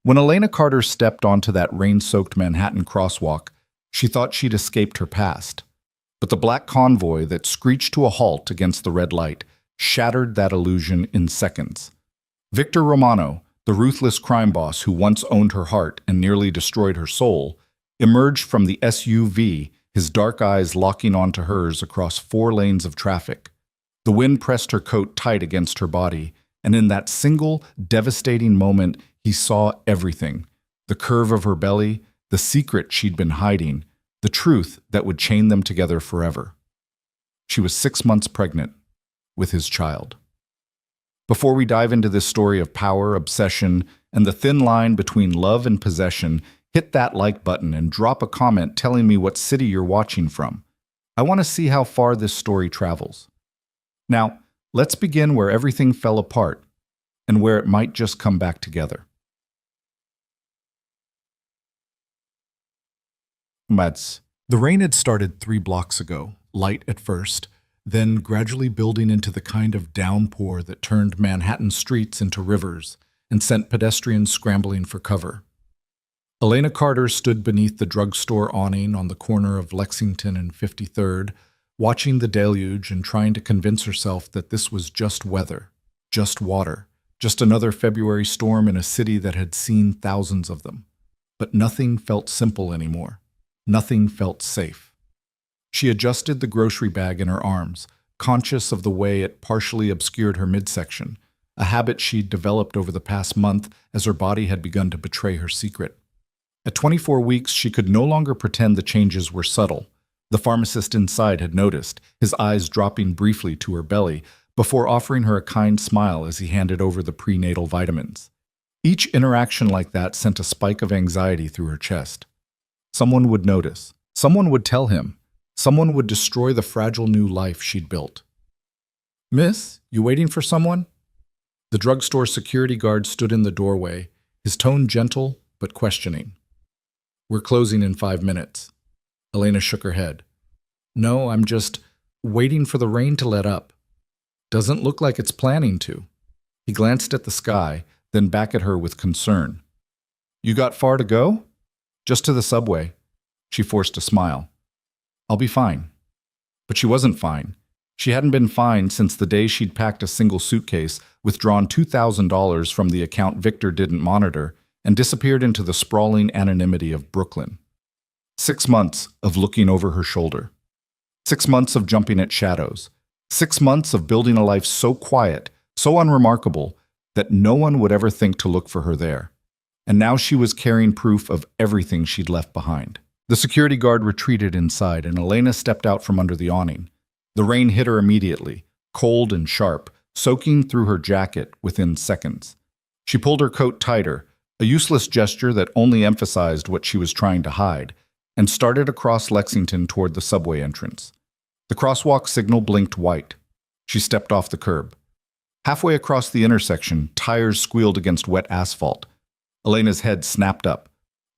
When Elena Carter stepped onto that rain-soaked Manhattan crosswalk, she thought she'd escaped her past. But the black convoy that screeched to a halt against the red light shattered that illusion in seconds. Victor Romano, the ruthless crime boss who once owned her heart and nearly destroyed her soul, emerged from the SUV, his dark eyes locking onto hers across 4 lanes of traffic. The wind pressed her coat tight against her body, and in that single, devastating moment, he saw everything. The curve of her belly, the secret she'd been hiding, the truth that would chain them together forever. She was 6 months pregnant with his child. Before we dive into this story of power, obsession, and the thin line between love and possession, hit that like button and drop a comment telling me what city you're watching from. I want to see how far this story travels. Now, let's begin where everything fell apart and where it might just come back together. The rain had started 3 blocks ago, light at first, then gradually building into the kind of downpour that turned Manhattan streets into rivers and sent pedestrians scrambling for cover. Elena Carter stood beneath the drugstore awning on the corner of Lexington and 53rd, watching the deluge and trying to convince herself that this was just weather, just water, just another February storm in a city that had seen thousands of them. But nothing felt simple anymore. Nothing felt safe. She adjusted the grocery bag in her arms, conscious of the way it partially obscured her midsection, a habit she'd developed over the past month as her body had begun to betray her secret. At 24 weeks, she could no longer pretend the changes were subtle. The pharmacist inside had noticed, his eyes dropping briefly to her belly, before offering her a kind smile as he handed over the prenatal vitamins. Each interaction like that sent a spike of anxiety through her chest. Someone would notice. Someone would tell him. Someone would destroy the fragile new life she'd built. "Miss, you waiting for someone?" The drugstore security guard stood in the doorway, his tone gentle but questioning. "We're closing in 5 minutes." Elena shook her head. "No, I'm just waiting for the rain to let up. Doesn't look like it's planning to." He glanced at the sky, then back at her with concern. "You got far to go?" "Just to the subway." She forced a smile. "I'll be fine." But she wasn't fine. She hadn't been fine since the day she'd packed a single suitcase, withdrawn $2,000 from the account Victor didn't monitor, and disappeared into the sprawling anonymity of Brooklyn. 6 months of looking over her shoulder. 6 months of jumping at shadows. 6 months of building a life so quiet, so unremarkable, that no one would ever think to look for her there. And now she was carrying proof of everything she'd left behind. The security guard retreated inside, and Elena stepped out from under the awning. The rain hit her immediately, cold and sharp, soaking through her jacket within seconds. She pulled her coat tighter, a useless gesture that only emphasized what she was trying to hide, and started across Lexington toward the subway entrance. The crosswalk signal blinked white. She stepped off the curb. Halfway across the intersection, tires squealed against wet asphalt. Elena's head snapped up.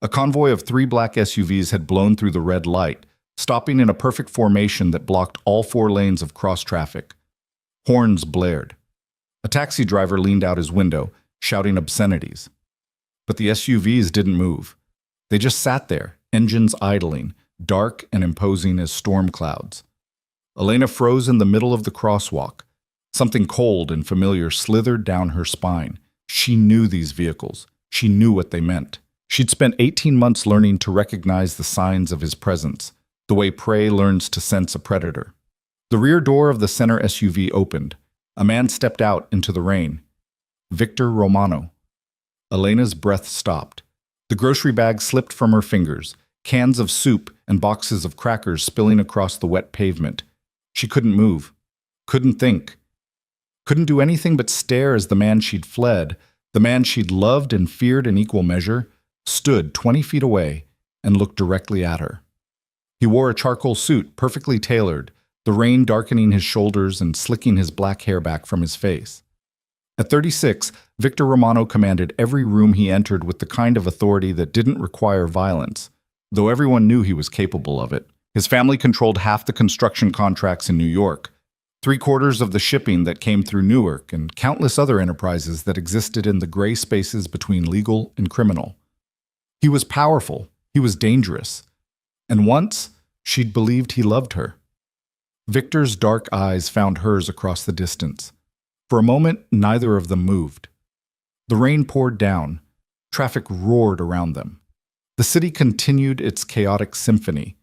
A convoy of 3 black SUVs had blown through the red light, stopping in a perfect formation that blocked all 4 lanes of cross traffic. Horns blared. A taxi driver leaned out his window, shouting obscenities. But the SUVs didn't move. They just sat there, engines idling, dark and imposing as storm clouds. Elena froze in the middle of the crosswalk. Something cold and familiar slithered down her spine. She knew these vehicles. She knew what they meant. She'd spent 18 months learning to recognize the signs of his presence, the way prey learns to sense a predator. The rear door of the center SUV opened. A man stepped out into the rain. Victor Romano. Elena's breath stopped. The grocery bag slipped from her fingers, cans of soup and boxes of crackers spilling across the wet pavement. She couldn't move, couldn't think, couldn't do anything but stare as the man she'd fled, the man she'd loved and feared in equal measure, stood 20 feet away and looked directly at her. He wore a charcoal suit, perfectly tailored, the rain darkening his shoulders and slicking his black hair back from his face. At 36, Victor Romano commanded every room he entered with the kind of authority that didn't require violence, though everyone knew he was capable of it. His family controlled half the construction contracts in New York. Three-quarters of the shipping that came through Newark and countless other enterprises that existed in the gray spaces between legal and criminal. He was powerful, he was dangerous, and once she'd believed he loved her. Victor's dark eyes found hers across the distance. For a moment, neither of them moved. The rain poured down. Traffic roared around them. The city continued its chaotic symphony,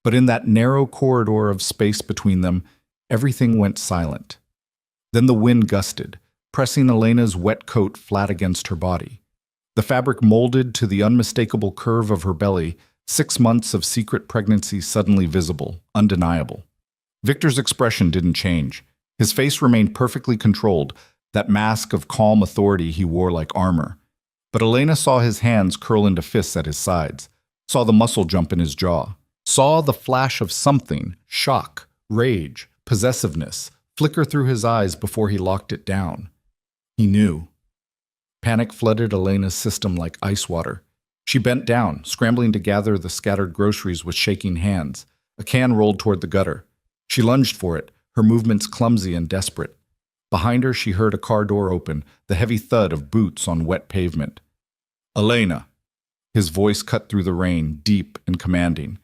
but in that narrow corridor of space between them, everything went silent. Then the wind gusted, pressing Elena's wet coat flat against her body. The fabric molded to the unmistakable curve of her belly, 6 months of secret pregnancy suddenly visible, undeniable. Victor's expression didn't change. His face remained perfectly controlled, that mask of calm authority he wore like armor. But Elena saw his hands curl into fists at his sides, saw the muscle jump in his jaw, saw the flash of something, shock, rage, possessiveness, flicker through his eyes before he locked it down. He knew. Panic flooded Elena's system like ice water. She bent down, scrambling to gather the scattered groceries with shaking hands. A can rolled toward the gutter. She lunged for it, her movements clumsy and desperate. Behind her, she heard a car door open, the heavy thud of boots on wet pavement. "Elena!" His voice cut through the rain, deep and commanding.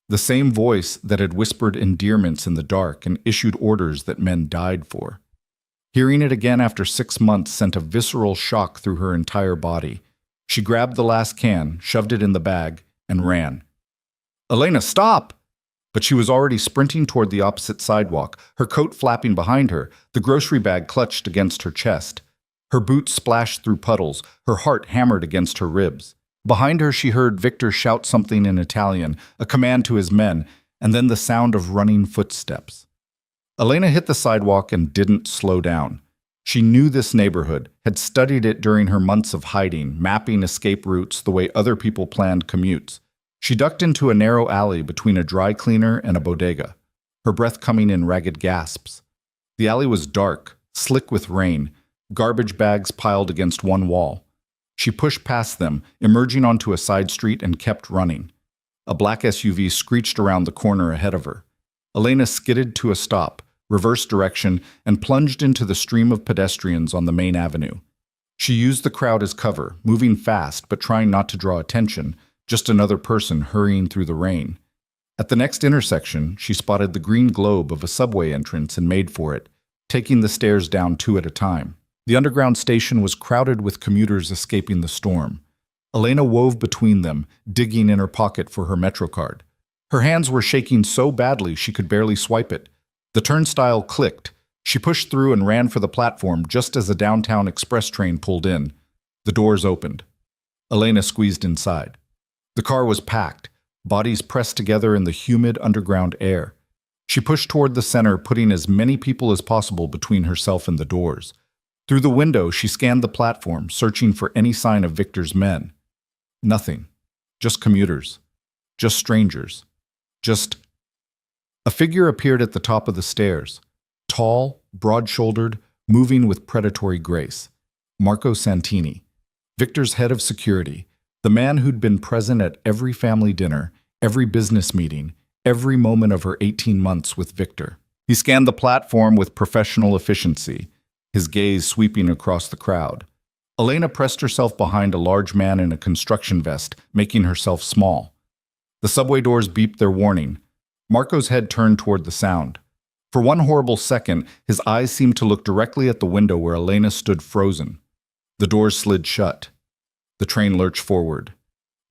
The same voice that had whispered endearments in the dark and issued orders that men died for. Hearing it again after 6 months sent a visceral shock through her entire body. She grabbed the last can, shoved it in the bag, and ran. "Elena, stop!" But she was already sprinting toward the opposite sidewalk, her coat flapping behind her, the grocery bag clutched against her chest. Her boots splashed through puddles, her heart hammered against her ribs. Behind her she heard Victor shout something in Italian, a command to his men, and then the sound of running footsteps. Elena hit the sidewalk and didn't slow down. She knew this neighborhood, had studied it during her months of hiding, mapping escape routes the way other people planned commutes. She ducked into a narrow alley between a dry cleaner and a bodega, her breath coming in ragged gasps. The alley was dark, slick with rain, garbage bags piled against one wall. She pushed past them, emerging onto a side street, and kept running. A black SUV screeched around the corner ahead of her. Elena skidded to a stop, reversed direction, and plunged into the stream of pedestrians on the main avenue. She used the crowd as cover, moving fast but trying not to draw attention, just another person hurrying through the rain. At the next intersection, she spotted the green globe of a subway entrance and made for it, taking the stairs down 2 at a time. The underground station was crowded with commuters escaping the storm. Elena wove between them, digging in her pocket for her MetroCard. Her hands were shaking so badly she could barely swipe it. The turnstile clicked. She pushed through and ran for the platform just as a downtown express train pulled in. The doors opened. Elena squeezed inside. The car was packed, bodies pressed together in the humid underground air. She pushed toward the center, putting as many people as possible between herself and the doors. Through the window, she scanned the platform, searching for any sign of Victor's men. Nothing. Just commuters. Just strangers. Just... A figure appeared at the top of the stairs. Tall, broad-shouldered, moving with predatory grace. Marco Santini, Victor's head of security, the man who'd been present at every family dinner, every business meeting, every moment of her 18 months with Victor. He scanned the platform with professional efficiency, his gaze sweeping across the crowd. Elena pressed herself behind a large man in a construction vest, making herself small. The subway doors beeped their warning. Marco's head turned toward the sound. For one horrible second, his eyes seemed to look directly at the window where Elena stood frozen. The doors slid shut. The train lurched forward,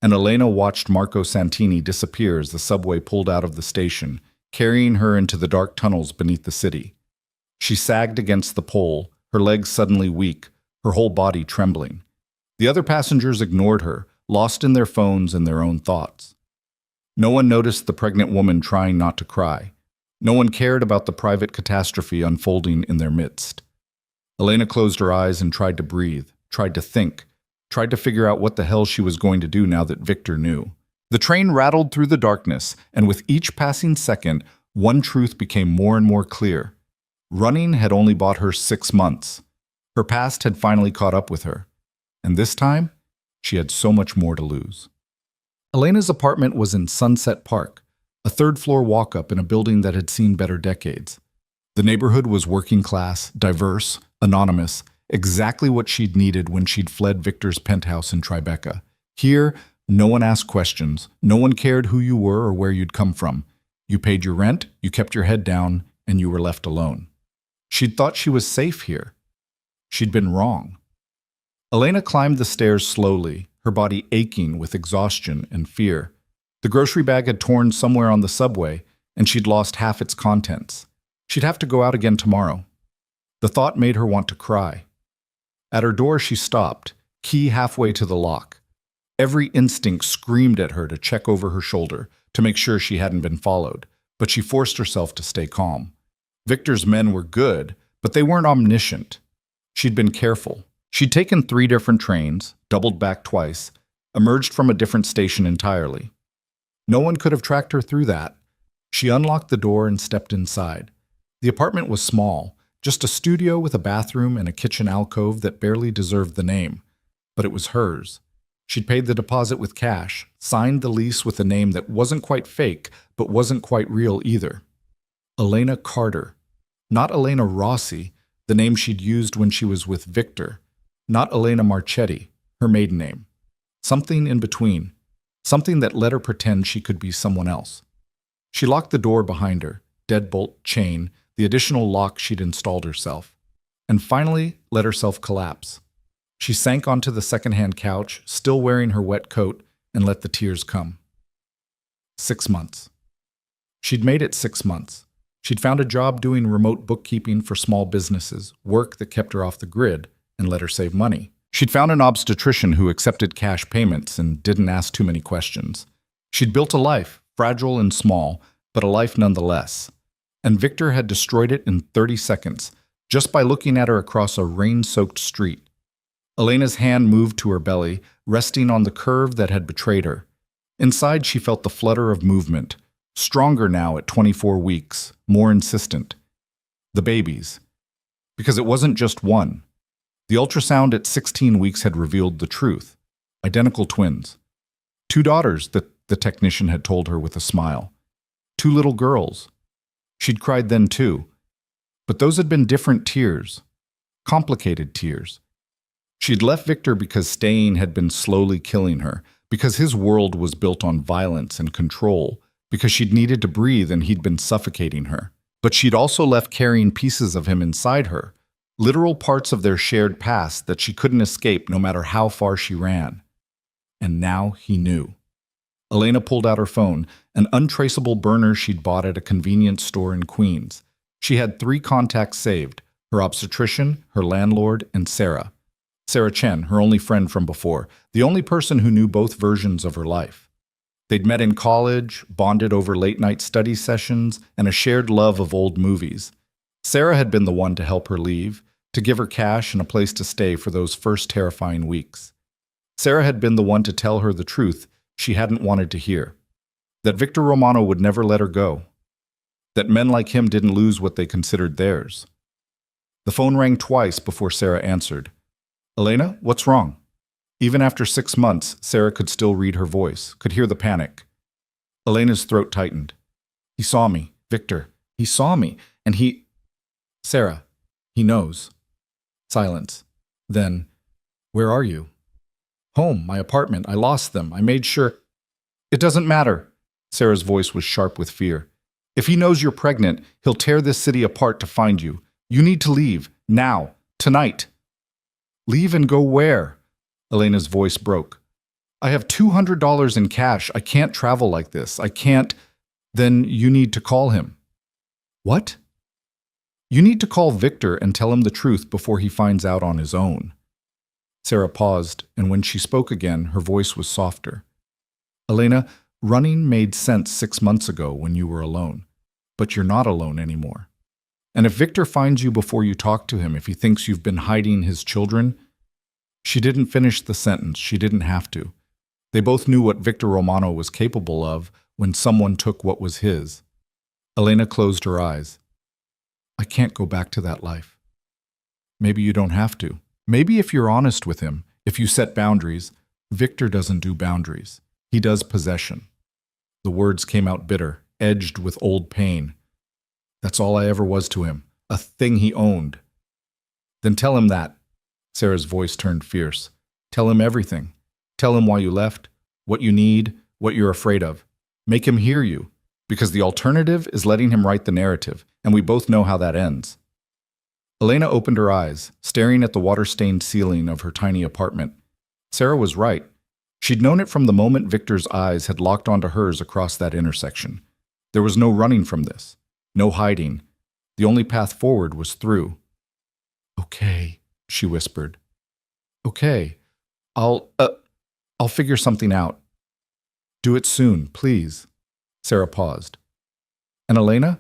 and Elena watched Marco Santini disappear as the subway pulled out of the station, carrying her into the dark tunnels beneath the city. She sagged against the pole, her legs suddenly weak, her whole body trembling. The other passengers ignored her, lost in their phones and their own thoughts. No one noticed the pregnant woman trying not to cry. No one cared about the private catastrophe unfolding in their midst. Elena closed her eyes and tried to breathe, tried to think, tried to figure out what the hell she was going to do now that Victor knew. The train rattled through the darkness, and with each passing second, one truth became more and more clear. Running had only bought her 6 months. Her past had finally caught up with her. And this time, she had so much more to lose. Elena's apartment was in Sunset Park, a third-floor walk-up in a building that had seen better decades. The neighborhood was working class, diverse, anonymous, exactly what she'd needed when she'd fled Victor's penthouse in Tribeca. Here, no one asked questions. No one cared who you were or where you'd come from. You paid your rent, you kept your head down, and you were left alone. She'd thought she was safe here. She'd been wrong. Elena climbed the stairs slowly, her body aching with exhaustion and fear. The grocery bag had torn somewhere on the subway, and she'd lost half its contents. She'd have to go out again tomorrow. The thought made her want to cry. At her door, she stopped, key halfway to the lock. Every instinct screamed at her to check over her shoulder, to make sure she hadn't been followed, but she forced herself to stay calm. Victor's men were good, but they weren't omniscient. She'd been careful. She'd taken 3 different trains, doubled back twice, emerged from a different station entirely. No one could have tracked her through that. She unlocked the door and stepped inside. The apartment was small, just a studio with a bathroom and a kitchen alcove that barely deserved the name, but it was hers. She'd paid the deposit with cash, signed the lease with a name that wasn't quite fake, but wasn't quite real either. Elena Carter. Not Elena Rossi, the name she'd used when she was with Victor. Not Elena Marchetti, her maiden name. Something in between. Something that let her pretend she could be someone else. She locked the door behind her, deadbolt, chain, the additional lock she'd installed herself, and finally let herself collapse. She sank onto the second-hand couch, still wearing her wet coat, and let the tears come. 6 months. She'd made it 6 months. She'd found a job doing remote bookkeeping for small businesses, work that kept her off the grid and let her save money. She'd found an obstetrician who accepted cash payments and didn't ask too many questions. She'd built a life, fragile and small, but a life nonetheless. And Victor had destroyed it in 30 seconds, just by looking at her across a rain-soaked street. Elena's hand moved to her belly, resting on the curve that had betrayed her. Inside, she felt the flutter of movement, stronger now at 24 weeks, more insistent. The babies. Because it wasn't just one. The ultrasound at 16 weeks had revealed the truth. Identical twins. 2 daughters, the technician had told her with a smile. 2 little girls. She'd cried then too. But those had been different tears. Complicated tears. She'd left Victor because staying had been slowly killing her, because his world was built on violence and control, because she'd needed to breathe and he'd been suffocating her. But she'd also left carrying pieces of him inside her, literal parts of their shared past that she couldn't escape no matter how far she ran. And now he knew. Elena pulled out her phone, an untraceable burner she'd bought at a convenience store in Queens. She had 3 contacts saved, her obstetrician, her landlord, and Sarah. Sarah Chen, her only friend from before, the only person who knew both versions of her life. They'd met in college, bonded over late-night study sessions, and a shared love of old movies. Sarah had been the one to help her leave, to give her cash and a place to stay for those first terrifying weeks. Sarah had been the one to tell her the truth she hadn't wanted to hear. That Victor Romano would never let her go. That men like him didn't lose what they considered theirs. The phone rang twice before Sarah answered. Elena, what's wrong? Even after 6 months, Sarah could still read her voice, could hear the panic. Elena's throat tightened. He saw me, Victor. He saw me, and he... Sarah, he knows. Silence. Then, where are you? Home, my apartment. I lost them. I made sure... It doesn't matter. Sarah's voice was sharp with fear. If he knows you're pregnant, he'll tear this city apart to find you. You need to leave. Now. Tonight. Leave and go where? Elena's voice broke. I have $200 in cash. I can't travel like this. I can't. Then you need to call him. What? You need to call Victor and tell him the truth before he finds out on his own. Sarah paused, and when she spoke again, her voice was softer. Elena, running made sense 6 months ago when you were alone. But you're not alone anymore. And if Victor finds you before you talk to him, if he thinks you've been hiding his children... She didn't finish the sentence. She didn't have to. They both knew what Victor Romano was capable of when someone took what was his. Elena closed her eyes. I can't go back to that life. Maybe you don't have to. Maybe if you're honest with him, if you set boundaries, Victor doesn't do boundaries. He does possession. The words came out bitter, edged with old pain. That's all I ever was to him. a thing he owned. Then tell him that. Sarah's voice turned fierce. Tell him everything. Tell him why you left, what you need, what you're afraid of. Make him hear you, because the alternative is letting him write the narrative, and we both know how that ends. Elena opened her eyes, staring at the water-stained ceiling of her tiny apartment. Sarah was right. She'd known it from the moment Victor's eyes had locked onto hers across that intersection. There was no running from this, no hiding. The only path forward was through. Okay, she whispered. Okay, I'll figure something out. Do it soon, please. Sarah paused. And Elena?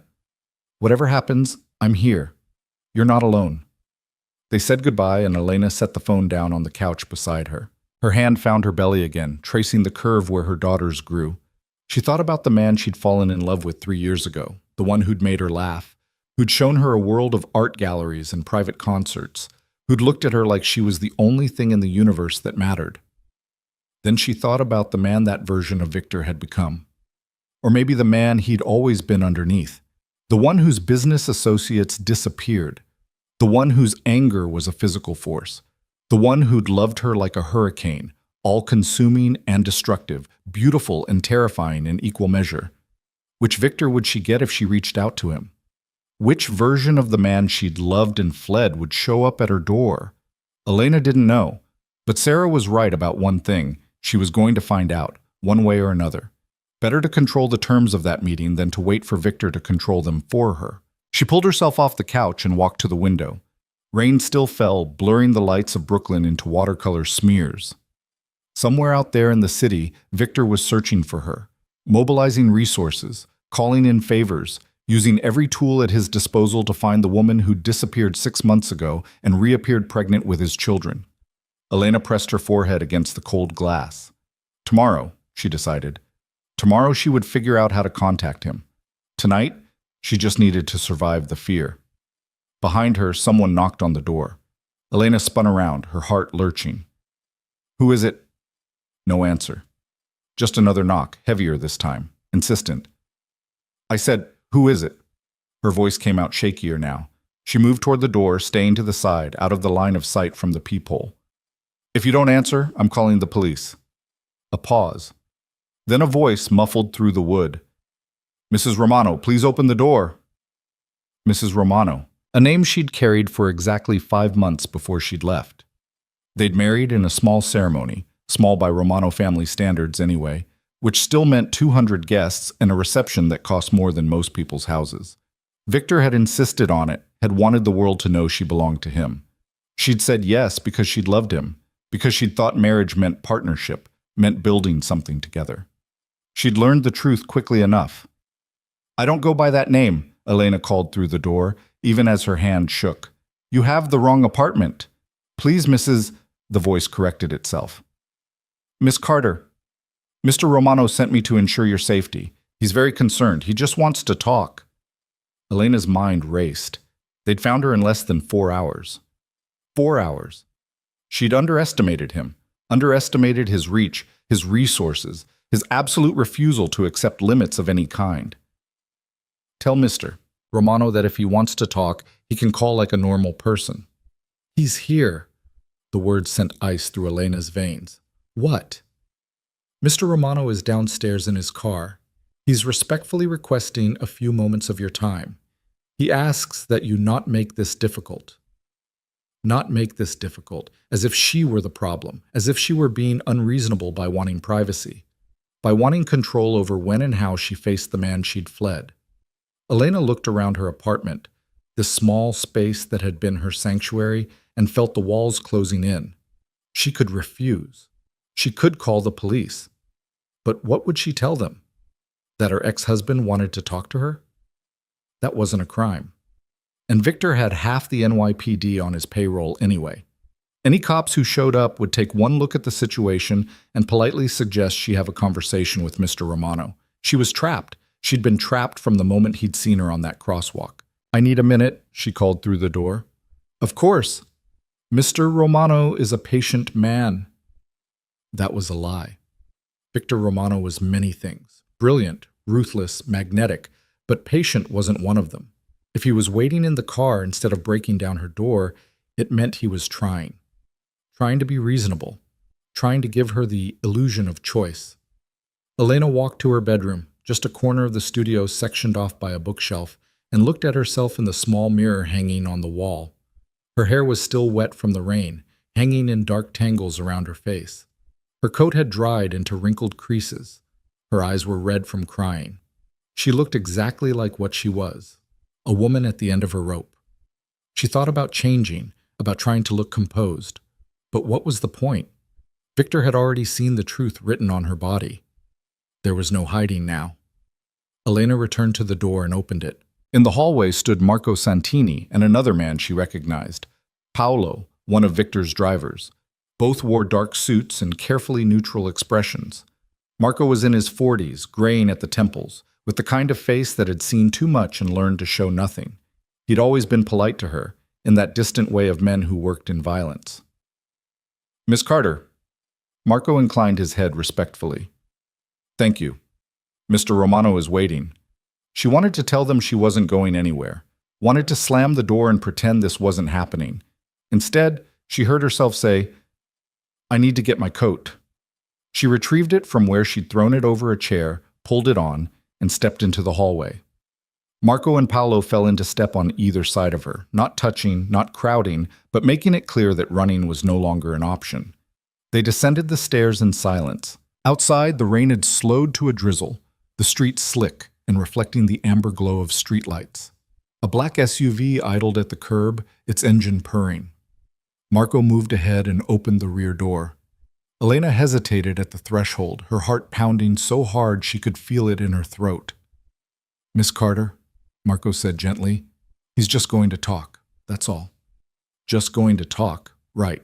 Whatever happens, I'm here. You're not alone. They said goodbye, and Elena set the phone down on the couch beside her. Her hand found her belly again, tracing the curve where her daughters grew. She thought about the man she'd fallen in love with 3 years ago, the one who'd made her laugh, who'd shown her a world of art galleries and private concerts, who'd looked at her like she was the only thing in the universe that mattered. Then she thought about the man that version of Victor had become. Or maybe the man he'd always been underneath. The one whose business associates disappeared. The one whose anger was a physical force. The one who'd loved her like a hurricane, all-consuming and destructive, beautiful and terrifying in equal measure. Which Victor would she get if she reached out to him? Which version of the man she'd loved and fled would show up at her door? Elena didn't know, but Sarah was right about one thing. She was going to find out, one way or another. Better to control the terms of that meeting than to wait for Victor to control them for her. She pulled herself off the couch and walked to the window. Rain still fell, blurring the lights of Brooklyn into watercolor smears. Somewhere out there in the city, Victor was searching for her, mobilizing resources, calling in favors, using every tool at his disposal to find the woman who disappeared 6 months ago and reappeared pregnant with his children. Elena pressed her forehead against the cold glass. Tomorrow, she decided. Tomorrow she would figure out how to contact him. Tonight, she just needed to survive the fear. Behind her, someone knocked on the door. Elena spun around, her heart lurching. Who is it? No answer. Just another knock, heavier this time, insistent. I said, who is it? Her voice came out shakier now. She moved toward the door, staying to the side, out of the line of sight from the peephole. If you don't answer, I'm calling the police. A pause. Then a voice muffled through the wood. Mrs. Romano, please open the door. Mrs. Romano, a name she'd carried for exactly 5 months before she'd left. They'd married in a small ceremony, small by Romano family standards anyway, which still meant 200 guests and a reception that cost more than most people's houses. Victor had insisted on it, had wanted the world to know she belonged to him. She'd said yes because she'd loved him, because she'd thought marriage meant partnership, meant building something together. She'd learned the truth quickly enough. I don't go by that name, Elena called through the door, even as her hand shook. You have the wrong apartment. Please, Mrs. The voice corrected itself. Miss Carter. Mr. Romano sent me to ensure your safety. He's very concerned. He just wants to talk. Elena's mind raced. They'd found her in less than 4 hours. 4 hours. She'd underestimated him, underestimated his reach, his resources, his absolute refusal to accept limits of any kind. Tell Mr. Romano that if he wants to talk, he can call like a normal person. He's here. The words sent ice through Elena's veins. What? Mr. Romano is downstairs in his car. He's respectfully requesting a few moments of your time. He asks that you not make this difficult. Not make this difficult, as if she were the problem, as if she were being unreasonable by wanting privacy, by wanting control over when and how she faced the man she'd fled. Elena looked around her apartment, this small space that had been her sanctuary, and felt the walls closing in. She could refuse. She could call the police. But what would she tell them? That her ex-husband wanted to talk to her? That wasn't a crime. And Victor had half the NYPD on his payroll anyway. Any cops who showed up would take one look at the situation and politely suggest she have a conversation with Mr. Romano. She was trapped. She'd been trapped from the moment he'd seen her on that crosswalk. I need a minute, she called through the door. Of course. Mr. Romano is a patient man. That was a lie. Victor Romano was many things. Brilliant, ruthless, magnetic, but patient wasn't one of them. If he was waiting in the car instead of breaking down her door, it meant he was trying to be reasonable, trying to give her the illusion of choice. Elena walked to her bedroom, just a corner of the studio sectioned off by a bookshelf, and looked at herself in the small mirror hanging on the wall. Her hair was still wet from the rain, hanging in dark tangles around her face. Her coat had dried into wrinkled creases. Her eyes were red from crying. She looked exactly like what she was, a woman at the end of her rope. She thought about changing, about trying to look composed. But what was the point? Victor had already seen the truth written on her body. There was no hiding now. Elena returned to the door and opened it. In the hallway stood Marco Santini and another man she recognized, Paolo, one of Victor's drivers. Both wore dark suits and carefully neutral expressions. Marco was in his 40s, graying at the temples, with the kind of face that had seen too much and learned to show nothing. He'd always been polite to her, in that distant way of men who worked in violence. "Miss Carter." Marco inclined his head respectfully. "Thank you. Mr. Romano is waiting." She wanted to tell them she wasn't going anywhere, wanted to slam the door and pretend this wasn't happening. Instead, she heard herself say, "I need to get my coat." She retrieved it from where she'd thrown it over a chair, pulled it on, and stepped into the hallway. Marco and Paolo fell into step on either side of her, not touching, not crowding, but making it clear that running was no longer an option. They descended the stairs in silence. Outside, the rain had slowed to a drizzle, the streets slick and reflecting the amber glow of streetlights. A black SUV idled at the curb, its engine purring. Marco moved ahead and opened the rear door. Elena hesitated at the threshold, her heart pounding so hard she could feel it in her throat. "Miss Carter," Marco said gently, "he's just going to talk, that's all." Just going to talk, right.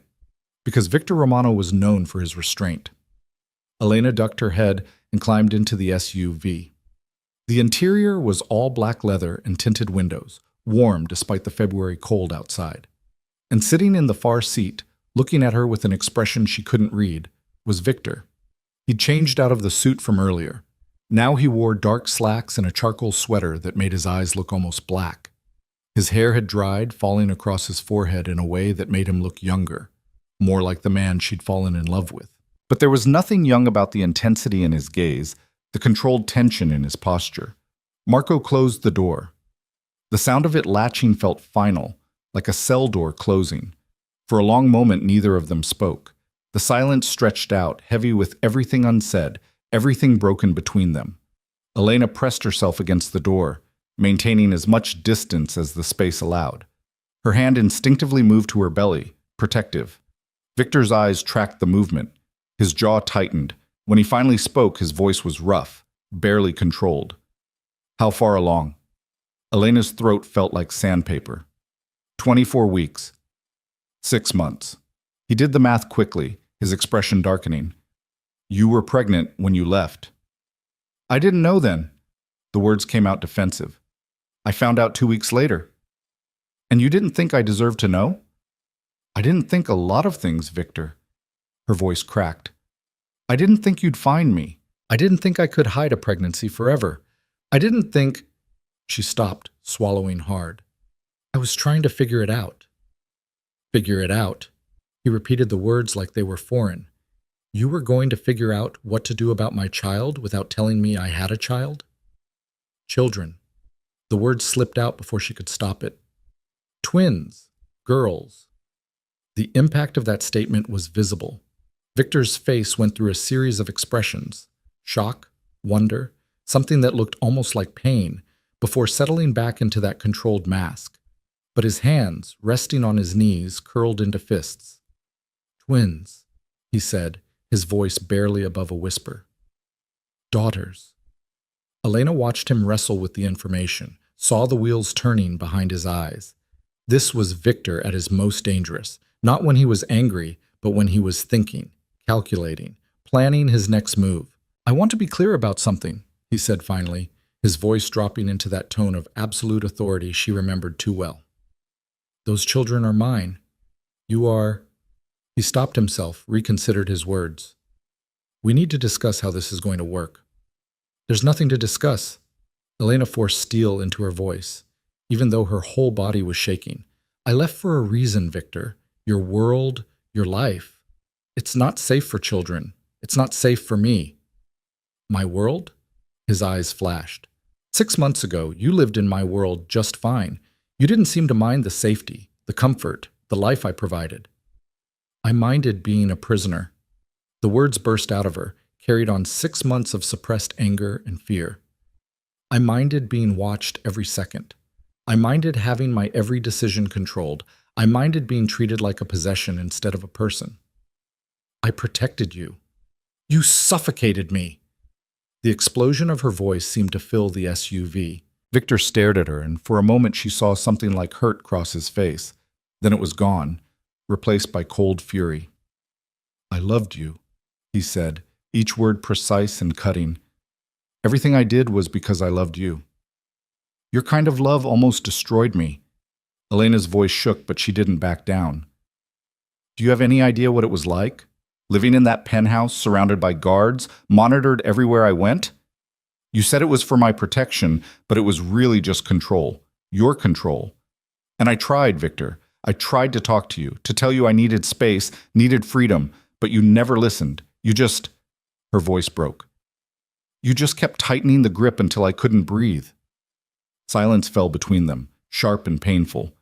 Because Victor Romano was known for his restraint. Elena ducked her head and climbed into the SUV. The interior was all black leather and tinted windows, warm despite the February cold outside. And sitting in the far seat, looking at her with an expression she couldn't read, was Victor. He'd changed out of the suit from earlier. Now he wore dark slacks and a charcoal sweater that made his eyes look almost black. His hair had dried, falling across his forehead in a way that made him look younger, more like the man she'd fallen in love with. But there was nothing young about the intensity in his gaze, the controlled tension in his posture. Marco closed the door. The sound of it latching felt final, like a cell door closing. For a long moment, neither of them spoke. The silence stretched out, heavy with everything unsaid, everything broken between them. Elena pressed herself against the door, maintaining as much distance as the space allowed. Her hand instinctively moved to her belly, protective. Victor's eyes tracked the movement. His jaw tightened. When he finally spoke, his voice was rough, barely controlled. "How far along?" Elena's throat felt like sandpaper. 24 weeks. 6 months. He did the math quickly, his expression darkening. "You were pregnant when you left." "I didn't know then." The words came out defensive. "I found out 2 weeks later." "And you didn't think I deserved to know?" "I didn't think a lot of things, Victor." Her voice cracked. "I didn't think you'd find me. I didn't think I could hide a pregnancy forever. I didn't think—" She stopped, swallowing hard. "I was trying to figure it out." "Figure it out?" He repeated the words like they were foreign. "You were going to figure out what to do about my child without telling me I had a child?" "Children." The word slipped out before she could stop it. "Twins. Girls." The impact of that statement was visible. Victor's face went through a series of expressions: shock, wonder, something that looked almost like pain, before settling back into that controlled mask. But his hands, resting on his knees, curled into fists. "Twins," he said, his voice barely above a whisper. "Daughters." Elena watched him wrestle with the information, saw the wheels turning behind his eyes. This was Victor at his most dangerous, not when he was angry, but when he was thinking, calculating, planning his next move. "I want to be clear about something," he said finally, his voice dropping into that tone of absolute authority she remembered too well. "Those children are mine. You are—" He stopped himself, reconsidered his words. "We need to discuss how this is going to work." "There's nothing to discuss." Elena forced steel into her voice. even though her whole body was shaking. I left for a reason, Victor. Your world, your life. It's not safe for children. It's not safe for me. My world? His eyes flashed. 6 months ago, you lived in my world just fine. You didn't seem to mind the safety, the comfort, the life I provided. I minded being a prisoner. The words burst out of her, carried on 6 months of suppressed anger and fear. I minded being watched every second. I minded having my every decision controlled. I minded being treated like a possession instead of a person. I protected you. You suffocated me. The explosion of her voice seemed to fill the SUV. Victor stared at her, and for a moment she saw something like hurt cross his face. Then it was gone, replaced by cold fury. I loved you, he said, each word precise and cutting. Everything I did was because I loved you. Your kind of love almost destroyed me. Elena's voice shook, but she didn't back down. Do you have any idea what it was like? Living in that penthouse, surrounded by guards, monitored everywhere I went? You said it was for my protection, but it was really just control. Your control. And I tried, Victor. I tried to talk to you, to tell you I needed space, needed freedom, but you never listened. You just... Her voice broke. You just kept tightening the grip until I couldn't breathe. Silence fell between them, sharp and painful.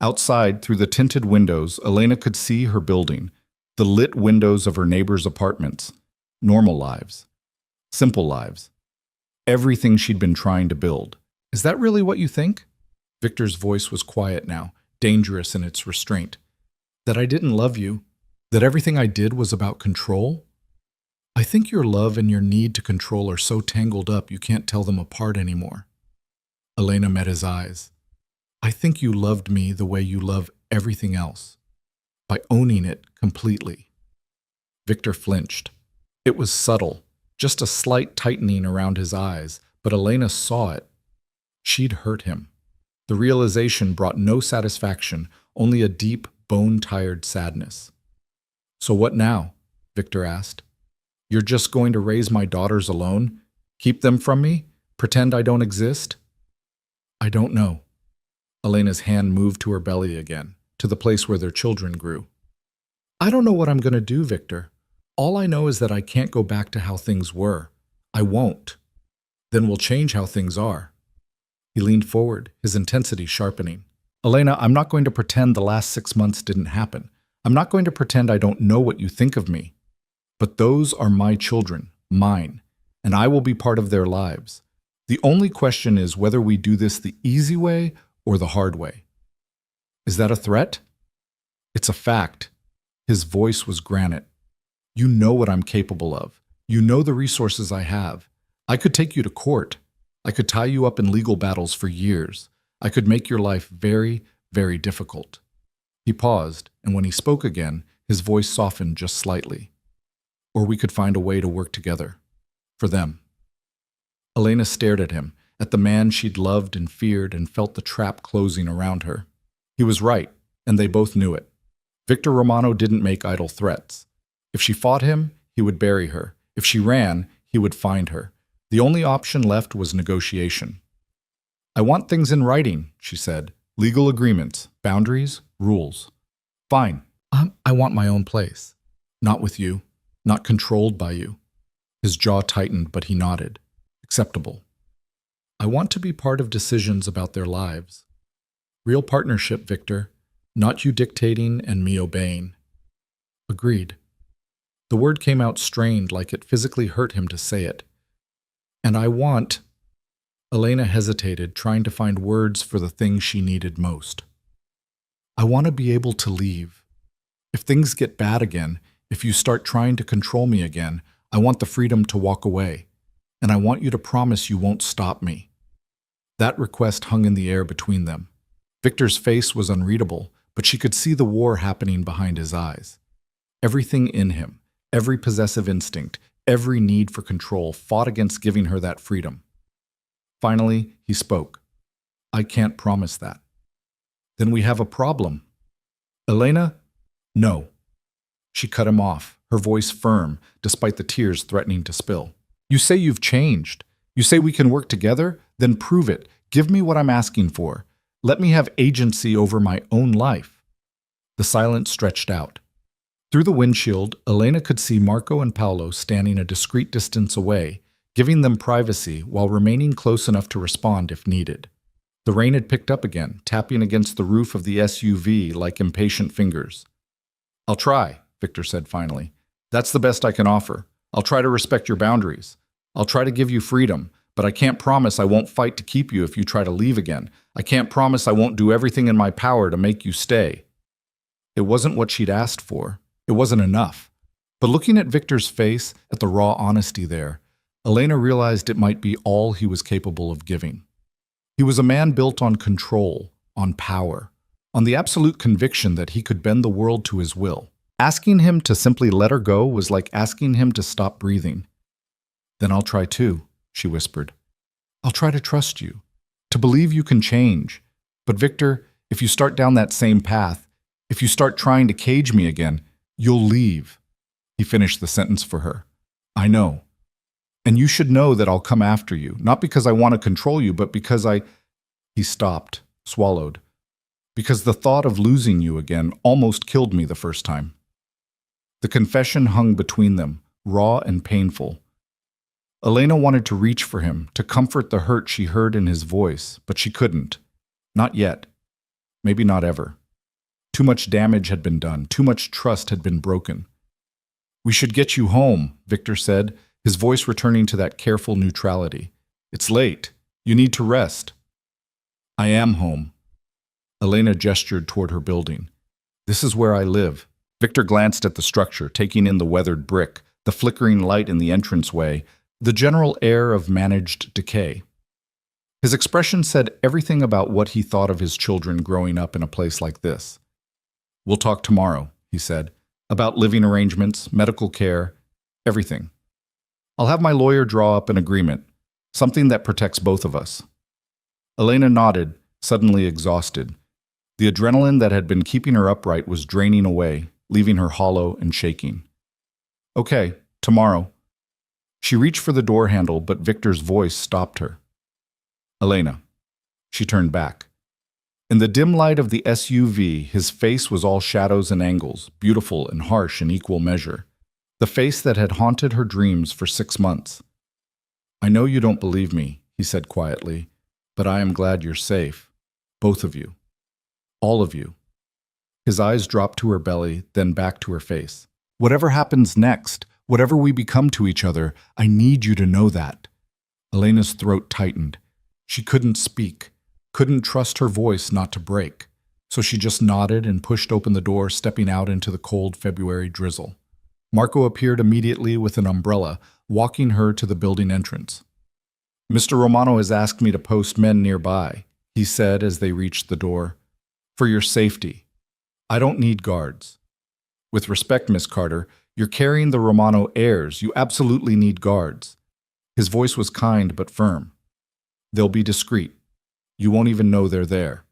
Outside, through the tinted windows, Elena could see her building, the lit windows of her neighbors' apartments. Normal lives. Simple lives. Everything she'd been trying to build. Is that really what you think? Victor's voice was quiet now, dangerous in its restraint. That I didn't love you? That everything I did was about control? I think your love and your need to control are so tangled up you can't tell them apart anymore. Elena met his eyes. I think you loved me the way you love everything else, by owning it completely. Victor flinched. It was subtle, just a slight tightening around his eyes, but Elena saw it. She'd hurt him. The realization brought no satisfaction, only a deep, bone-tired sadness. So what now? Victor asked. You're just going to raise my daughters alone? Keep them from me? Pretend I don't exist? I don't know. Elena's hand moved to her belly again, to the place where their children grew. I don't know what I'm going to do, Victor. All I know is that I can't go back to how things were. I won't. Then we'll change how things are. He leaned forward, his intensity sharpening. Elena, I'm not going to pretend the last 6 months didn't happen. I'm not going to pretend I don't know what you think of me. But those are my children, mine, and I will be part of their lives. The only question is whether we do this the easy way or the hard way. Is that a threat? It's a fact. His voice was granite. You know what I'm capable of. You know the resources I have. I could take you to court. I could tie you up in legal battles for years. I could make your life very, very difficult. He paused, and when he spoke again, his voice softened just slightly. Or we could find a way to work together. For them. Elena stared at him, at the man she'd loved and feared, and felt the trap closing around her. He was right, and they both knew it. Victor Romano didn't make idle threats. If she fought him, he would bury her. If she ran, he would find her. The only option left was negotiation. I want things in writing, she said. Legal agreements, boundaries, rules. Fine. I want my own place. Not with you. Not controlled by you. His jaw tightened, but he nodded. Acceptable. I want to be part of decisions about their lives. Real partnership, Victor. Not you dictating and me obeying. Agreed. The word came out strained, like it physically hurt him to say it. And I want... Elena hesitated, trying to find words for the thing she needed most. I want to be able to leave. If things get bad again, if you start trying to control me again, I want the freedom to walk away. And I want you to promise you won't stop me. That request hung in the air between them. Victor's face was unreadable, but she could see the war happening behind his eyes. Everything in him, every possessive instinct, every need for control fought against giving her that freedom. Finally, he spoke. I can't promise that. Then we have a problem. Elena? No. She cut him off, her voice firm, despite the tears threatening to spill. You say you've changed. You say we can work together? Then prove it. Give me what I'm asking for. Let me have agency over my own life. The silence stretched out. Through the windshield, Elena could see Marco and Paolo standing a discreet distance away, giving them privacy while remaining close enough to respond if needed. The rain had picked up again, tapping against the roof of the SUV like impatient fingers. "I'll try," Victor said finally. "That's the best I can offer. I'll try to respect your boundaries. I'll try to give you freedom, but I can't promise I won't fight to keep you if you try to leave again. I can't promise I won't do everything in my power to make you stay." It wasn't what she'd asked for. It wasn't enough. But looking at Victor's face, at the raw honesty there, Elena realized it might be all he was capable of giving. He was a man built on control, on power, on the absolute conviction that he could bend the world to his will. Asking him to simply let her go was like asking him to stop breathing. "Then I'll try too," she whispered. "I'll try to trust you, to believe you can change. But Victor, if you start down that same path, if you start trying to cage me again, you'll leave." He finished the sentence for her. "I know. And you should know that I'll come after you, not because I want to control you, but because I—" He stopped, swallowed. "Because the thought of losing you again almost killed me the first time." The confession hung between them, raw and painful. Elena wanted to reach for him, to comfort the hurt she heard in his voice, but she couldn't. Not yet. Maybe not ever. Too much damage had been done. Too much trust had been broken. "We should get you home," Victor said, his voice returning to that careful neutrality. "It's late. You need to rest." "I am home." Elena gestured toward her building. "This is where I live." Victor glanced at the structure, taking in the weathered brick, the flickering light in the entranceway, the general air of managed decay. His expression said everything about what he thought of his children growing up in a place like this. "We'll talk tomorrow," he said, "about living arrangements, medical care, everything. I'll have my lawyer draw up an agreement, something that protects both of us." Elena nodded, suddenly exhausted. The adrenaline that had been keeping her upright was draining away, leaving her hollow and shaking. "Okay, tomorrow." She reached for the door handle, but Victor's voice stopped her. "Elena." She turned back. In the dim light of the SUV, his face was all shadows and angles, beautiful and harsh in equal measure. The face that had haunted her dreams for 6 months. "I know you don't believe me," he said quietly, "but I am glad you're safe. Both of you. All of you." His eyes dropped to her belly, then back to her face. "Whatever happens next, whatever we become to each other, I need you to know that." Elena's throat tightened. She couldn't speak, couldn't trust her voice not to break, so she just nodded and pushed open the door, stepping out into the cold February drizzle. Marco appeared immediately with an umbrella, walking her to the building entrance. "Mr. Romano has asked me to post men nearby," he said as they reached the door. "For your safety. I don't need guards. With respect, Miss Carter, you're carrying the Romano heirs. You absolutely need guards." His voice was kind but firm. "They'll be discreet. You won't even know they're there."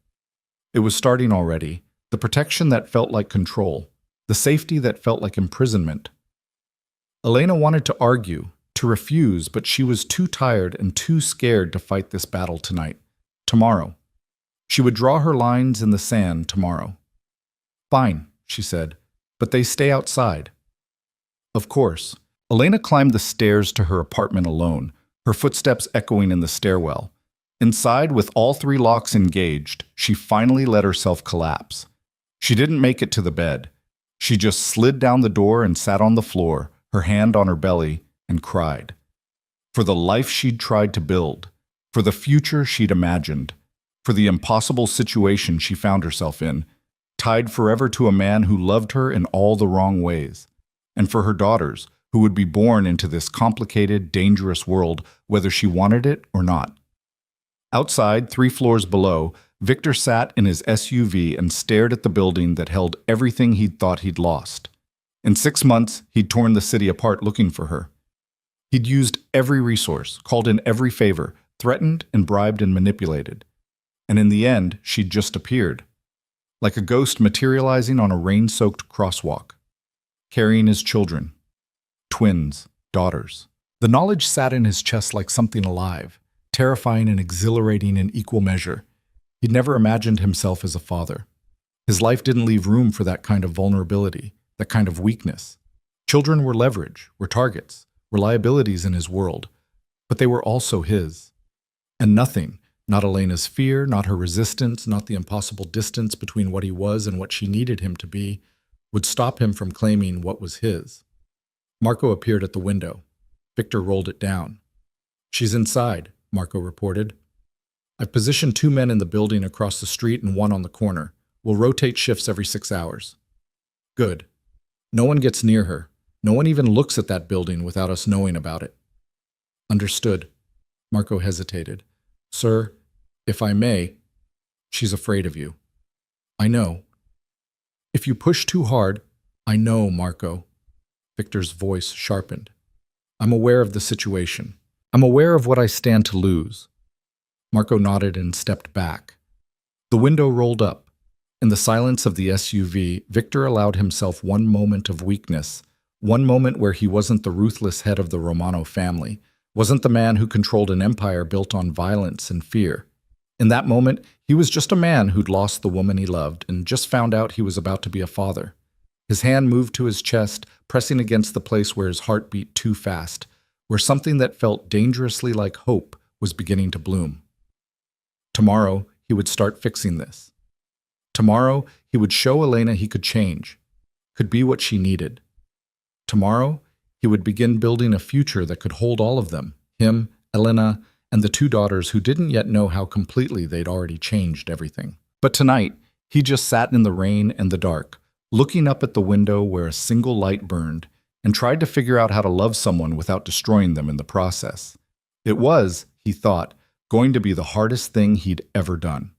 It was starting already, the protection that felt like control, the safety that felt like imprisonment. Elena wanted to argue, to refuse, but she was too tired and too scared to fight this battle tonight. Tomorrow. She would draw her lines in the sand tomorrow. "Fine," she said, "but they stay outside." Of course. Elena climbed the stairs to her apartment alone, her footsteps echoing in the stairwell. Inside, with all 3 locks engaged, she finally let herself collapse. She didn't make it to the bed. She just slid down the door and sat on the floor, her hand on her belly, and cried. For the life she'd tried to build, for the future she'd imagined, for the impossible situation she found herself in, tied forever to a man who loved her in all the wrong ways, and for her daughters, who would be born into this complicated, dangerous world, whether she wanted it or not. Outside, 3 floors below, Victor sat in his SUV and stared at the building that held everything he'd thought he'd lost. In 6 months, he'd torn the city apart looking for her. He'd used every resource, called in every favor, threatened and bribed and manipulated. And in the end, she'd just appeared, like a ghost materializing on a rain-soaked crosswalk, carrying his children, twins, daughters. The knowledge sat in his chest like something alive, terrifying and exhilarating in equal measure. He'd never imagined himself as a father. His life didn't leave room for that kind of vulnerability, that kind of weakness. Children were leverage, were targets, were liabilities in his world, but they were also his. And nothing, not Elena's fear, not her resistance, not the impossible distance between what he was and what she needed him to be, would stop him from claiming what was his. Marco appeared at the window. Victor rolled it down. "She's inside," Marco reported. "I've positioned 2 men in the building across the street and 1 on the corner. We'll rotate shifts every 6 hours." "Good. No one gets near her. No one even looks at that building without us knowing about it." "Understood." Marco hesitated. "Sir, if I may." "She's afraid of you." "I know." "If you push too hard." "I know, Marco." Victor's voice sharpened. "I'm aware of the situation. I'm aware of what I stand to lose." Marco nodded and stepped back. The window rolled up. In the silence of the SUV, Victor allowed himself one moment of weakness, one moment where he wasn't the ruthless head of the Romano family, wasn't the man who controlled an empire built on violence and fear. In that moment, he was just a man who'd lost the woman he loved and just found out he was about to be a father. His hand moved to his chest, pressing against the place where his heart beat too fast, where something that felt dangerously like hope was beginning to bloom. Tomorrow, he would start fixing this. Tomorrow, he would show Elena he could change, could be what she needed. Tomorrow, he would begin building a future that could hold all of them, him, Elena, and the 2 daughters who didn't yet know how completely they'd already changed everything. But tonight, he just sat in the rain and the dark, looking up at the window where a single light burned, and tried to figure out how to love someone without destroying them in the process. It was, he thought, going to be the hardest thing he'd ever done.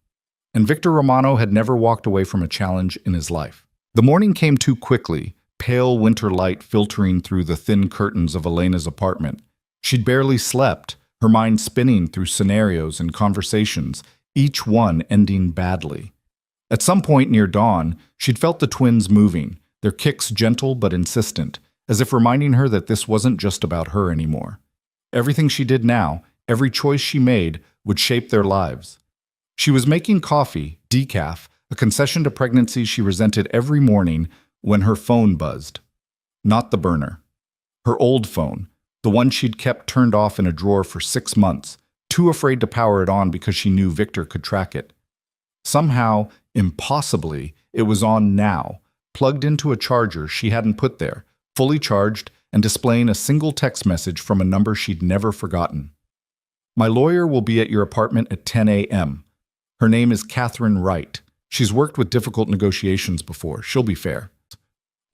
And Victor Romano had never walked away from a challenge in his life. The morning came too quickly, pale winter light filtering through the thin curtains of Elena's apartment. She'd barely slept, her mind spinning through scenarios and conversations, each one ending badly. At some point near dawn, she'd felt the twins moving, their kicks gentle but insistent, as if reminding her that this wasn't just about her anymore. Everything she did now, every choice she made, would shape their lives. She was making coffee, decaf, a concession to pregnancy she resented every morning, when her phone buzzed. Not the burner. Her old phone, the one she'd kept turned off in a drawer for 6 months, too afraid to power it on because she knew Victor could track it. Somehow, impossibly, it was on now, plugged into a charger she hadn't put there, fully charged and displaying a single text message from a number she'd never forgotten. "My lawyer will be at your apartment at 10 a.m. Her name is Catherine Wright. She's worked with difficult negotiations before. She'll be fair."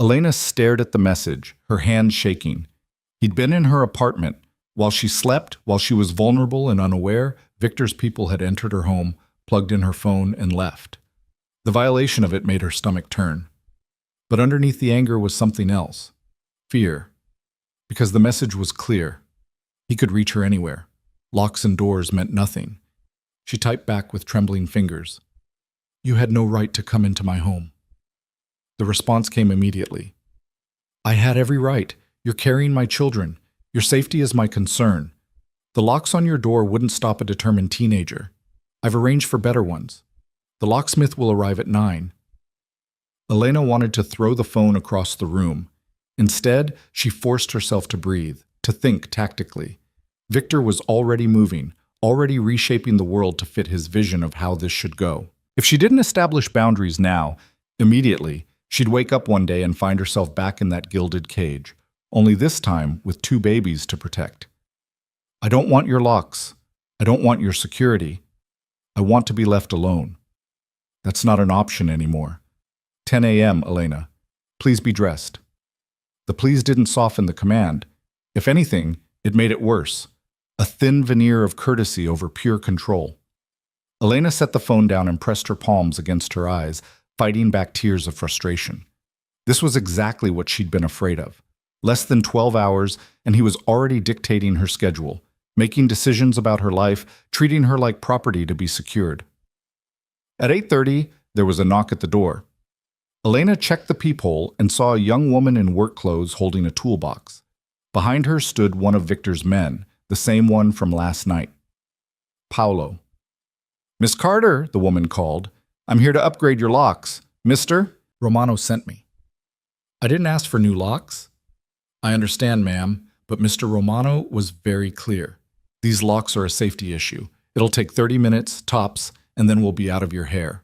Elena stared at the message, her hand shaking. He'd been in her apartment. While she slept, while she was vulnerable and unaware, Victor's people had entered her home, plugged in her phone, and left. The violation of it made her stomach turn. But underneath the anger was something else. Fear. Because the message was clear. He could reach her anywhere. Locks and doors meant nothing. She typed back with trembling fingers. "You had no right to come into my home." The response came immediately. "I had every right. You're carrying my children. Your safety is my concern. The locks on your door wouldn't stop a determined teenager. I've arranged for better ones. The locksmith will arrive at 9. Elena wanted to throw the phone across the room. Instead, she forced herself to breathe, to think tactically. Victor was already moving, already reshaping the world to fit his vision of how this should go. If she didn't establish boundaries now, immediately, she'd wake up one day and find herself back in that gilded cage, only this time with 2 babies to protect. "I don't want your locks. I don't want your security. I want to be left alone." That's not an option anymore. 10 a.m., Elena. Please be dressed. The please didn't soften the command. If anything, it made it worse. A thin veneer of courtesy over pure control. Elena set the phone down and pressed her palms against her eyes, fighting back tears of frustration. This was exactly what she'd been afraid of. Less than 12 hours, and he was already dictating her schedule, making decisions about her life, treating her like property to be secured. At 8:30, there was a knock at the door. Elena checked the peephole and saw a young woman in work clothes holding a toolbox. Behind her stood one of Victor's men, the same one from last night. Paolo. Miss Carter, the woman called. I'm here to upgrade your locks. Mr. Romano sent me. I didn't ask for new locks. I understand, ma'am, but Mr. Romano was very clear. These locks are a safety issue. It'll take 30 minutes, tops, and then we'll be out of your hair.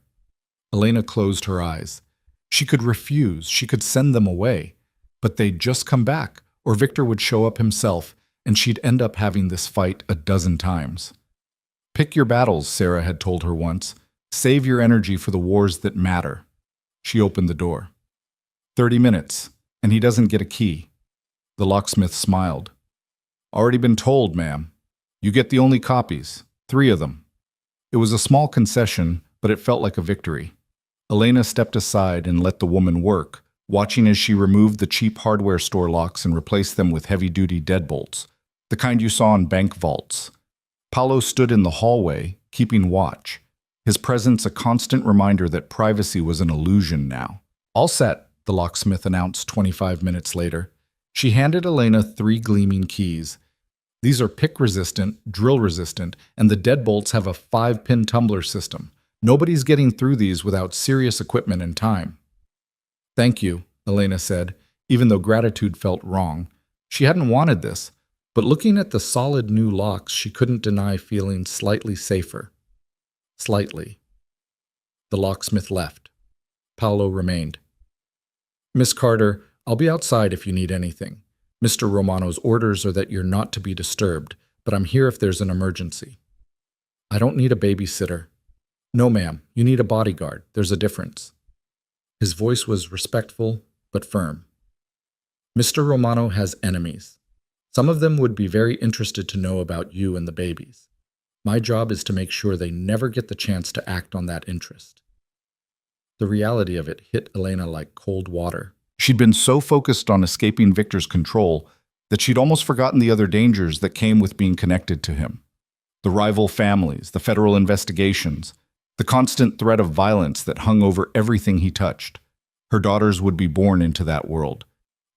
Elena closed her eyes. She could refuse, she could send them away, but they'd just come back, or Victor would show up himself, and she'd end up having this fight a dozen times. Pick your battles, Sarah had told her once. Save your energy for the wars that matter. She opened the door. 30 minutes, and he doesn't get a key. The locksmith smiled. Already been told, ma'am. You get the only copies, 3 of them. It was a small concession, but it felt like a victory. Elena stepped aside and let the woman work, watching as she removed the cheap hardware store locks and replaced them with heavy-duty deadbolts, the kind you saw in bank vaults. Paolo stood in the hallway, keeping watch, his presence a constant reminder that privacy was an illusion now. All set, the locksmith announced 25 minutes later. She handed Elena 3 gleaming keys. These are pick-resistant, drill-resistant, and the deadbolts have a 5-pin tumbler system. Nobody's getting through these without serious equipment and time. Thank you, Elena said, even though gratitude felt wrong. She hadn't wanted this, but looking at the solid new locks, she couldn't deny feeling slightly safer. Slightly. The locksmith left. Paolo remained. Miss Carter, I'll be outside if you need anything. Mr. Romano's orders are that you're not to be disturbed, but I'm here if there's an emergency. I don't need a babysitter. No, ma'am, you need a bodyguard. There's a difference. His voice was respectful, but firm. Mr. Romano has enemies. Some of them would be very interested to know about you and the babies. My job is to make sure they never get the chance to act on that interest. The reality of it hit Elena like cold water. She'd been so focused on escaping Victor's control that she'd almost forgotten the other dangers that came with being connected to him. The rival families, the federal investigations, the constant threat of violence that hung over everything he touched. Her daughters would be born into that world.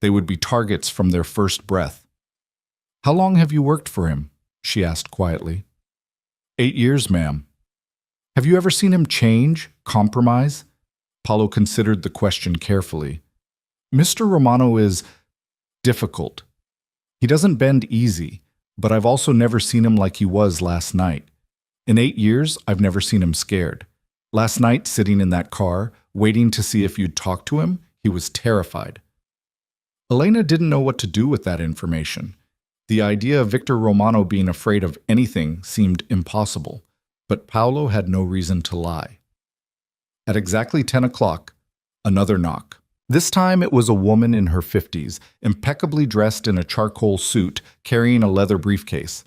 They would be targets from their first breath. How long have you worked for him? She asked quietly. 8 years, ma'am. Have you ever seen him change, compromise? Paolo considered the question carefully. Mr. Romano is difficult. He doesn't bend easy, but I've also never seen him like he was last night. In 8 years, I've never seen him scared. Last night, sitting in that car, waiting to see if you'd talk to him, he was terrified. Elena didn't know what to do with that information. The idea of Victor Romano being afraid of anything seemed impossible, but Paolo had no reason to lie. At exactly 10 o'clock, another knock. This time it was a woman in her 50s, impeccably dressed in a charcoal suit, carrying a leather briefcase.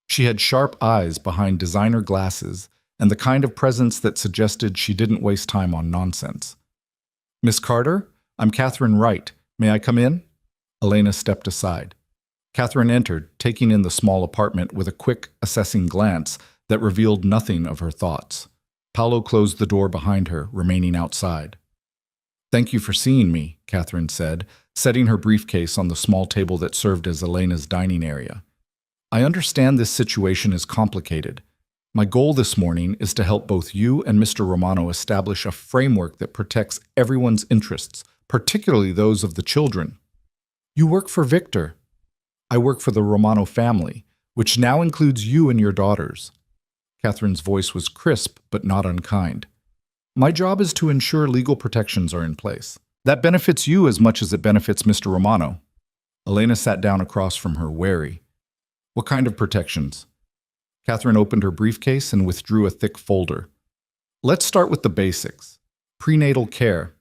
She had sharp eyes behind designer glasses and the kind of presence that suggested she didn't waste time on nonsense. Miss Carter, I'm Catherine Wright. May I come in? Elena stepped aside. Catherine entered, taking in the small apartment with a quick, assessing glance that revealed nothing of her thoughts. Paolo closed the door behind her, remaining outside. Thank you for seeing me, Catherine said, setting her briefcase on the small table that served as Elena's dining area. I understand this situation is complicated. My goal this morning is to help both you and Mr. Romano establish a framework that protects everyone's interests, particularly those of the children. You work for Victor. I work for the Romano family, which now includes you and your daughters. Catherine's voice was crisp but not unkind. My job is to ensure legal protections are in place. That benefits you as much as it benefits Mr. Romano. Elena sat down across from her, wary. What kind of protections? Catherine opened her briefcase and withdrew a thick folder. Let's start with the basics. Prenatal care.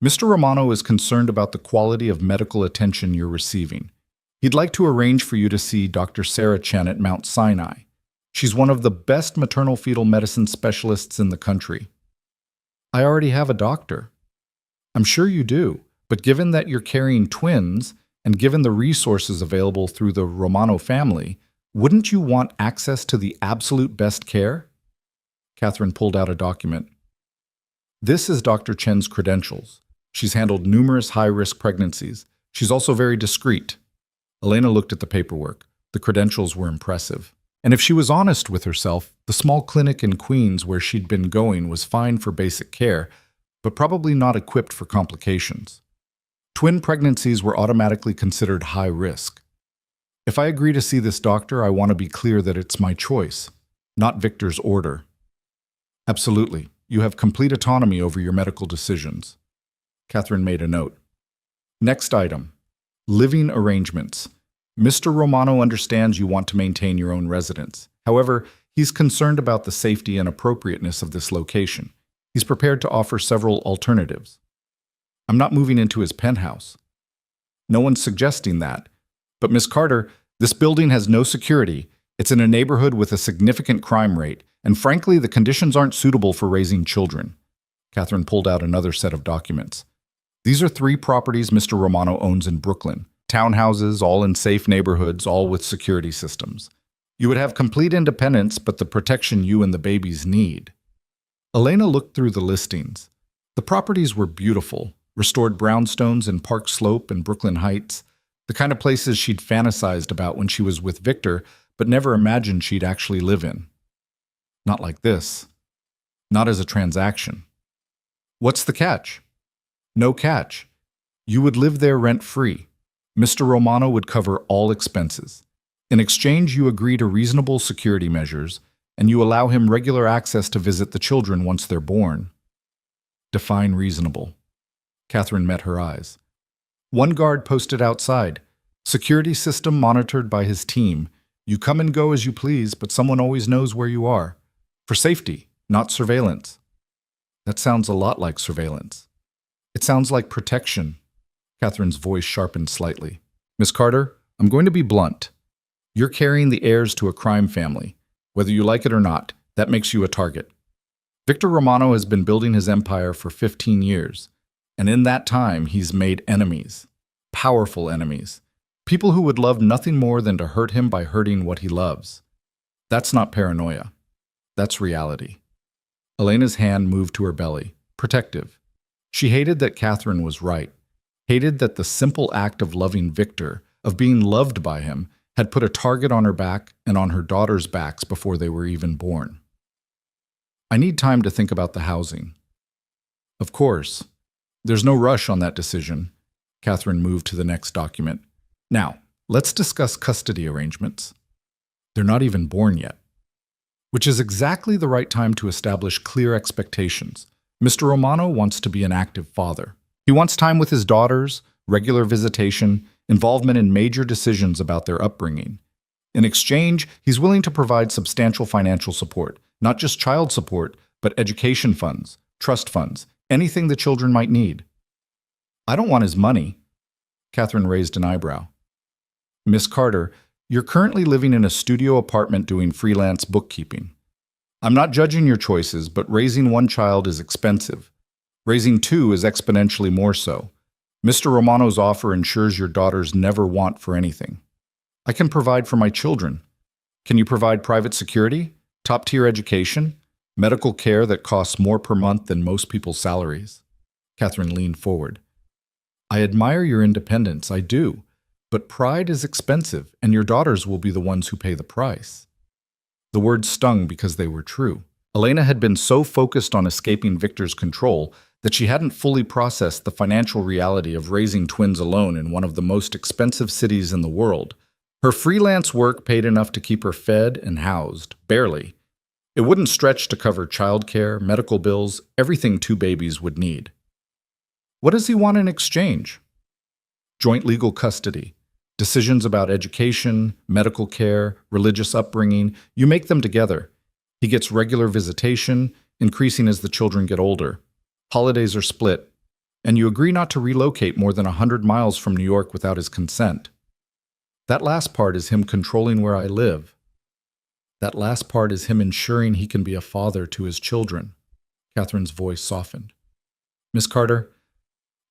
Mr. Romano is concerned about the quality of medical attention you're receiving. He'd like to arrange for you to see Dr. Sarah Chen at Mount Sinai. She's one of the best maternal-fetal medicine specialists in the country. I already have a doctor. I'm sure you do, but given that you're carrying twins, and given the resources available through the Romano family, wouldn't you want access to the absolute best care? Catherine pulled out a document. This is Dr. Chen's credentials. She's handled numerous high-risk pregnancies. She's also very discreet. Elena looked at the paperwork. The credentials were impressive. And if she was honest with herself, the small clinic in Queens where she'd been going was fine for basic care, but probably not equipped for complications. Twin pregnancies were automatically considered high risk. If I agree to see this doctor, I want to be clear that it's my choice, not Victor's order. Absolutely. You have complete autonomy over your medical decisions. Catherine made a note. Next item. Living arrangements. Mr. Romano understands you want to maintain your own residence. However, he's concerned about the safety and appropriateness of this location. He's prepared to offer several alternatives. I'm not moving into his penthouse. No one's suggesting that. But Miss Carter, this building has no security. It's in a neighborhood with a significant crime rate, and frankly, the conditions aren't suitable for raising children. Catherine pulled out another set of documents. These are 3 properties Mr. Romano owns in Brooklyn. Townhouses, all in safe neighborhoods, all with security systems. You would have complete independence, but the protection you and the babies need. Elena looked through the listings. The properties were beautiful, restored brownstones in Park Slope and Brooklyn Heights, the kind of places she'd fantasized about when she was with Victor, but never imagined she'd actually live in. Not like this. Not as a transaction. What's the catch? No catch. You would live there rent-free. Mr. Romano would cover all expenses. In exchange, you agree to reasonable security measures, and you allow him regular access to visit the children once they're born. Define reasonable. Catherine met her eyes. 1 guard posted outside. Security system monitored by his team. You come and go as you please, but someone always knows where you are. For safety, not surveillance. That sounds a lot like surveillance. It sounds like protection. Catherine's voice sharpened slightly. Miss Carter, I'm going to be blunt. You're carrying the heirs to a crime family. Whether you like it or not, that makes you a target. Victor Romano has been building his empire for 15 years, and in that time he's made enemies. Powerful enemies. People who would love nothing more than to hurt him by hurting what he loves. That's not paranoia. That's reality. Elena's hand moved to her belly, protective. She hated that Catherine was right. Hated that the simple act of loving Victor, of being loved by him, had put a target on her back and on her daughter's backs before they were even born. I need time to think about the housing. Of course. There's no rush on that decision. Catherine moved to the next document. Now, let's discuss custody arrangements. They're not even born yet. Which is exactly the right time to establish clear expectations. Mr. Romano wants to be an active father. He wants time with his daughters, regular visitation, involvement in major decisions about their upbringing. In exchange, he's willing to provide substantial financial support, not just child support, but education funds, trust funds, anything the children might need. I don't want his money. Catherine raised an eyebrow. Miss Carter, you're currently living in a studio apartment doing freelance bookkeeping. I'm not judging your choices, but raising 1 child is expensive. Raising 2 is exponentially more so. Mr. Romano's offer ensures your daughters never want for anything. I can provide for my children. Can you provide private security, top-tier education, medical care that costs more per month than most people's salaries? Catherine leaned forward. I admire your independence, I do. But pride is expensive, and your daughters will be the ones who pay the price. The words stung because they were true. Elena had been so focused on escaping Victor's control that she hadn't fully processed the financial reality of raising twins alone in one of the most expensive cities in the world. Her freelance work paid enough to keep her fed and housed, barely. It wouldn't stretch to cover childcare, medical bills, everything 2 babies would need. What does he want in exchange? Joint legal custody, decisions about education, medical care, religious upbringing, you make them together. He gets regular visitation, increasing as the children get older. Holidays are split, and you agree not to relocate more than 100 miles from New York without his consent. That last part is him controlling where I live. That last part is him ensuring he can be a father to his children. Catherine's voice softened. Miss Carter,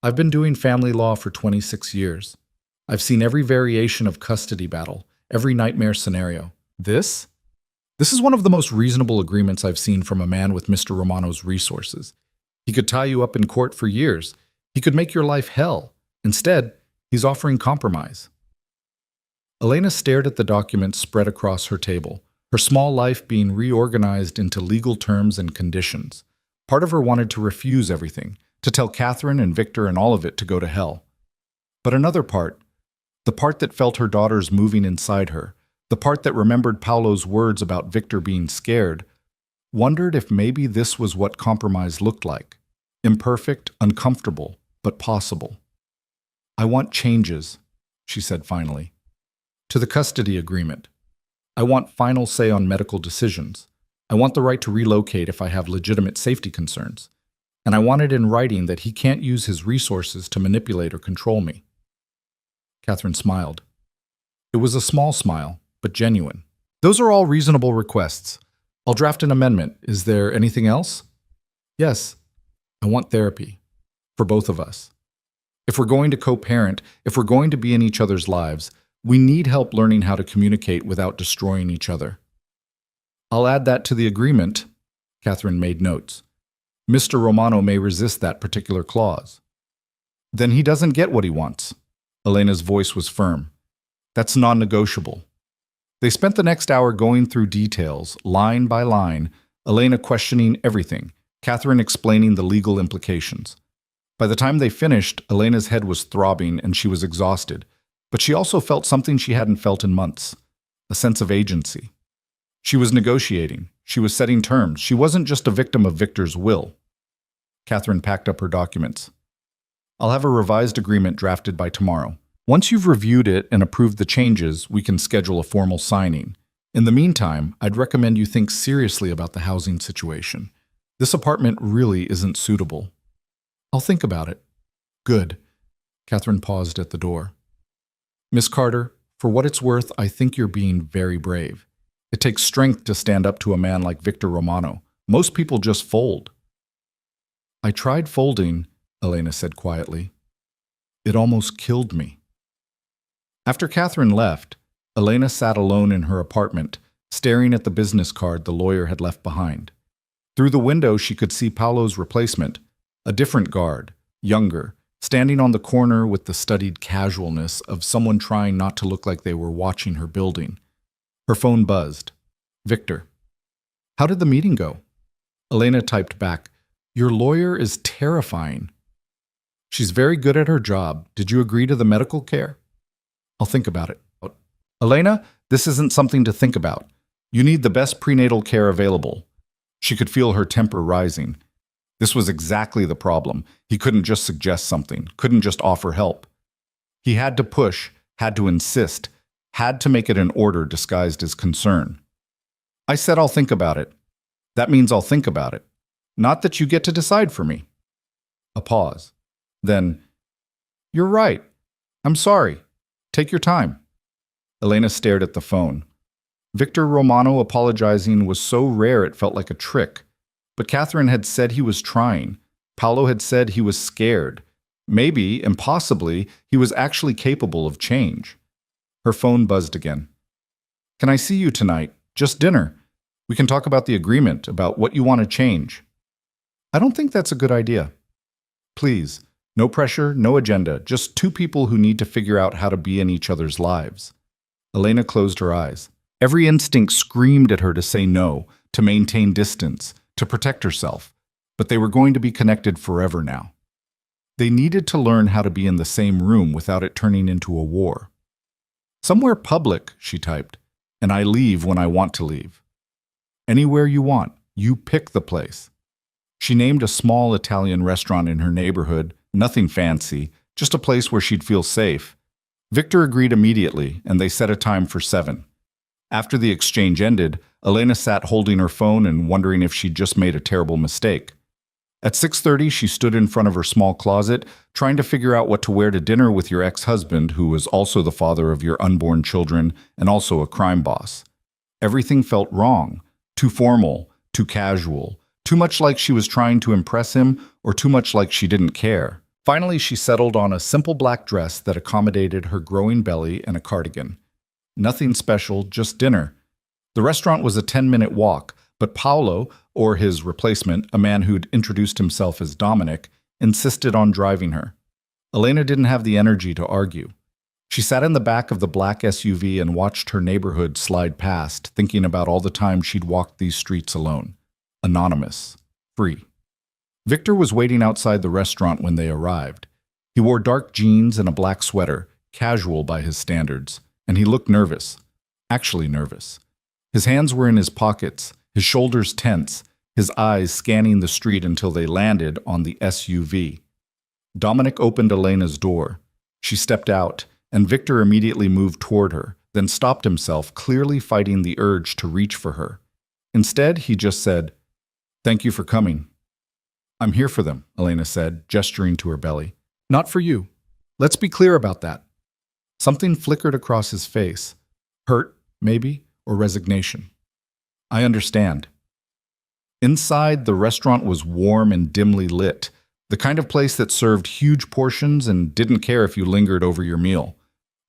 I've been doing family law for 26 years. I've seen every variation of custody battle, every nightmare scenario. This is one of the most reasonable agreements I've seen from a man with Mr. Romano's resources. He could tie you up in court for years. He could make your life hell. Instead, he's offering compromise. Elena stared at the documents spread across her table, her small life being reorganized into legal terms and conditions. Part of her wanted to refuse everything, to tell Catherine and Victor and all of it to go to hell. But another part, the part that felt her daughters moving inside her, the part that remembered Paolo's words about Victor being scared, wondered if maybe this was what compromise looked like. Imperfect, uncomfortable, but possible. "I want changes," she said finally. "To the custody agreement. I want final say on medical decisions. I want the right to relocate if I have legitimate safety concerns. And I want it in writing that he can't use his resources to manipulate or control me." Catherine smiled. It was a small smile, but genuine. "Those are all reasonable requests. I'll draft an amendment. Is there anything else?" "Yes. I want therapy. For both of us. If we're going to co-parent, if we're going to be in each other's lives, we need help learning how to communicate without destroying each other." "I'll add that to the agreement." Catherine made notes. "Mr. Romano may resist that particular clause." "Then he doesn't get what he wants." Elena's voice was firm. "That's non-negotiable." They spent the next hour going through details, line by line, Elena questioning everything, Catherine explaining the legal implications. By the time they finished, Elena's head was throbbing and she was exhausted, but she also felt something she hadn't felt in months, a sense of agency. She was negotiating. She was setting terms. She wasn't just a victim of Victor's will. Catherine packed up her documents. "I'll have a revised agreement drafted by tomorrow. Once you've reviewed it and approved the changes, we can schedule a formal signing. In the meantime, I'd recommend you think seriously about the housing situation. This apartment really isn't suitable." "I'll think about it." "Good." Catherine paused at the door. "Miss Carter, for what it's worth, I think you're being very brave. It takes strength to stand up to a man like Victor Romano. Most people just fold." "I tried folding," Elena said quietly. "It almost killed me." After Catherine left, Elena sat alone in her apartment, staring at the business card the lawyer had left behind. Through the window, she could see Paolo's replacement, a different guard, younger, standing on the corner with the studied casualness of someone trying not to look like they were watching her building. Her phone buzzed. "Victor." "How did the meeting go?" Elena typed back, "Your lawyer is terrifying." "She's very good at her job. Did you agree to the medical care?" "I'll think about it." "Elena, this isn't something to think about. You need the best prenatal care available." She could feel her temper rising. This was exactly the problem. He couldn't just suggest something, couldn't just offer help. He had to push, had to insist, had to make it an order disguised as concern. "I said I'll think about it. That means I'll think about it. Not that you get to decide for me." A pause. Then, "You're right. I'm sorry. Take your time." Elena stared at the phone. Victor Romano apologizing was so rare it felt like a trick. But Catherine had said he was trying. Paolo had said he was scared. Maybe, impossibly, he was actually capable of change. Her phone buzzed again. "Can I see you tonight? Just dinner. We can talk about the agreement, about what you want to change." "I don't think that's a good idea." "Please, no pressure, no agenda, just two people who need to figure out how to be in each other's lives." Elena closed her eyes. Every instinct screamed at her to say no, to maintain distance, to protect herself, but they were going to be connected forever now. They needed to learn how to be in the same room without it turning into a war. "Somewhere public," she typed, "and I leave when I want to leave." "Anywhere you want. You pick the place." She named a small Italian restaurant in her neighborhood, nothing fancy, just a place where she'd feel safe. Victor agreed immediately, and they set a time for 7. After the exchange ended, Elena sat holding her phone and wondering if she'd just made a terrible mistake. At 6:30, she stood in front of her small closet, trying to figure out what to wear to dinner with your ex-husband, who was also the father of your unborn children and also a crime boss. Everything felt wrong, too formal, too casual, too much like she was trying to impress him or too much like she didn't care. Finally, she settled on a simple black dress that accommodated her growing belly and a cardigan. Nothing special, just dinner. The restaurant was a 10-minute walk, but Paolo, or his replacement, a man who'd introduced himself as Dominic, insisted on driving her. Elena didn't have the energy to argue. She sat in the back of the black SUV and watched her neighborhood slide past, thinking about all the time she'd walked these streets alone. Anonymous. Free. Victor was waiting outside the restaurant when they arrived. He wore dark jeans and a black sweater, casual by his standards, and he looked nervous. Actually nervous. His hands were in his pockets, his shoulders tense, his eyes scanning the street until they landed on the SUV. Dominic opened Elena's door. She stepped out, and Victor immediately moved toward her, then stopped himself, clearly fighting the urge to reach for her. Instead, he just said, "Thank you for coming." "I'm here for them," Elena said, gesturing to her belly. "Not for you. Let's be clear about that." Something flickered across his face. Hurt, maybe, or resignation. "I understand." Inside, the restaurant was warm and dimly lit, the kind of place that served huge portions and didn't care if you lingered over your meal.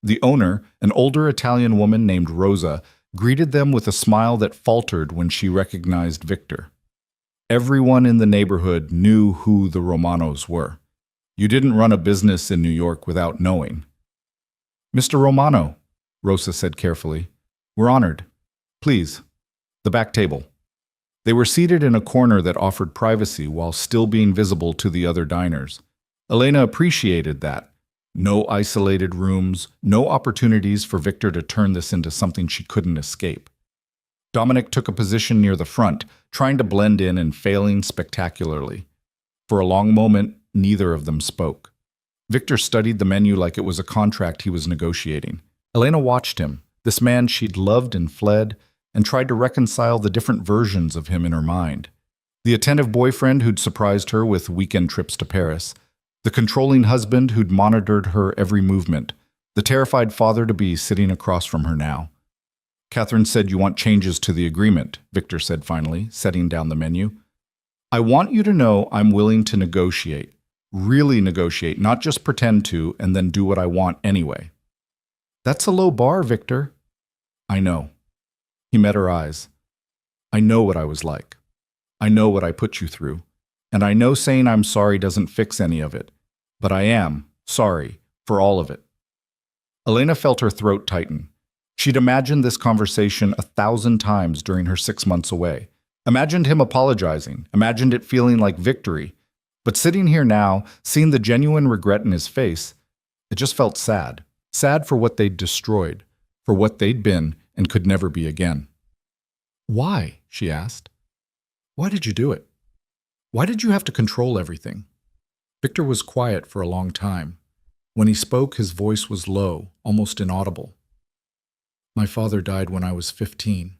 The owner, an older Italian woman named Rosa, greeted them with a smile that faltered when she recognized Victor. Everyone in the neighborhood knew who the Romanos were. You didn't run a business in New York without knowing. "Mr. Romano," Rosa said carefully, "we're honored. Please, the back table." They were seated in a corner that offered privacy while still being visible to the other diners. Elena appreciated that. No isolated rooms, no opportunities for Victor to turn this into something she couldn't escape. Dominic took a position near the front, trying to blend in and failing spectacularly. For a long moment, neither of them spoke. Victor studied the menu like it was a contract he was negotiating. Elena watched him, this man she'd loved and fled, and tried to reconcile the different versions of him in her mind. The attentive boyfriend who'd surprised her with weekend trips to Paris, the controlling husband who'd monitored her every movement, the terrified father-to-be sitting across from her now. "Catherine said you want changes to the agreement," Victor said finally, setting down the menu. "I want you to know I'm willing to negotiate. Really negotiate, not just pretend to and then do what I want anyway." "That's a low bar, Victor." "I know." He met her eyes. "I know what I was like. I know what I put you through. And I know saying I'm sorry doesn't fix any of it. But I am sorry for all of it." Elena felt her throat tighten. She'd imagined this conversation 1,000 times during her 6 months away. Imagined him apologizing. Imagined it feeling like victory. But sitting here now, seeing the genuine regret in his face, it just felt sad. Sad for what they'd destroyed, for what they'd been and could never be again. "Why?" she asked. "Why did you do it? Why did you have to control everything?" Victor was quiet for a long time. When he spoke, his voice was low, almost inaudible. "My father died when I was 15.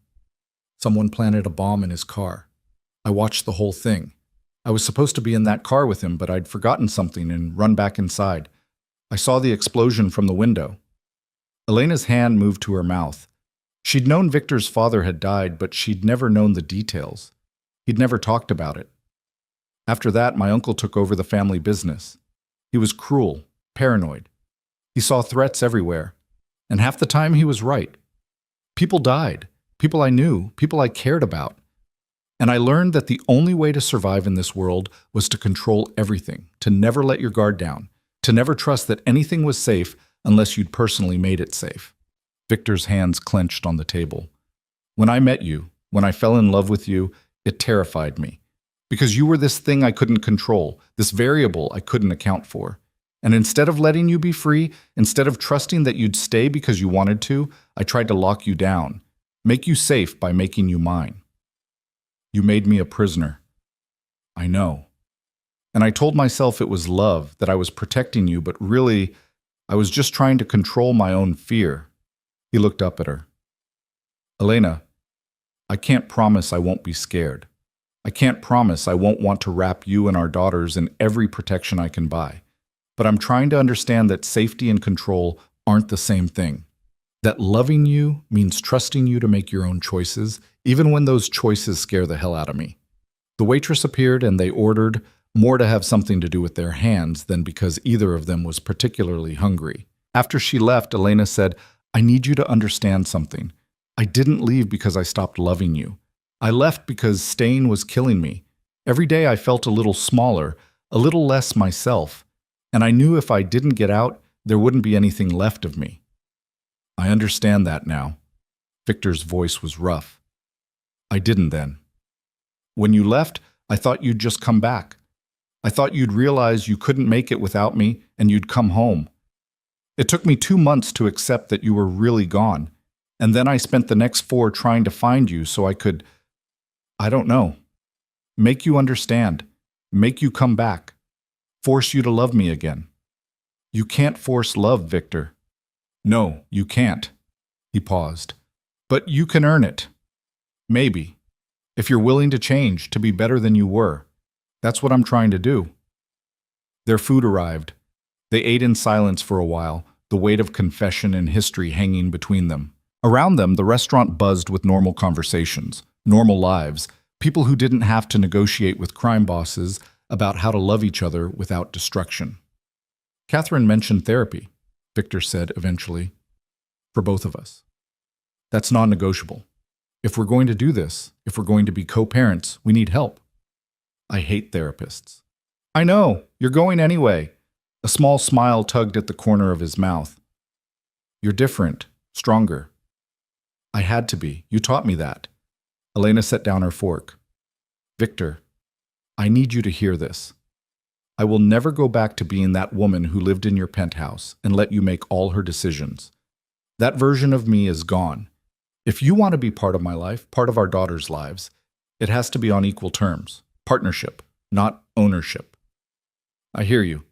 Someone planted a bomb in his car. I watched the whole thing. I was supposed to be in that car with him, but I'd forgotten something and run back inside. I saw the explosion from the window." Elena's hand moved to her mouth. She'd known Victor's father had died, but she'd never known the details. He'd never talked about it. "After that, my uncle took over the family business. He was cruel, paranoid. He saw threats everywhere. And half the time he was right. People died. People I knew. People I cared about. And I learned that the only way to survive in this world was to control everything, to never let your guard down, to never trust that anything was safe unless you'd personally made it safe." Victor's hands clenched on the table. "When I met you, when I fell in love with you, it terrified me. Because you were this thing I couldn't control, this variable I couldn't account for. And instead of letting you be free, instead of trusting that you'd stay because you wanted to, I tried to lock you down, make you safe by making you mine. You made me a prisoner. I know. And I told myself it was love, that I was protecting you, but really, I was just trying to control my own fear." He looked up at her. "Elena, I can't promise I won't be scared. I can't promise I won't want to wrap you and our daughters in every protection I can buy. But I'm trying to understand that safety and control aren't the same thing. That loving you means trusting you to make your own choices, even when those choices scare the hell out of me." The waitress appeared and they ordered, more to have something to do with their hands than because either of them was particularly hungry. After she left, Elena said, "I need you to understand something. I didn't leave because I stopped loving you. I left because staying was killing me. Every day I felt a little smaller, a little less myself. And I knew if I didn't get out, there wouldn't be anything left of me. I understand that now. Victor's voice was rough. I didn't then. When you left, I thought you'd just come back. I thought you'd realize you couldn't make it without me and you'd come home. It took me 2 months to accept that you were really gone, and then I spent the next 4 trying to find you so I could, I don't know, make you understand, make you come back, force you to love me again. You can't force love, Victor. No, you can't. He paused. But you can earn it. Maybe. If you're willing to change, to be better than you were. That's what I'm trying to do. Their food arrived. They ate in silence for a while, the weight of confession and history hanging between them. Around them, the restaurant buzzed with normal conversations, normal lives, people who didn't have to negotiate with crime bosses about how to love each other without destruction. Catherine mentioned therapy, Victor said eventually, for both of us. That's non-negotiable. If we're going to do this, if we're going to be co-parents, we need help. I hate therapists. I know, you're going anyway. A small smile tugged at the corner of his mouth. You're different, stronger. I had to be. You taught me that. Elena set down her fork. Victor, I need you to hear this. I will never go back to being that woman who lived in your penthouse and let you make all her decisions. That version of me is gone. If you want to be part of my life, part of our daughters' lives, it has to be on equal terms. Partnership, not ownership. I hear you.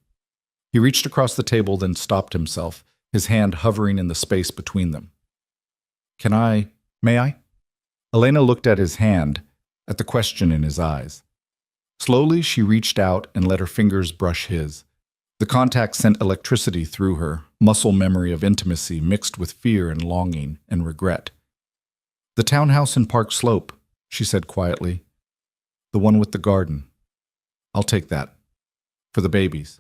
He reached across the table, then stopped himself, his hand hovering in the space between them. May I? Elena looked at his hand, at the question in his eyes. Slowly, she reached out and let her fingers brush his. The contact sent electricity through her, muscle memory of intimacy mixed with fear and longing and regret. The townhouse in Park Slope, she said quietly. The one with the garden. I'll take that. For the babies.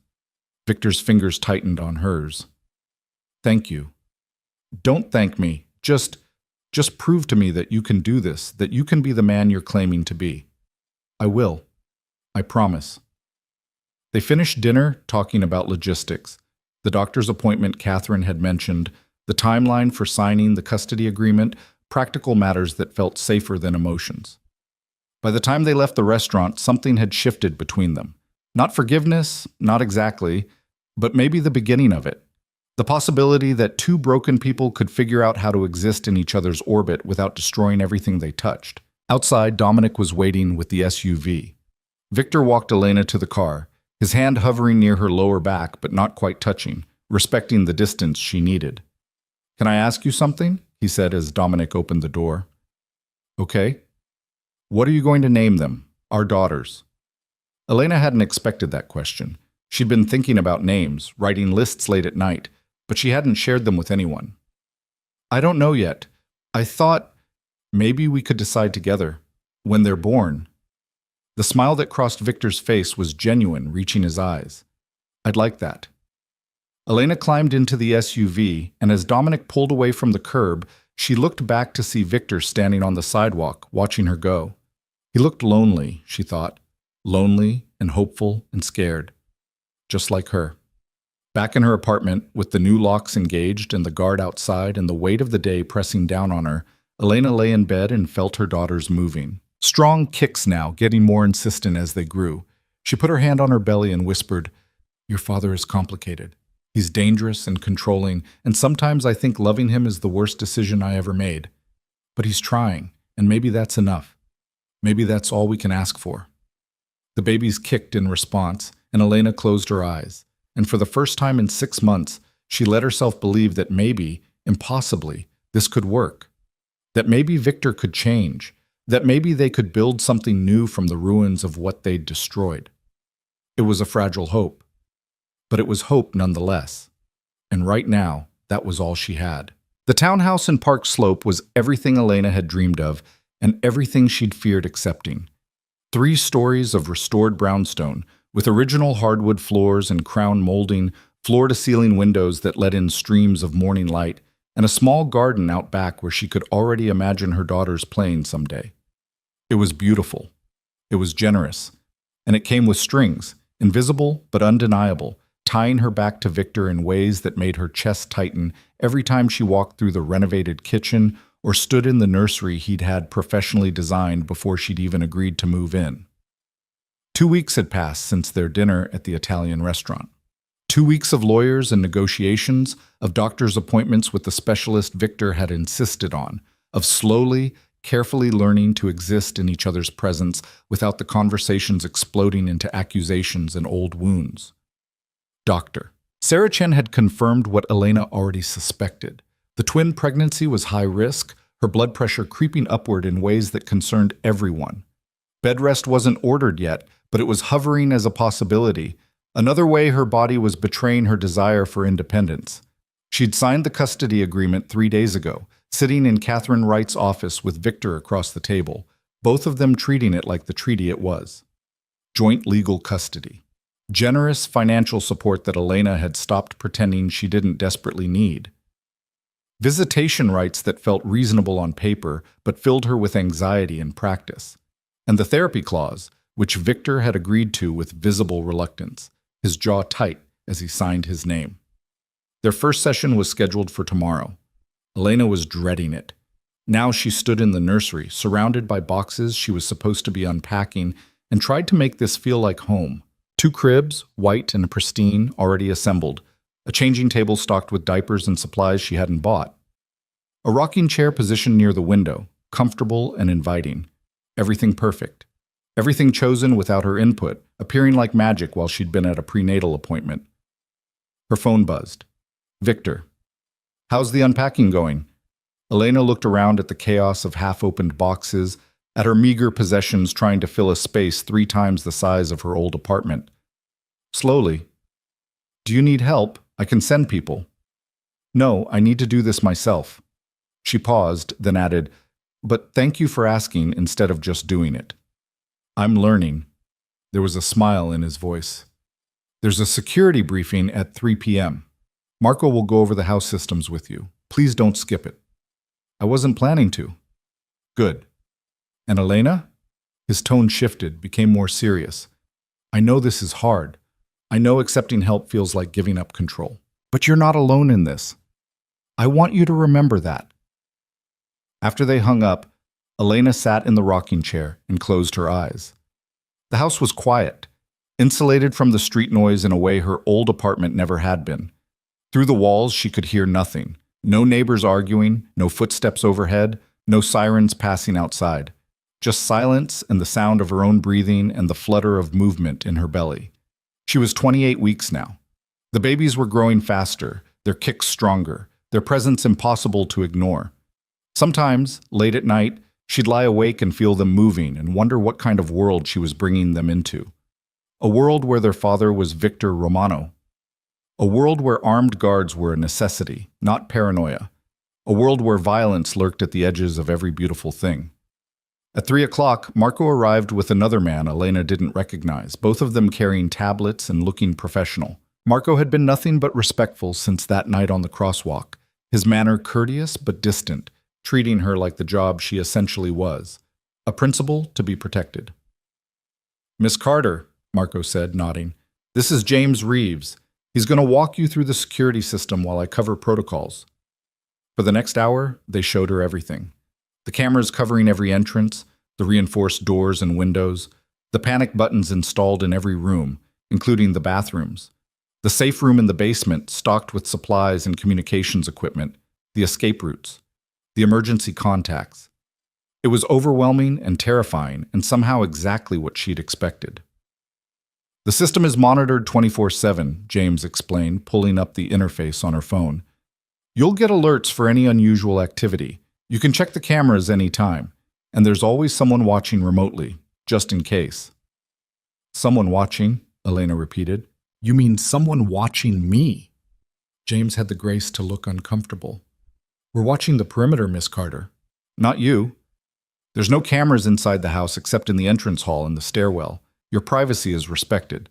Victor's fingers tightened on hers. Thank you. Don't thank me. Just prove to me that you can do this, that you can be the man you're claiming to be. I will. I promise. They finished dinner talking about logistics, the doctor's appointment Catherine had mentioned, the timeline for signing the custody agreement, practical matters that felt safer than emotions. By the time they left the restaurant, something had shifted between them. Not forgiveness, not exactly, but maybe the beginning of it. The possibility that 2 broken people could figure out how to exist in each other's orbit without destroying everything they touched. Outside, Dominic was waiting with the SUV. Victor walked Elena to the car, his hand hovering near her lower back but not quite touching, respecting the distance she needed. Can I ask you something? He said as Dominic opened the door. Okay. What are you going to name them? Our daughters. Elena hadn't expected that question. She'd been thinking about names, writing lists late at night, but she hadn't shared them with anyone. I don't know yet. I thought maybe we could decide together, when they're born. The smile that crossed Victor's face was genuine, reaching his eyes. I'd like that. Elena climbed into the SUV, and as Dominic pulled away from the curb, she looked back to see Victor standing on the sidewalk, watching her go. He looked lonely, she thought. Lonely and hopeful and scared. Just like her. Back in her apartment, with the new locks engaged and the guard outside and the weight of the day pressing down on her, Elena lay in bed and felt her daughters moving. Strong kicks now, getting more insistent as they grew. She put her hand on her belly and whispered, Your father is complicated. He's dangerous and controlling, and sometimes I think loving him is the worst decision I ever made. But he's trying, and maybe that's enough. Maybe that's all we can ask for. The babies kicked in response, and Elena closed her eyes. And for the first time in 6 months, she let herself believe that maybe, impossibly, this could work. That maybe Victor could change. That maybe they could build something new from the ruins of what they'd destroyed. It was a fragile hope. But it was hope nonetheless. And right now, that was all she had. The townhouse in Park Slope was everything Elena had dreamed of and everything she'd feared accepting. 3 stories of restored brownstone, with original hardwood floors and crown molding, floor-to-ceiling windows that let in streams of morning light, and a small garden out back where she could already imagine her daughters playing someday. It was beautiful. It was generous. And it came with strings, invisible but undeniable, tying her back to Victor in ways that made her chest tighten every time she walked through the renovated kitchen or stood in the nursery he'd had professionally designed before she'd even agreed to move in. 2 weeks had passed since their dinner at the Italian restaurant. 2 weeks of lawyers and negotiations, of doctor's appointments with the specialist Victor had insisted on, of slowly, carefully learning to exist in each other's presence without the conversations exploding into accusations and old wounds. Doctor. Sarah Chen had confirmed what Elena already suspected. The twin pregnancy was high risk, her blood pressure creeping upward in ways that concerned everyone. Bed rest wasn't ordered yet, but it was hovering as a possibility. Another way her body was betraying her desire for independence. She'd signed the custody agreement 3 days ago, sitting in Catherine Wright's office with Victor across the table, both of them treating it like the treaty it was. Joint legal custody. Generous financial support that Elena had stopped pretending she didn't desperately need. Visitation rights that felt reasonable on paper but filled her with anxiety in practice. And the therapy clause, which Victor had agreed to with visible reluctance, his jaw tight as he signed his name. Their first session was scheduled for tomorrow. Elena was dreading it. Now she stood in the nursery, surrounded by boxes she was supposed to be unpacking, and tried to make this feel like home. 2 cribs, white and pristine, already assembled. A changing table stocked with diapers and supplies she hadn't bought. A rocking chair positioned near the window, comfortable and inviting. Everything perfect. Everything chosen without her input, appearing like magic while she'd been at a prenatal appointment. Her phone buzzed. Victor. How's the unpacking going? Elena looked around at the chaos of half-opened boxes, at her meager possessions trying to fill a space 3 times the size of her old apartment. Slowly. Do you need help? I can send people. No, I need to do this myself. She paused, then added, but thank you for asking instead of just doing it. I'm learning. There was a smile in his voice. There's a security briefing at 3 p.m. Marco will go over the house systems with you. Please don't skip it. I wasn't planning to. Good. And Elena? His tone shifted, became more serious. I know this is hard. I know accepting help feels like giving up control. But you're not alone in this. I want you to remember that. After they hung up, Elena sat in the rocking chair and closed her eyes. The house was quiet, insulated from the street noise in a way her old apartment never had been. Through the walls, she could hear nothing. No neighbors arguing, no footsteps overhead, no sirens passing outside. Just silence and the sound of her own breathing and the flutter of movement in her belly. She was 28 weeks now. The babies were growing faster, their kicks stronger, their presence impossible to ignore. Sometimes, late at night, she'd lie awake and feel them moving and wonder what kind of world she was bringing them into. A world where their father was Victor Romano. A world where armed guards were a necessity, not paranoia. A world where violence lurked at the edges of every beautiful thing. At 3 o'clock, Marco arrived with another man Elena didn't recognize, both of them carrying tablets and looking professional. Marco had been nothing but respectful since that night on the crosswalk, his manner courteous but distant, treating her like the job she essentially was, a principal to be protected. Miss Carter, Marco said, nodding. This is James Reeves. He's going to walk you through the security system while I cover protocols. For the next hour, they showed her everything. The cameras covering every entrance, the reinforced doors and windows, the panic buttons installed in every room, including the bathrooms, the safe room in the basement stocked with supplies and communications equipment, the escape routes, the emergency contacts. It was overwhelming and terrifying, and somehow exactly what she'd expected. The system is monitored 24/7, James explained, pulling up the interface on her phone. You'll get alerts for any unusual activity. You can check the cameras any time, and there's always someone watching remotely, just in case. Someone watching, Elena repeated. You mean someone watching me? James had the grace to look uncomfortable. We're watching the perimeter, Miss Carter. Not you. There's no cameras inside the house except in the entrance hall and the stairwell. Your privacy is respected.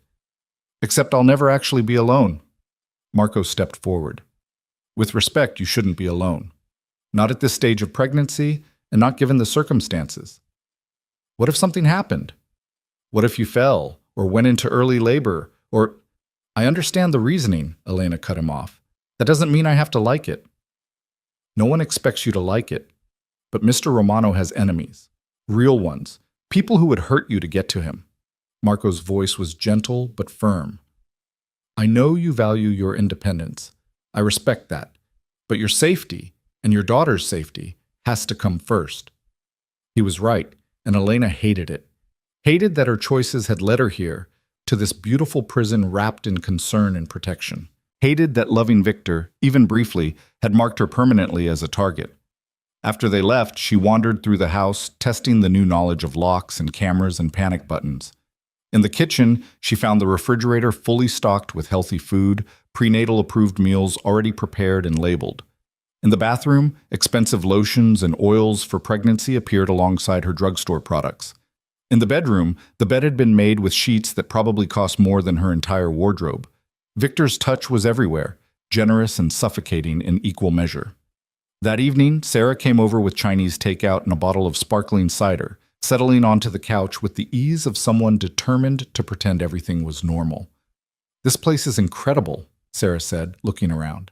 Except I'll never actually be alone. Marco stepped forward. With respect, you shouldn't be alone. Not at this stage of pregnancy, and not given the circumstances. What if something happened? What if you fell, or went into early labor, or... I understand the reasoning, Elena cut him off. That doesn't mean I have to like it. No one expects you to like it. But Mr. Romano has enemies. Real ones. People who would hurt you to get to him. Marco's voice was gentle but firm. I know you value your independence. I respect that. But your safety, and your daughter's safety, has to come first. He was right, and Elena hated it. Hated that her choices had led her here, to this beautiful prison wrapped in concern and protection. Hated that loving Victor, even briefly, had marked her permanently as a target. After they left, she wandered through the house, testing the new knowledge of locks and cameras and panic buttons. In the kitchen, she found the refrigerator fully stocked with healthy food, prenatal-approved meals already prepared and labeled. In the bathroom, expensive lotions and oils for pregnancy appeared alongside her drugstore products. In the bedroom, the bed had been made with sheets that probably cost more than her entire wardrobe. Victor's touch was everywhere, generous and suffocating in equal measure. That evening, Sarah came over with Chinese takeout and a bottle of sparkling cider, settling onto the couch with the ease of someone determined to pretend everything was normal. This place is incredible, Sarah said, looking around.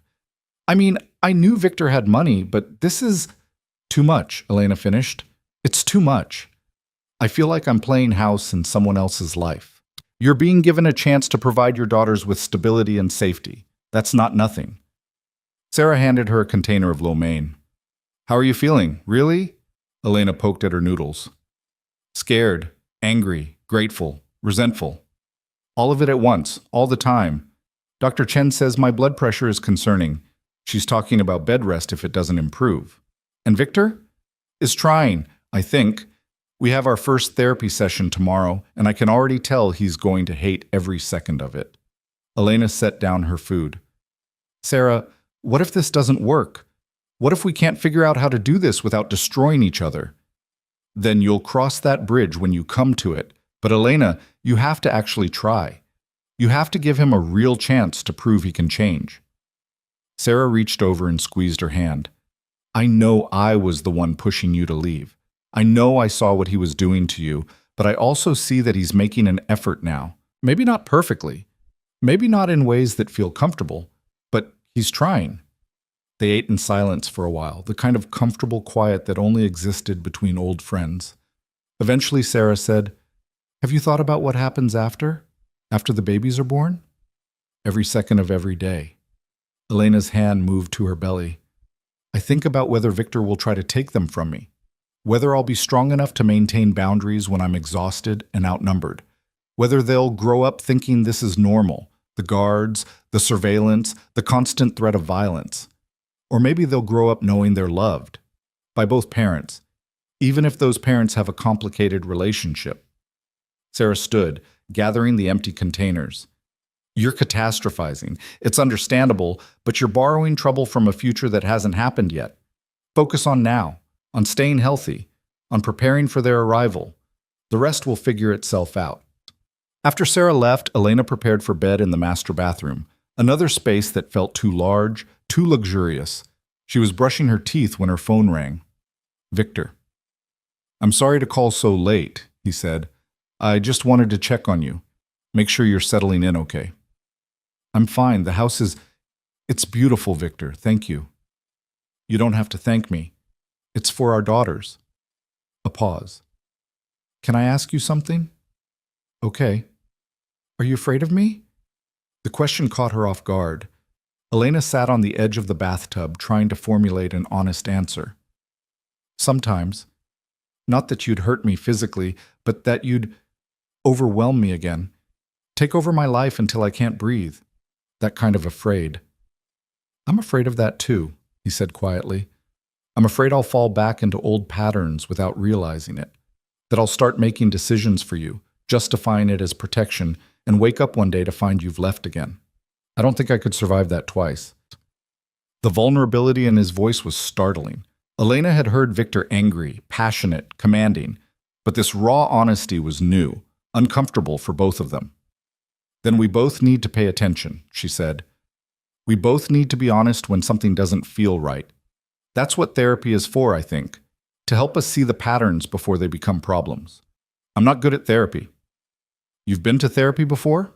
I mean, I knew Victor had money, but this is too much, Elena finished. It's too much. I feel like I'm playing house in someone else's life. You're being given a chance to provide your daughters with stability and safety. That's not nothing. Sarah handed her a container of lo mein. How are you feeling? Really? Elena poked at her noodles. Scared, angry, grateful, resentful. All of it at once, all the time. Dr. Chen says my blood pressure is concerning. She's talking about bed rest if it doesn't improve. And Victor? Is trying, I think. We have our first therapy session tomorrow, and I can already tell he's going to hate every second of it. Elena set down her food. Sarah, what if this doesn't work? What if we can't figure out how to do this without destroying each other? Then you'll cross that bridge when you come to it. But Elena, you have to actually try. You have to give him a real chance to prove he can change. Sarah reached over and squeezed her hand. I know I was the one pushing you to leave. I know I saw what he was doing to you, but I also see that he's making an effort now. Maybe not perfectly. Maybe not in ways that feel comfortable, but he's trying. They ate in silence for a while, the kind of comfortable quiet that only existed between old friends. Eventually, Sarah said, Have you thought about what happens after the babies are born? Every second of every day. Elena's hand moved to her belly. I think about whether Victor will try to take them from me, whether I'll be strong enough to maintain boundaries when I'm exhausted and outnumbered, whether they'll grow up thinking this is normal, the guards, the surveillance, the constant threat of violence. Or maybe they'll grow up knowing they're loved by both parents, even if those parents have a complicated relationship. Sarah stood, gathering the empty containers. You're catastrophizing. It's understandable, but you're borrowing trouble from a future that hasn't happened yet. Focus on now, on staying healthy, on preparing for their arrival. The rest will figure itself out. After Sarah left, Elena prepared for bed in the master bathroom, another space that felt too large, too luxurious. She was brushing her teeth when her phone rang. Victor. I'm sorry to call so late, he said. I just wanted to check on you. Make sure you're settling in okay. I'm fine. The house it's beautiful, Victor. Thank you. You don't have to thank me. It's for our daughters. A pause. Can I ask you something? Okay. Are you afraid of me? The question caught her off guard. Elena sat on the edge of the bathtub, trying to formulate an honest answer. Sometimes. Not that you'd hurt me physically, but that you'd overwhelm me again. Take over my life until I can't breathe. That kind of afraid. I'm afraid of that too, he said quietly. I'm afraid I'll fall back into old patterns without realizing it. That I'll start making decisions for you, justifying it as protection, and wake up one day to find you've left again. I don't think I could survive that twice. The vulnerability in his voice was startling. Elena had heard Victor angry, passionate, commanding, but this raw honesty was new, uncomfortable for both of them. Then we both need to pay attention, she said. We both need to be honest when something doesn't feel right. That's what therapy is for, I think, to help us see the patterns before they become problems. I'm not good at therapy. You've been to therapy before?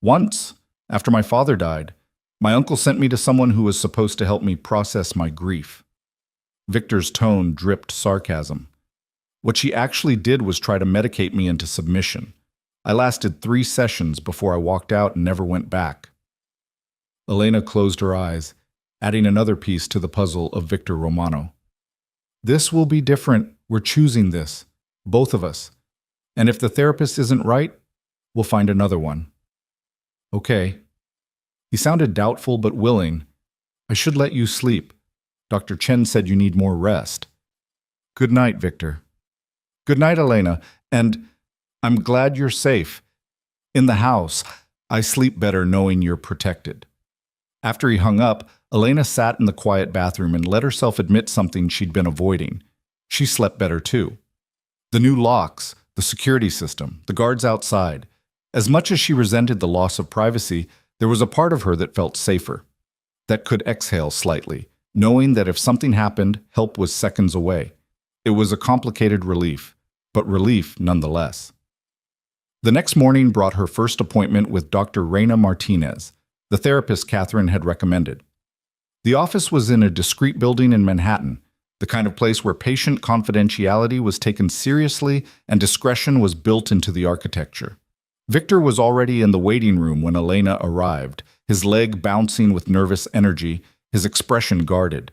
Once. After my father died, my uncle sent me to someone who was supposed to help me process my grief. Victor's tone dripped sarcasm. What she actually did was try to medicate me into submission. I lasted 3 sessions before I walked out and never went back. Elena closed her eyes, adding another piece to the puzzle of Victor Romano. This will be different. We're choosing this, both of us. And if the therapist isn't right, we'll find another one. Okay. He sounded doubtful but willing. I should let you sleep. Dr. Chen said you need more rest. Good night, Victor. Good night, Elena. And I'm glad you're safe. In the house, I sleep better knowing you're protected. After he hung up, Elena sat in the quiet bathroom and let herself admit something she'd been avoiding. She slept better too. The new locks, the security system, the guards outside. As much as she resented the loss of privacy, there was a part of her that felt safer, that could exhale slightly, knowing that if something happened, help was seconds away. It was a complicated relief, but relief nonetheless. The next morning brought her first appointment with Dr. Reina Martinez, the therapist Catherine had recommended. The office was in a discreet building in Manhattan, the kind of place where patient confidentiality was taken seriously and discretion was built into the architecture. Victor was already in the waiting room when Elena arrived, his leg bouncing with nervous energy, his expression guarded.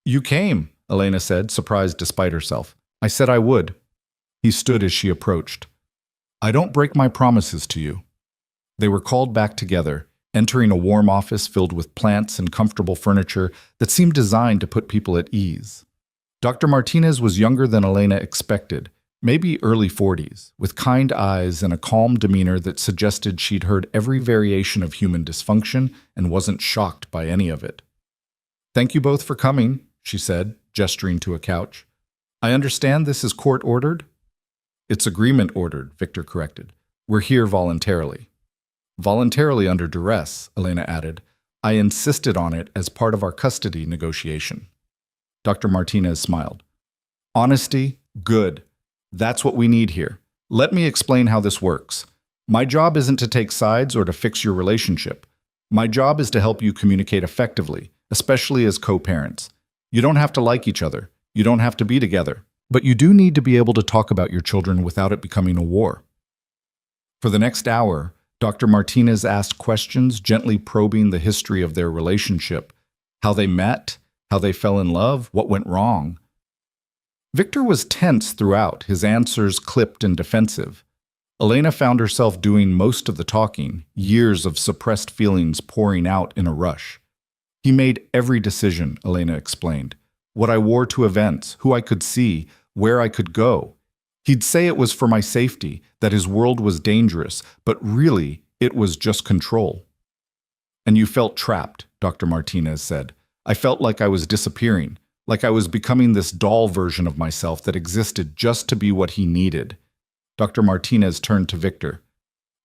You came, Elena said, surprised despite herself. I said I would. He stood as she approached. I don't break my promises to you. They were called back together, entering a warm office filled with plants and comfortable furniture that seemed designed to put people at ease. Dr. Martinez was younger than Elena expected, maybe early 40s, with kind eyes and a calm demeanor that suggested she'd heard every variation of human dysfunction and wasn't shocked by any of it. Thank you both for coming, she said, gesturing to a couch. I understand this is court-ordered? It's agreement-ordered, Victor corrected. We're here voluntarily. Voluntarily under duress, Elena added. I insisted on it as part of our custody negotiation. Dr. Martinez smiled. Honesty, good. That's what we need here. Let me explain how this works. My job isn't to take sides or to fix your relationship. My job is to help you communicate effectively, especially as co-parents. You don't have to like each other. You don't have to be together. But you do need to be able to talk about your children without it becoming a war. For the next hour, Dr. Martinez asked questions, gently probing the history of their relationship, how they met, how they fell in love, what went wrong. Victor was tense throughout, his answers clipped and defensive. Elena found herself doing most of the talking, years of suppressed feelings pouring out in a rush. He made every decision, Elena explained. What I wore to events, who I could see, where I could go. He'd say it was for my safety, that his world was dangerous, but really, it was just control. And you felt trapped, Dr. Martinez said. I felt like I was disappearing, like I was becoming this doll version of myself that existed just to be what he needed. Dr. Martinez turned to Victor.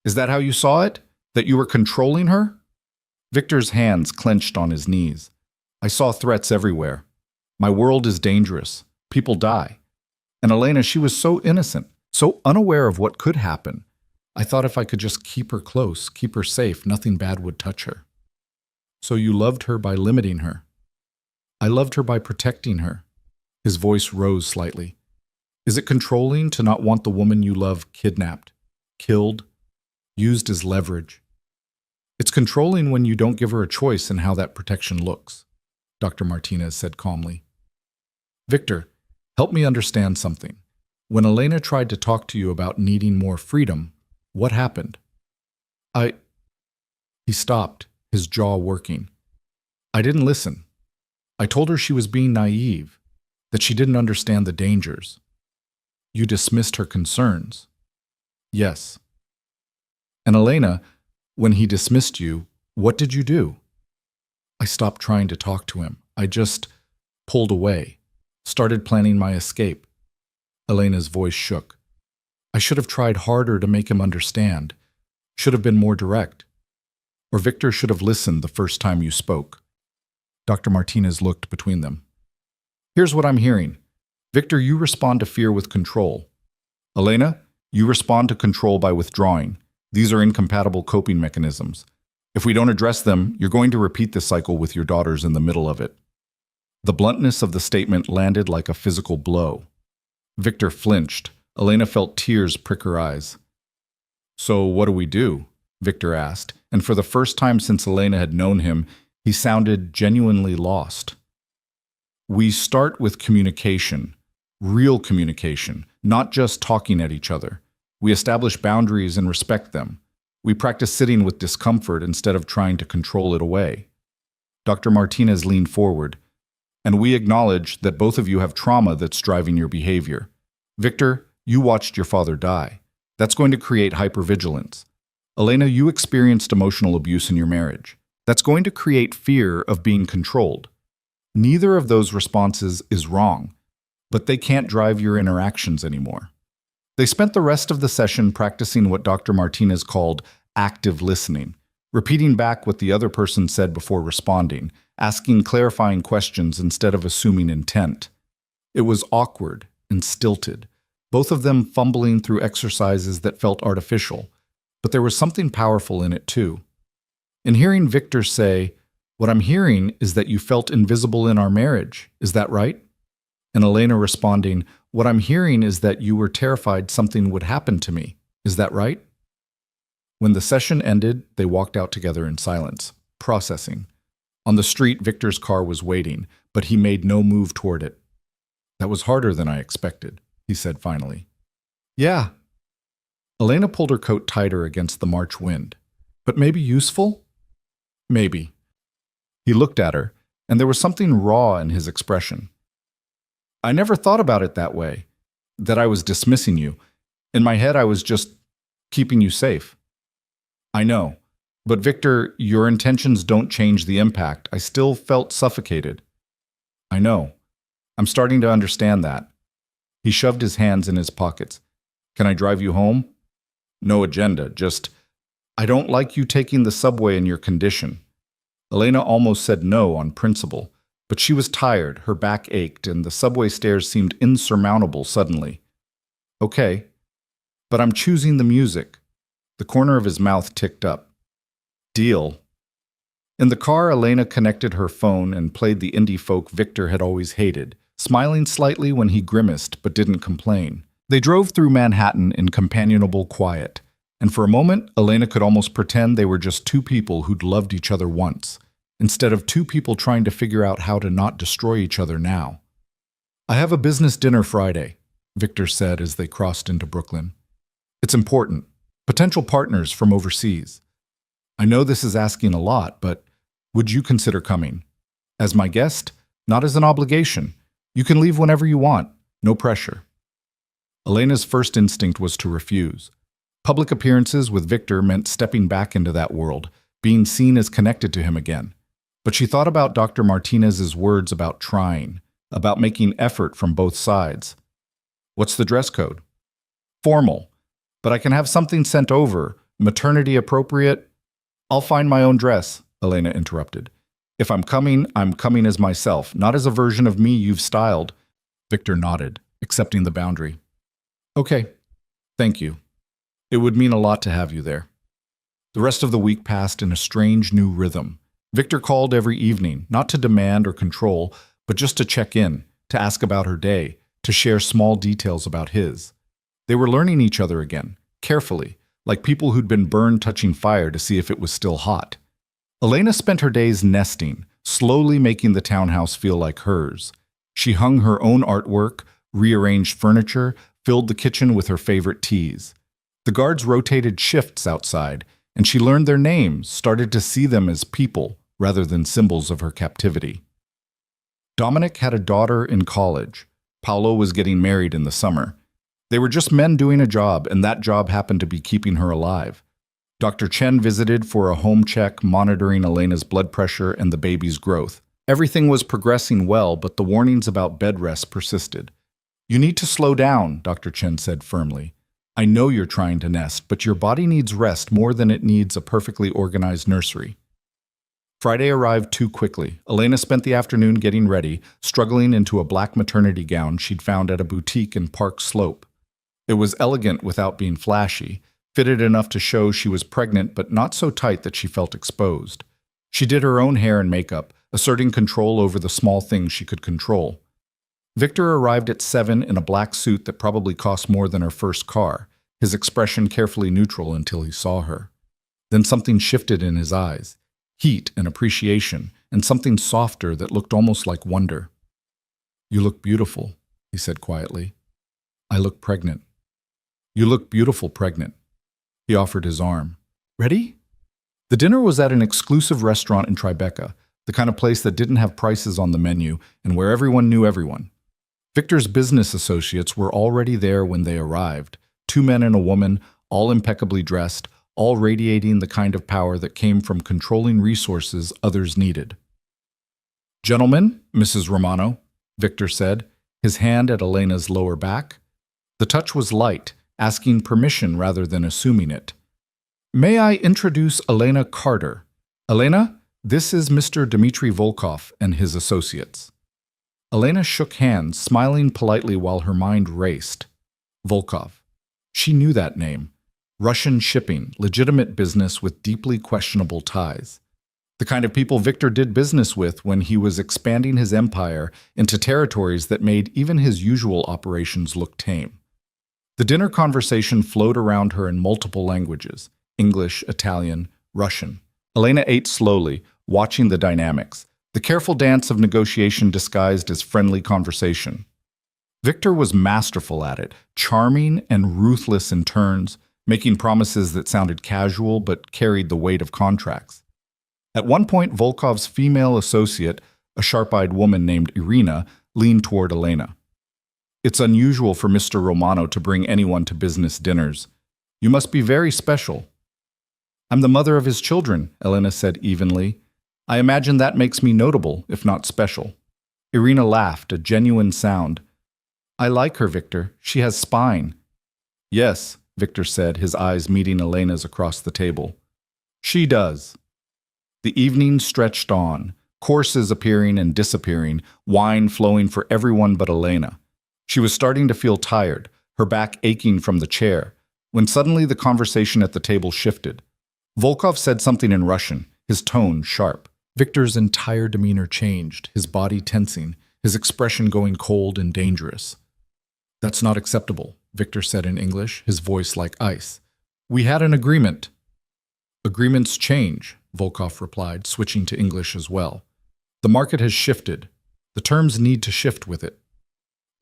Is that how you saw it? That you were controlling her? Victor's hands clenched on his knees. I saw threats everywhere. My world is dangerous. People die. And Elena, she was so innocent, so unaware of what could happen. I thought if I could just keep her close, keep her safe, nothing bad would touch her. So you loved her by limiting her. I loved her by protecting her. His voice rose slightly. Is it controlling to not want the woman you love kidnapped, killed, used as leverage? It's controlling when you don't give her a choice in how that protection looks, Dr. Martinez said calmly. Victor, help me understand something. When Elena tried to talk to you about needing more freedom, what happened? He stopped, his jaw working. I didn't listen. I told her she was being naive, that she didn't understand the dangers. You dismissed her concerns. Yes. And Elena, when he dismissed you, what did you do? I stopped trying to talk to him. I just pulled away, started planning my escape. Elena's voice shook. I should have tried harder to make him understand, should have been more direct. Or Victor should have listened the first time you spoke. Dr. Martinez looked between them. Here's what I'm hearing. Victor, you respond to fear with control. Elena, you respond to control by withdrawing. These are incompatible coping mechanisms. If we don't address them, you're going to repeat this cycle with your daughters in the middle of it." The bluntness of the statement landed like a physical blow. Victor flinched. Elena felt tears prick her eyes. "So what do we do?" Victor asked, and for the first time since Elena had known him, he sounded genuinely lost. "We start with communication, real communication, not just talking at each other. We establish boundaries and respect them. We practice sitting with discomfort instead of trying to control it away." Dr. Martinez leaned forward. "And we acknowledge that both of you have trauma that's driving your behavior. Victor, you watched your father die. That's going to create hypervigilance. Elena, you experienced emotional abuse in your marriage. That's going to create fear of being controlled. Neither of those responses is wrong, but they can't drive your interactions anymore." They spent the rest of the session practicing what Dr. Martinez called active listening, repeating back what the other person said before responding, asking clarifying questions instead of assuming intent. It was awkward and stilted, both of them fumbling through exercises that felt artificial, but there was something powerful in it too. In hearing Victor say, "What I'm hearing is that you felt invisible in our marriage, is that right?" And Elena responding, "What I'm hearing is that you were terrified something would happen to me, is that right?" When the session ended, they walked out together in silence, processing. On the street, Victor's car was waiting, but he made no move toward it. "That was harder than I expected," he said finally. "Yeah." Elena pulled her coat tighter against the March wind. "But maybe useful?" "Maybe." He looked at her, and there was something raw in his expression. "I never thought about it that way, that I was dismissing you. In my head, I was just keeping you safe." "I know. But Victor, your intentions don't change the impact. I still felt suffocated." "I know. I'm starting to understand that." He shoved his hands in his pockets. "Can I drive you home?" "No agenda, just, I don't like you taking the subway in your condition." Elena almost said no on principle, but she was tired, her back ached, and the subway stairs seemed insurmountable suddenly. "Okay, but I'm choosing the music." The corner of his mouth ticked up. "Deal." In the car, Elena connected her phone and played the indie folk Victor had always hated, smiling slightly when he grimaced but didn't complain. They drove through Manhattan in companionable quiet, and for a moment, Elena could almost pretend they were just two people who'd loved each other once, instead of two people trying to figure out how to not destroy each other now. "I have a business dinner Friday," Victor said as they crossed into Brooklyn. "It's important. Potential partners from overseas. I know this is asking a lot, but would you consider coming? As my guest, not as an obligation. You can leave whenever you want. No pressure." Elena's first instinct was to refuse. Public appearances with Victor meant stepping back into that world, being seen as connected to him again. But she thought about Dr. Martinez's words about trying, about making effort from both sides. "What's the dress code?" "Formal. But I can have something sent over, maternity appropriate." "I'll find my own dress," Elena interrupted. "If I'm coming as myself, not as a version of me you've styled." Victor nodded, accepting the boundary. "Okay, thank you. It would mean a lot to have you there." The rest of the week passed in a strange new rhythm. Victor called every evening, not to demand or control, but just to check in, to ask about her day, to share small details about his. They were learning each other again, carefully, like people who'd been burned touching fire to see if it was still hot. Elena spent her days nesting, slowly making the townhouse feel like hers. She hung her own artwork, rearranged furniture, filled the kitchen with her favorite teas. The guards rotated shifts outside, and she learned their names, started to see them as people rather than symbols of her captivity. Dominic had a daughter in college. Paolo was getting married in the summer. They were just men doing a job, and that job happened to be keeping her alive. Dr. Chen visited for a home check, monitoring Elena's blood pressure and the baby's growth. Everything was progressing well, but the warnings about bed rest persisted. "You need to slow down," Dr. Chen said firmly. "I know you're trying to nest, but your body needs rest more than it needs a perfectly organized nursery." Friday arrived too quickly. Elena spent the afternoon getting ready, struggling into a black maternity gown she'd found at a boutique in Park Slope. It was elegant without being flashy, fitted enough to show she was pregnant but not so tight that she felt exposed. She did her own hair and makeup, asserting control over the small things she could control. Victor arrived at 7 in a black suit that probably cost more than her first car, his expression carefully neutral until he saw her. Then something shifted in his eyes, heat and appreciation, and something softer that looked almost like wonder. "You look beautiful," he said quietly. "I look pregnant." "You look beautiful pregnant." He offered his arm. "Ready?" The dinner was at an exclusive restaurant in Tribeca, the kind of place that didn't have prices on the menu and where everyone knew everyone. Victor's business associates were already there when they arrived, 2 men and a woman, all impeccably dressed, all radiating the kind of power that came from controlling resources others needed. "Gentlemen, Mrs. Romano," Victor said, his hand at Elena's lower back. The touch was light, asking permission rather than assuming it. "May I introduce Elena Carter? Elena, this is Mr. Dmitry Volkov and his associates." Elena shook hands, smiling politely while her mind raced. Volkov. She knew that name. Russian shipping, legitimate business with deeply questionable ties. The kind of people Victor did business with when he was expanding his empire into territories that made even his usual operations look tame. The dinner conversation flowed around her in multiple languages: English, Italian, Russian. Elena ate slowly, watching the dynamics, the careful dance of negotiation disguised as friendly conversation. Victor was masterful at it, charming and ruthless in turns, making promises that sounded casual but carried the weight of contracts. At one point, Volkov's female associate, a sharp-eyed woman named Irina, leaned toward Elena. "It's unusual for Mr. Romano to bring anyone to business dinners. You must be very special." "I'm the mother of his children," Elena said evenly. "I imagine that makes me notable, if not special." Irina laughed, a genuine sound. "I like her, Victor. She has spine." "Yes," Victor said, his eyes meeting Elena's across the table. "She does." The evening stretched on, courses appearing and disappearing, wine flowing for everyone but Elena. She was starting to feel tired, her back aching from the chair, when suddenly the conversation at the table shifted. Volkov said something in Russian, his tone sharp. Victor's entire demeanor changed, his body tensing, his expression going cold and dangerous. "That's not acceptable," Victor said in English, his voice like ice. "We had an agreement." "Agreements change," Volkov replied, switching to English as well. "The market has shifted. The terms need to shift with it."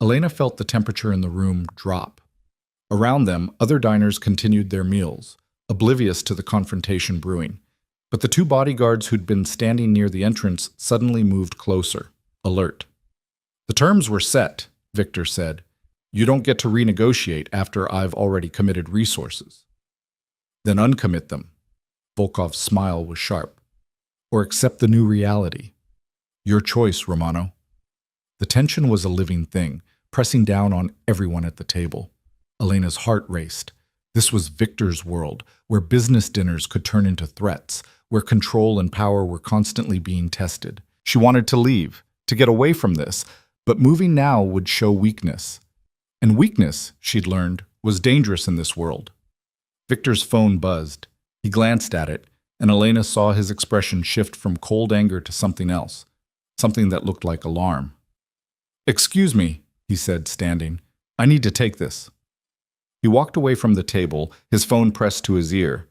Elena felt the temperature in the room drop. Around them, other diners continued their meals, oblivious to the confrontation brewing. But the 2 bodyguards who'd been standing near the entrance suddenly moved closer, alert. "The terms were set," Victor said. "You don't get to renegotiate after I've already committed resources." "Then uncommit them." Volkov's smile was sharp. "Or accept the new reality. Your choice, Romano." The tension was a living thing, pressing down on everyone at the table. Elena's heart raced. This was Victor's world, where business dinners could turn into threats, where control and power were constantly being tested. She wanted to leave, to get away from this, but moving now would show weakness. And weakness, she'd learned, was dangerous in this world. Victor's phone buzzed. He glanced at it, and Elena saw his expression shift from cold anger to something else, something that looked like alarm. "Excuse me," he said, standing. "I need to take this." He walked away from the table, his phone pressed to his ear.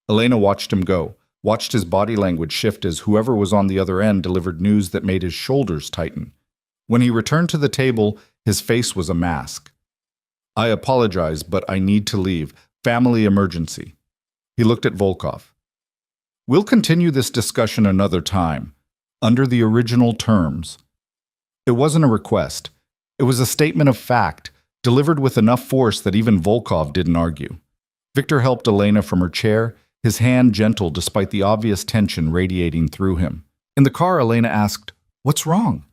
Elena watched him go, watched his body language shift as whoever was on the other end delivered news that made his shoulders tighten. When he returned to the table, his face was a mask. "I apologize, but I need to leave. Family emergency." He looked at Volkov. "We'll continue this discussion another time, under the original terms." It wasn't a request. It was a statement of fact, delivered with enough force that even Volkov didn't argue. Victor helped Elena from her chair, his hand gentle despite the obvious tension radiating through him. In the car, Elena asked, "What's wrong?"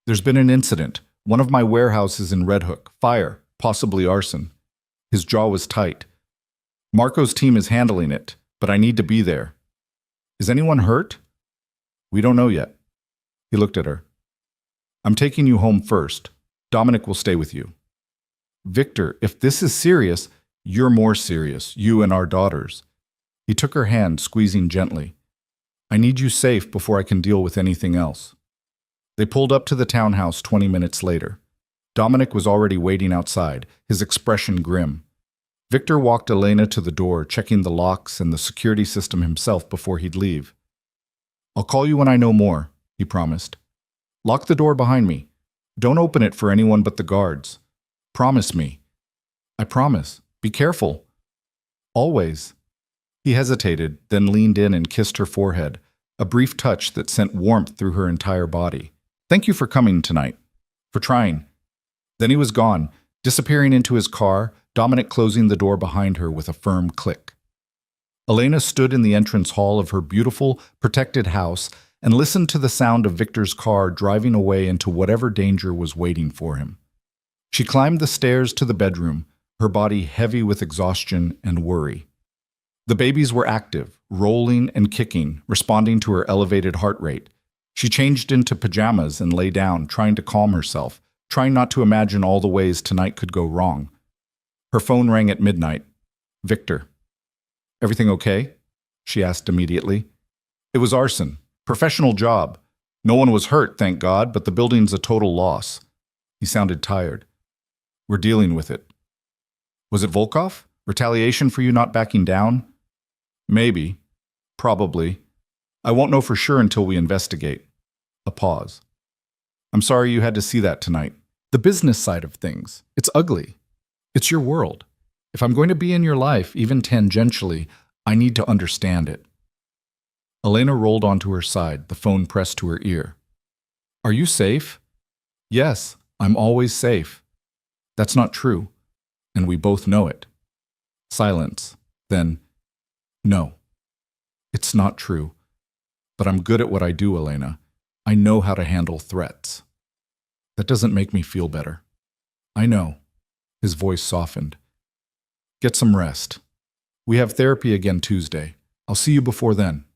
"There's been an incident. One of my warehouses in Red Hook. Fire, possibly arson." His jaw was tight. "Marco's team is handling it, but I need to be there." "Is anyone hurt?" "We don't know yet." He looked at her. "I'm taking you home first. Dominic will stay with you." "Victor, if this is serious..." You're more serious, you and our daughters. He took her hand, squeezing gently. I need you safe before I can deal with anything else. They pulled up to the townhouse 20 minutes later. Dominic was already waiting outside, his expression grim. Victor walked Elena to the door, checking the locks and the security system himself before he'd leave. I'll call you when I know more, he promised. Lock the door behind me. Don't open it for anyone but the guards. Promise me. I promise. Be careful. Always. He hesitated, then leaned in and kissed her forehead, a brief touch that sent warmth through her entire body. Thank you for coming tonight. For trying. Then he was gone, disappearing into his car, Dominic closing the door behind her with a firm click. Elena stood in the entrance hall of her beautiful, protected house and listened to the sound of Victor's car driving away into whatever danger was waiting for him. She climbed the stairs to the bedroom, her body heavy with exhaustion and worry. The babies were active, rolling and kicking, responding to her elevated heart rate. She changed into pajamas and lay down, trying to calm herself, trying not to imagine all the ways tonight could go wrong. Her phone rang at midnight. Victor. Everything okay? She asked immediately. It was arson. Professional job. No one was hurt, thank God, but the building's a total loss. He sounded tired. We're dealing with it. Was it Volkov? Retaliation for you not backing down? Maybe. Probably. I won't know for sure until we investigate. A pause. I'm sorry you had to see that tonight. The business side of things. It's ugly. It's your world. If I'm going to be in your life, even tangentially, I need to understand it. Elena rolled onto her side, the phone pressed to her ear. Are you safe? Yes, I'm always safe. That's not true, and we both know it. Silence. Then, no. It's not true. But I'm good at what I do, Elena. I know how to handle threats. That doesn't make me feel better. I know. His voice softened. Get some rest. We have therapy again Tuesday. I'll see you before then.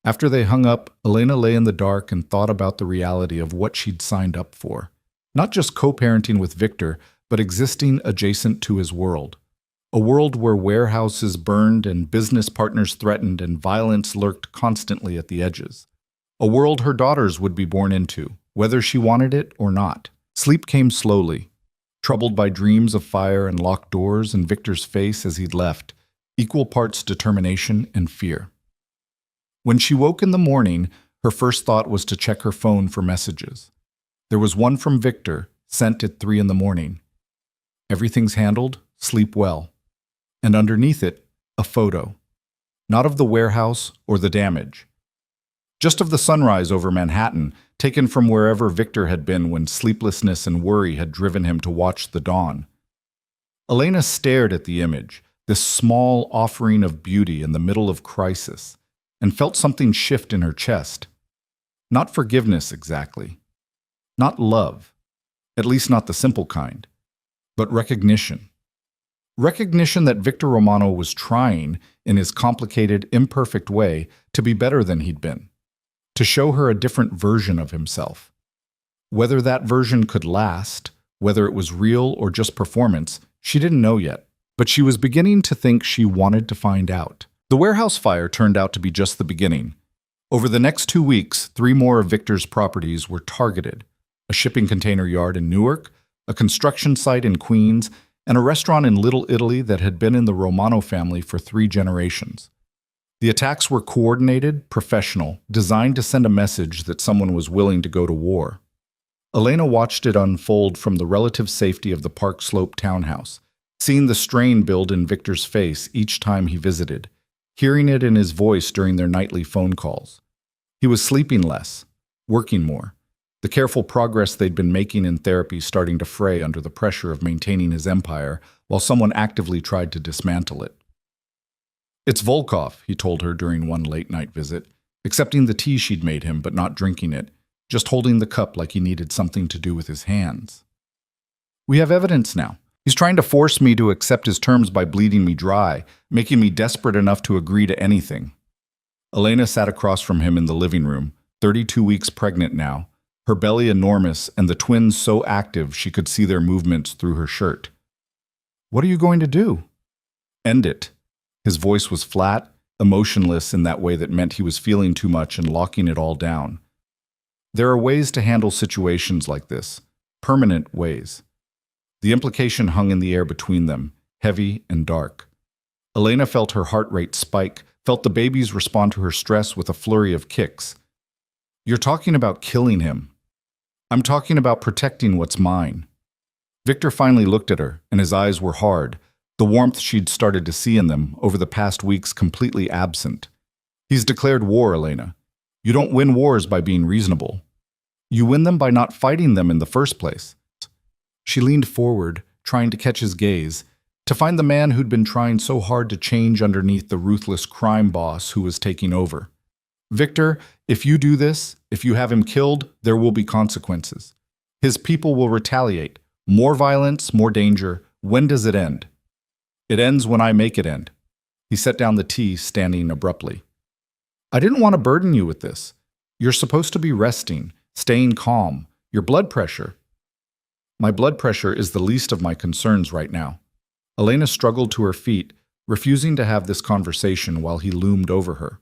After they hung up, Elena lay in the dark and thought about the reality of what she'd signed up for. Not just co-parenting with Victor, but existing adjacent to his world. A world where warehouses burned and business partners threatened and violence lurked constantly at the edges. A world her daughters would be born into, whether she wanted it or not. Sleep came slowly, troubled by dreams of fire and locked doors and Victor's face as he'd left, equal parts determination and fear. When she woke in the morning, her first thought was to check her phone for messages. There was one from Victor, sent at 3 a.m. Everything's handled, sleep well. And underneath it, a photo. Not of the warehouse or the damage. Just of the sunrise over Manhattan, taken from wherever Victor had been when sleeplessness and worry had driven him to watch the dawn. Elena stared at the image, this small offering of beauty in the middle of crisis, and felt something shift in her chest. Not forgiveness exactly. Not love, at least not the simple kind, but recognition. Recognition that Victor Romano was trying, in his complicated, imperfect way, to be better than he'd been. To show her a different version of himself. Whether that version could last, whether it was real or just performance, she didn't know yet. But she was beginning to think she wanted to find out. The warehouse fire turned out to be just the beginning. Over the next 2 weeks, 3 more of Victor's properties were targeted. A shipping container yard in Newark, a construction site in Queens, and a restaurant in Little Italy that had been in the Romano family for 3 generations. The attacks were coordinated, professional, designed to send a message that someone was willing to go to war. Elena watched it unfold from the relative safety of the Park Slope townhouse, seeing the strain build in Victor's face each time he visited, hearing it in his voice during their nightly phone calls. He was sleeping less, working more, the careful progress they'd been making in therapy starting to fray under the pressure of maintaining his empire while someone actively tried to dismantle it. It's Volkov, he told her during one late-night visit, accepting the tea she'd made him but not drinking it, just holding the cup like he needed something to do with his hands. We have evidence now. He's trying to force me to accept his terms by bleeding me dry, making me desperate enough to agree to anything. Elena sat across from him in the living room, 32 weeks pregnant now, her belly enormous and the twins so active she could see their movements through her shirt. What are you going to do? End it. His voice was flat, emotionless in that way that meant he was feeling too much and locking it all down. There are ways to handle situations like this, permanent ways. The implication hung in the air between them, heavy and dark. Elena felt her heart rate spike, felt the babies respond to her stress with a flurry of kicks. You're talking about killing him. I'm talking about protecting what's mine. Victor finally looked at her, and his eyes were hard, the warmth she'd started to see in them over the past weeks completely absent. He's declared war, Elena. You don't win wars by being reasonable. You win them by not fighting them in the first place. She leaned forward, trying to catch his gaze, to find the man who'd been trying so hard to change underneath the ruthless crime boss who was taking over. Victor, if you do this, if you have him killed, there will be consequences. His people will retaliate. More violence, more danger. When does it end? It ends when I make it end. He set down the tea, standing abruptly. I didn't want to burden you with this. You're supposed to be resting, staying calm. Your blood pressure. My blood pressure is the least of my concerns right now. Elena struggled to her feet, refusing to have this conversation while he loomed over her.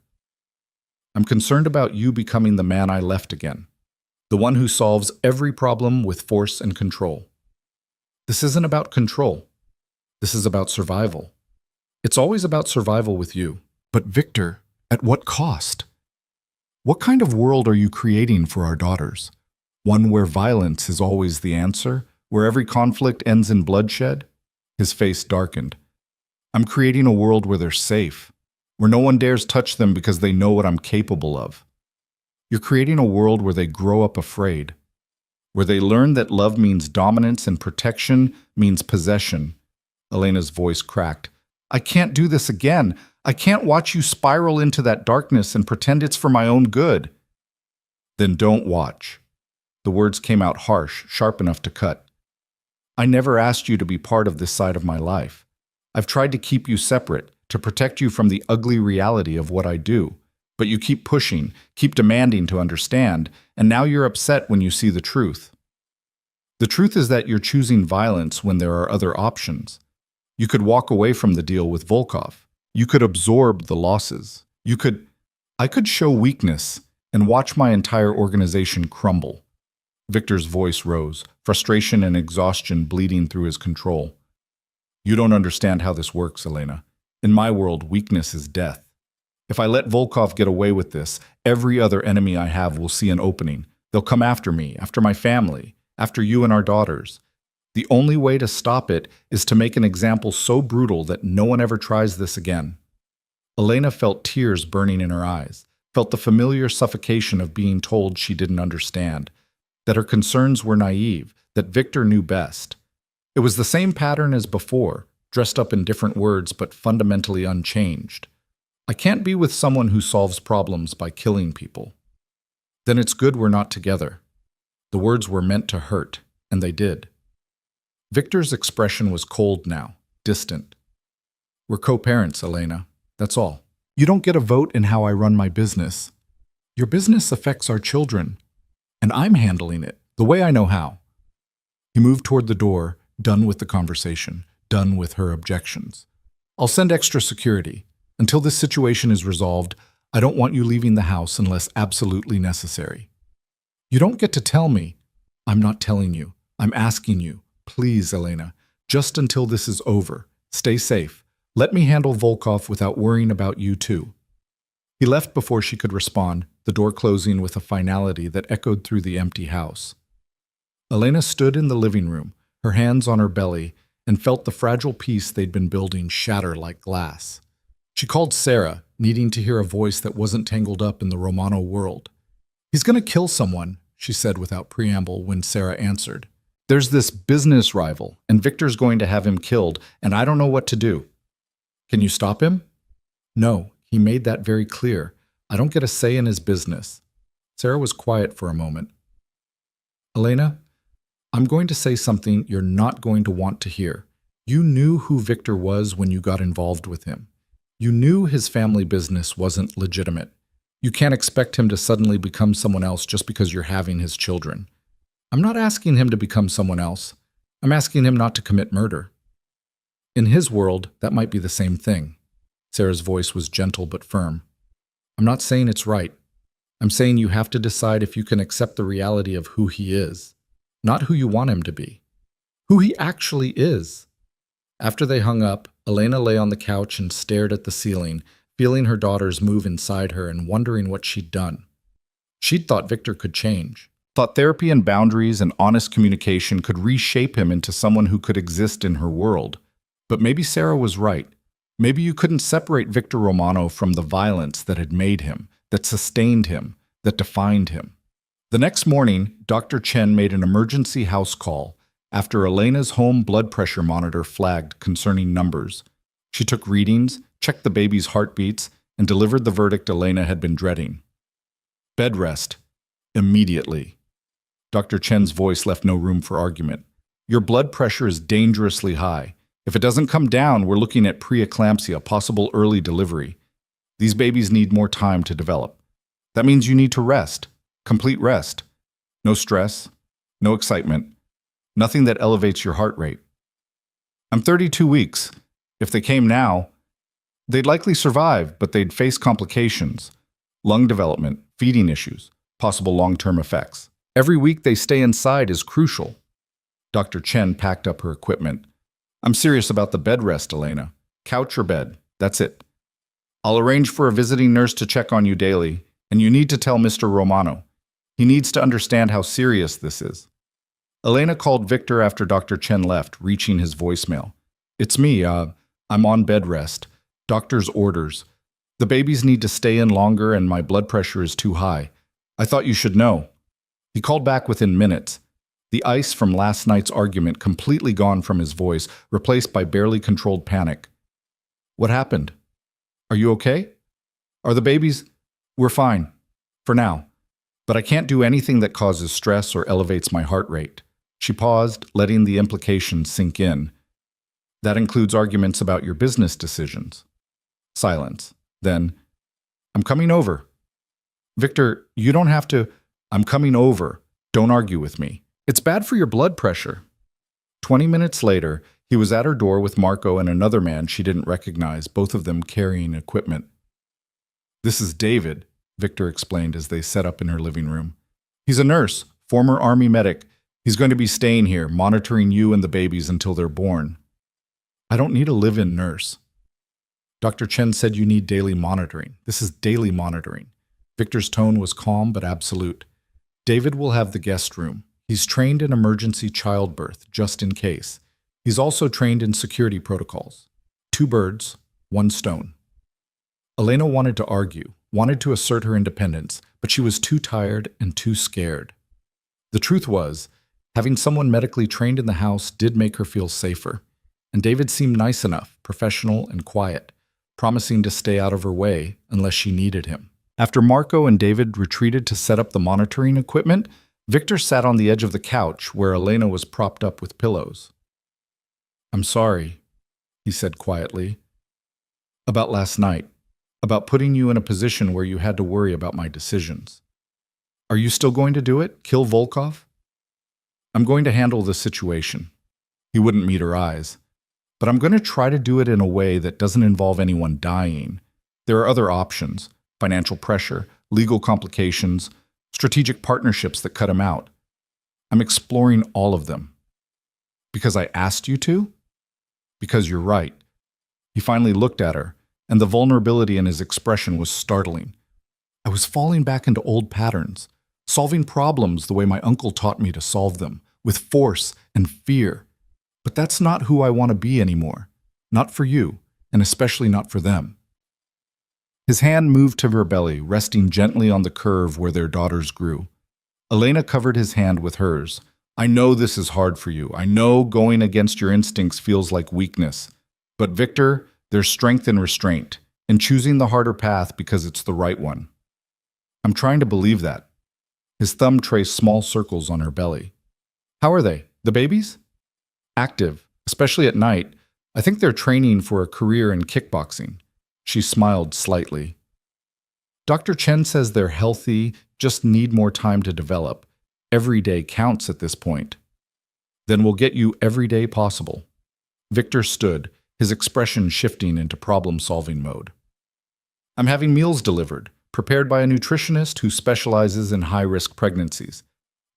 I'm concerned about you becoming the man I left again, the one who solves every problem with force and control. This isn't about control. This is about survival. It's always about survival with you. But Victor, at what cost? What kind of world are you creating for our daughters? One where violence is always the answer, where every conflict ends in bloodshed? His face darkened. I'm creating a world where they're safe, where no one dares touch them because they know what I'm capable of. You're creating a world where they grow up afraid, where they learn that love means dominance and protection means possession. Elena's voice cracked. I can't do this again. I can't watch you spiral into that darkness and pretend it's for my own good. Then don't watch. The words came out harsh, sharp enough to cut. I never asked you to be part of this side of my life. I've tried to keep you separate, to protect you from the ugly reality of what I do. But you keep pushing, keep demanding to understand, and now you're upset when you see the truth. The truth is that you're choosing violence when there are other options. You could walk away from the deal with Volkov. You could absorb the losses. I could show weakness and watch my entire organization crumble. Victor's voice rose, frustration and exhaustion bleeding through his control. You don't understand how this works, Elena. In my world, weakness is death. If I let Volkov get away with this, every other enemy I have will see an opening. They'll come after me, after my family, after you and our daughters. The only way to stop it is to make an example so brutal that no one ever tries this again. Elena felt tears burning in her eyes, felt the familiar suffocation of being told she didn't understand, that her concerns were naive, that Victor knew best. It was the same pattern as before, dressed up in different words but fundamentally unchanged. I can't be with someone who solves problems by killing people. Then it's good we're not together. The words were meant to hurt, and they did. Victor's expression was cold now, distant. We're co-parents, Elena. That's all. You don't get a vote in how I run my business. Your business affects our children, and I'm handling it the way I know how. He moved toward the door, done with the conversation, done with her objections. I'll send extra security. Until this situation is resolved, I don't want you leaving the house unless absolutely necessary. You don't get to tell me. I'm not telling you. I'm asking you. Please, Elena, just until this is over. Stay safe. Let me handle Volkov without worrying about you too. He left before she could respond, the door closing with a finality that echoed through the empty house. Elena stood in the living room, her hands on her belly, and felt the fragile peace they'd been building shatter like glass. She called Sarah, needing to hear a voice that wasn't tangled up in the Romano world. He's going to kill someone, she said without preamble when Sarah answered. There's this business rival, and Victor's going to have him killed, and I don't know what to do. Can you stop him? No, he made that very clear. I don't get a say in his business. Sarah was quiet for a moment. Elena, I'm going to say something you're not going to want to hear. You knew who Victor was when you got involved with him. You knew his family business wasn't legitimate. You can't expect him to suddenly become someone else just because you're having his children. I'm not asking him to become someone else. I'm asking him not to commit murder. In his world, that might be the same thing. Sarah's voice was gentle but firm. I'm not saying it's right. I'm saying you have to decide if you can accept the reality of who he is, not who you want him to be, who he actually is. After they hung up, Elena lay on the couch and stared at the ceiling, feeling her daughters move inside her and wondering what she'd done. She'd thought Victor could change, thought therapy and boundaries and honest communication could reshape him into someone who could exist in her world. But maybe Sarah was right. Maybe you couldn't separate Victor Romano from the violence that had made him, that sustained him, that defined him. The next morning, Dr. Chen made an emergency house call after Elena's home blood pressure monitor flagged concerning numbers. She took readings, checked the baby's heartbeats, and delivered the verdict Elena had been dreading. Bed rest. Immediately. Dr. Chen's voice left no room for argument. Your blood pressure is dangerously high. If it doesn't come down, we're looking at preeclampsia, possible early delivery. These babies need more time to develop. That means you need to rest. Complete rest. No stress, no excitement, nothing that elevates your heart rate. I'm 32 weeks. If they came now, they'd likely survive, but they'd face complications, lung development, feeding issues, possible long-term effects. Every week they stay inside is crucial. Dr. Chen packed up her equipment. I'm serious about the bed rest, Elena. Couch or bed, that's it. I'll arrange for a visiting nurse to check on you daily, and you need to tell Mr. Romano. He needs to understand how serious this is. Elena called Victor after Dr. Chen left, reaching his voicemail. It's me, I'm on bed rest. Doctor's orders. The babies need to stay in longer and my blood pressure is too high. I thought you should know. He called back within minutes. The ice from last night's argument completely gone from his voice, replaced by barely controlled panic. What happened? Are you okay? Are the babies? We're fine. For now. But I can't do anything that causes stress or elevates my heart rate. She paused, letting the implications sink in. That includes arguments about your business decisions. Silence. Then, I'm coming over. Victor, you don't have to. I'm coming over. Don't argue with me. It's bad for your blood pressure. 20 minutes later, he was at her door with Marco and another man she didn't recognize, both of them carrying equipment. This is David, Victor explained as they set up in her living room. He's a nurse, former Army medic. He's going to be staying here, monitoring you and the babies until they're born. I don't need a live-in nurse. Dr. Chen said you need daily monitoring. This is daily monitoring. Victor's tone was calm but absolute. David will have the guest room. He's trained in emergency childbirth, just in case. He's also trained in security protocols. 2 birds, 1 stone. Elena wanted to argue, wanted to assert her independence, but she was too tired and too scared. The truth was, having someone medically trained in the house did make her feel safer, and David seemed nice enough, professional and quiet, promising to stay out of her way unless she needed him. After Marco and David retreated to set up the monitoring equipment, Victor sat on the edge of the couch where Elena was propped up with pillows. I'm sorry, he said quietly, about last night, about putting you in a position where you had to worry about my decisions. Are you still going to do it? Kill Volkov? I'm going to handle the situation. He wouldn't meet her eyes. But I'm going to try to do it in a way that doesn't involve anyone dying. There are other options: financial pressure, legal complications, strategic partnerships that cut him out. I'm exploring all of them. Because I asked you to? Because you're right. He finally looked at her, and the vulnerability in his expression was startling. I was falling back into old patterns, solving problems the way my uncle taught me to solve them, with force and fear. But that's not who I want to be anymore. Not for you, and especially not for them. His hand moved to her belly, resting gently on the curve where their daughters grew. Elena covered his hand with hers. I know this is hard for you. I know going against your instincts feels like weakness. But Victor, there's strength in restraint, in choosing the harder path because it's the right one. I'm trying to believe that. His thumb traced small circles on her belly. How are they? The babies? Active, especially at night. I think they're training for a career in kickboxing. She smiled slightly. Dr. Chen says they're healthy, just need more time to develop. Every day counts at this point. Then we'll get you every day possible. Victor stood, his expression shifting into problem-solving mode. I'm having meals delivered, prepared by a nutritionist who specializes in high-risk pregnancies.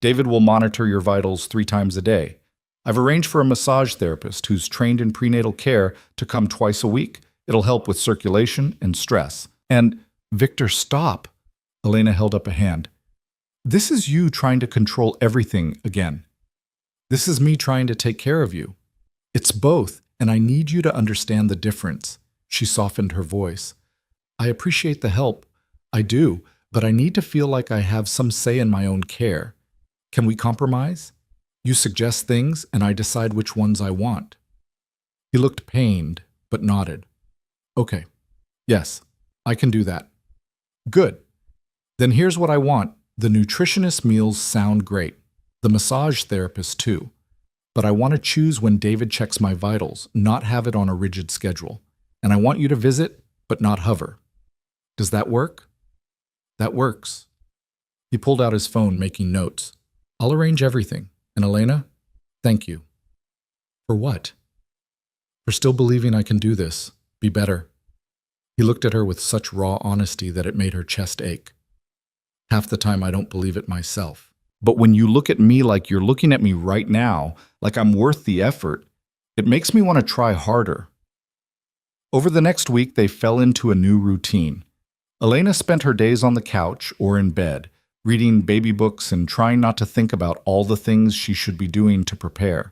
David will monitor your vitals 3 times a day. I've arranged for a massage therapist who's trained in prenatal care to come twice a week. It'll help with circulation and stress. And, Victor, stop. Elena held up a hand. This is you trying to control everything again. This is me trying to take care of you. It's both, and I need you to understand the difference. She softened her voice. I appreciate the help. I do, but I need to feel like I have some say in my own care. Can we compromise? You suggest things, and I decide which ones I want. He looked pained, but nodded. Okay. Yes, I can do that. Good. Then here's what I want. The nutritionist meals sound great. The massage therapist too. But I want to choose when David checks my vitals, not have it on a rigid schedule. And I want you to visit, but not hover. Does that work? That works. He pulled out his phone, making notes. I'll arrange everything. And Elena, thank you. For what? For still believing I can do this. Be better. He looked at her with such raw honesty that it made her chest ache. Half the time I don't believe it myself. But when you look at me like you're looking at me right now, like I'm worth the effort, it makes me want to try harder. Over the next week, they fell into a new routine. Elena spent her days on the couch or in bed, reading baby books and trying not to think about all the things she should be doing to prepare.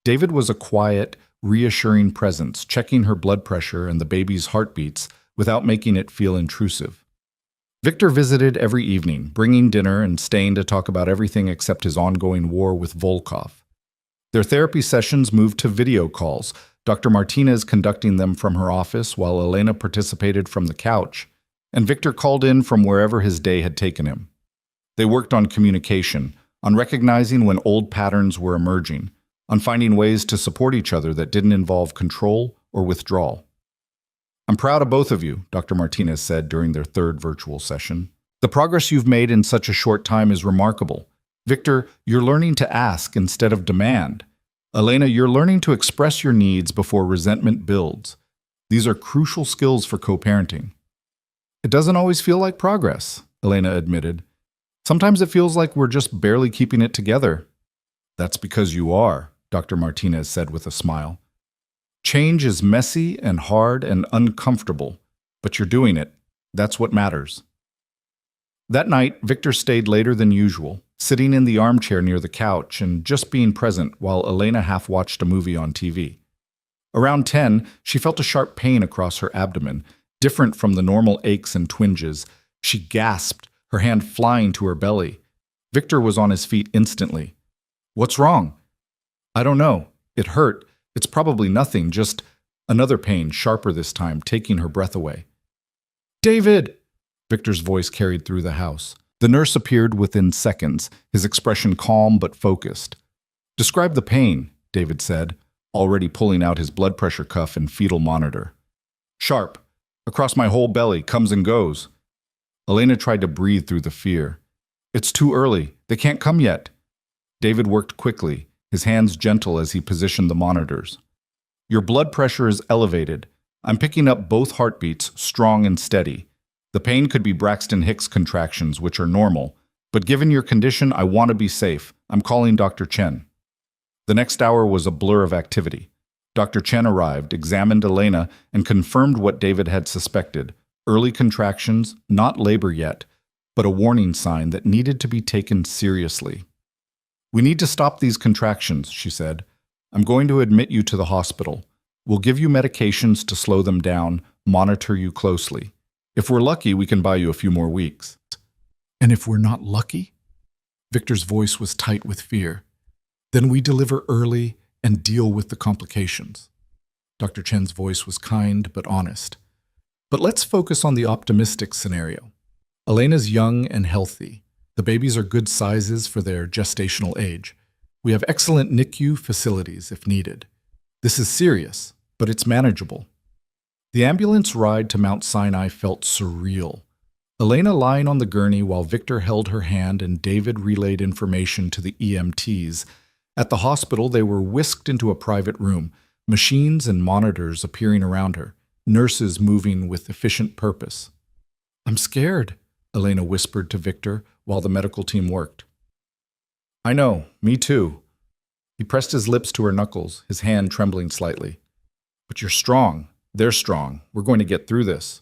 David was a quiet, reassuring presence, checking her blood pressure and the baby's heartbeats without making it feel intrusive. Victor visited every evening, bringing dinner and staying to talk about everything except his ongoing war with Volkov. Their therapy sessions moved to video calls, Dr. Martinez conducting them from her office while Elena participated from the couch, and Victor called in from wherever his day had taken him. They worked on communication, on recognizing when old patterns were emerging, on finding ways to support each other that didn't involve control or withdrawal. I'm proud of both of you, Dr. Martinez said during their third virtual session. The progress you've made in such a short time is remarkable. Victor, you're learning to ask instead of demand. Elena, you're learning to express your needs before resentment builds. These are crucial skills for co-parenting. It doesn't always feel like progress, Elena admitted. Sometimes it feels like we're just barely keeping it together. That's because you are, Dr. Martinez said with a smile. Change is messy and hard and uncomfortable, but you're doing it. That's what matters. That night, Victor stayed later than usual, sitting in the armchair near the couch and just being present while Elena half-watched a movie on TV. Around 10, she felt a sharp pain across her abdomen, different from the normal aches and twinges. She gasped, her hand flying to her belly. Victor was on his feet instantly. What's wrong? I don't know. It hurt. It's probably nothing, just another pain, sharper this time, taking her breath away. David! Victor's voice carried through the house. The nurse appeared within seconds, his expression calm but focused. Describe the pain, David said, already pulling out his blood pressure cuff and fetal monitor. Sharp. Across my whole belly, comes and goes. Elena tried to breathe through the fear. It's too early. They can't come yet. David worked quickly, his hands gentle as he positioned the monitors. Your blood pressure is elevated. I'm picking up both heartbeats, strong and steady. The pain could be Braxton Hicks contractions, which are normal, but given your condition, I want to be safe. I'm calling Dr. Chen. The next hour was a blur of activity. Dr. Chen arrived, examined Elena, and confirmed what David had suspected. Early contractions, not labor yet, but a warning sign that needed to be taken seriously. We need to stop these contractions, she said. I'm going to admit you to the hospital. We'll give you medications to slow them down, monitor you closely. If we're lucky, we can buy you a few more weeks. And if we're not lucky? Victor's voice was tight with fear. Then we deliver early and deal with the complications. Dr. Chen's voice was kind but honest. But let's focus on the optimistic scenario. Elena's young and healthy. The babies are good sizes for their gestational age. We have excellent NICU facilities if needed. This is serious, but it's manageable. The ambulance ride to Mount Sinai felt surreal. Elena lying on the gurney while Victor held her hand and David relayed information to the EMTs. At the hospital, they were whisked into a private room, Machines and monitors appearing around her, nurses moving with efficient purpose. "I'm scared," Elena whispered to Victor while the medical team worked. "I know, me too." He pressed his lips to her knuckles, his hand trembling slightly. "But you're strong. They're strong. We're going to get through this."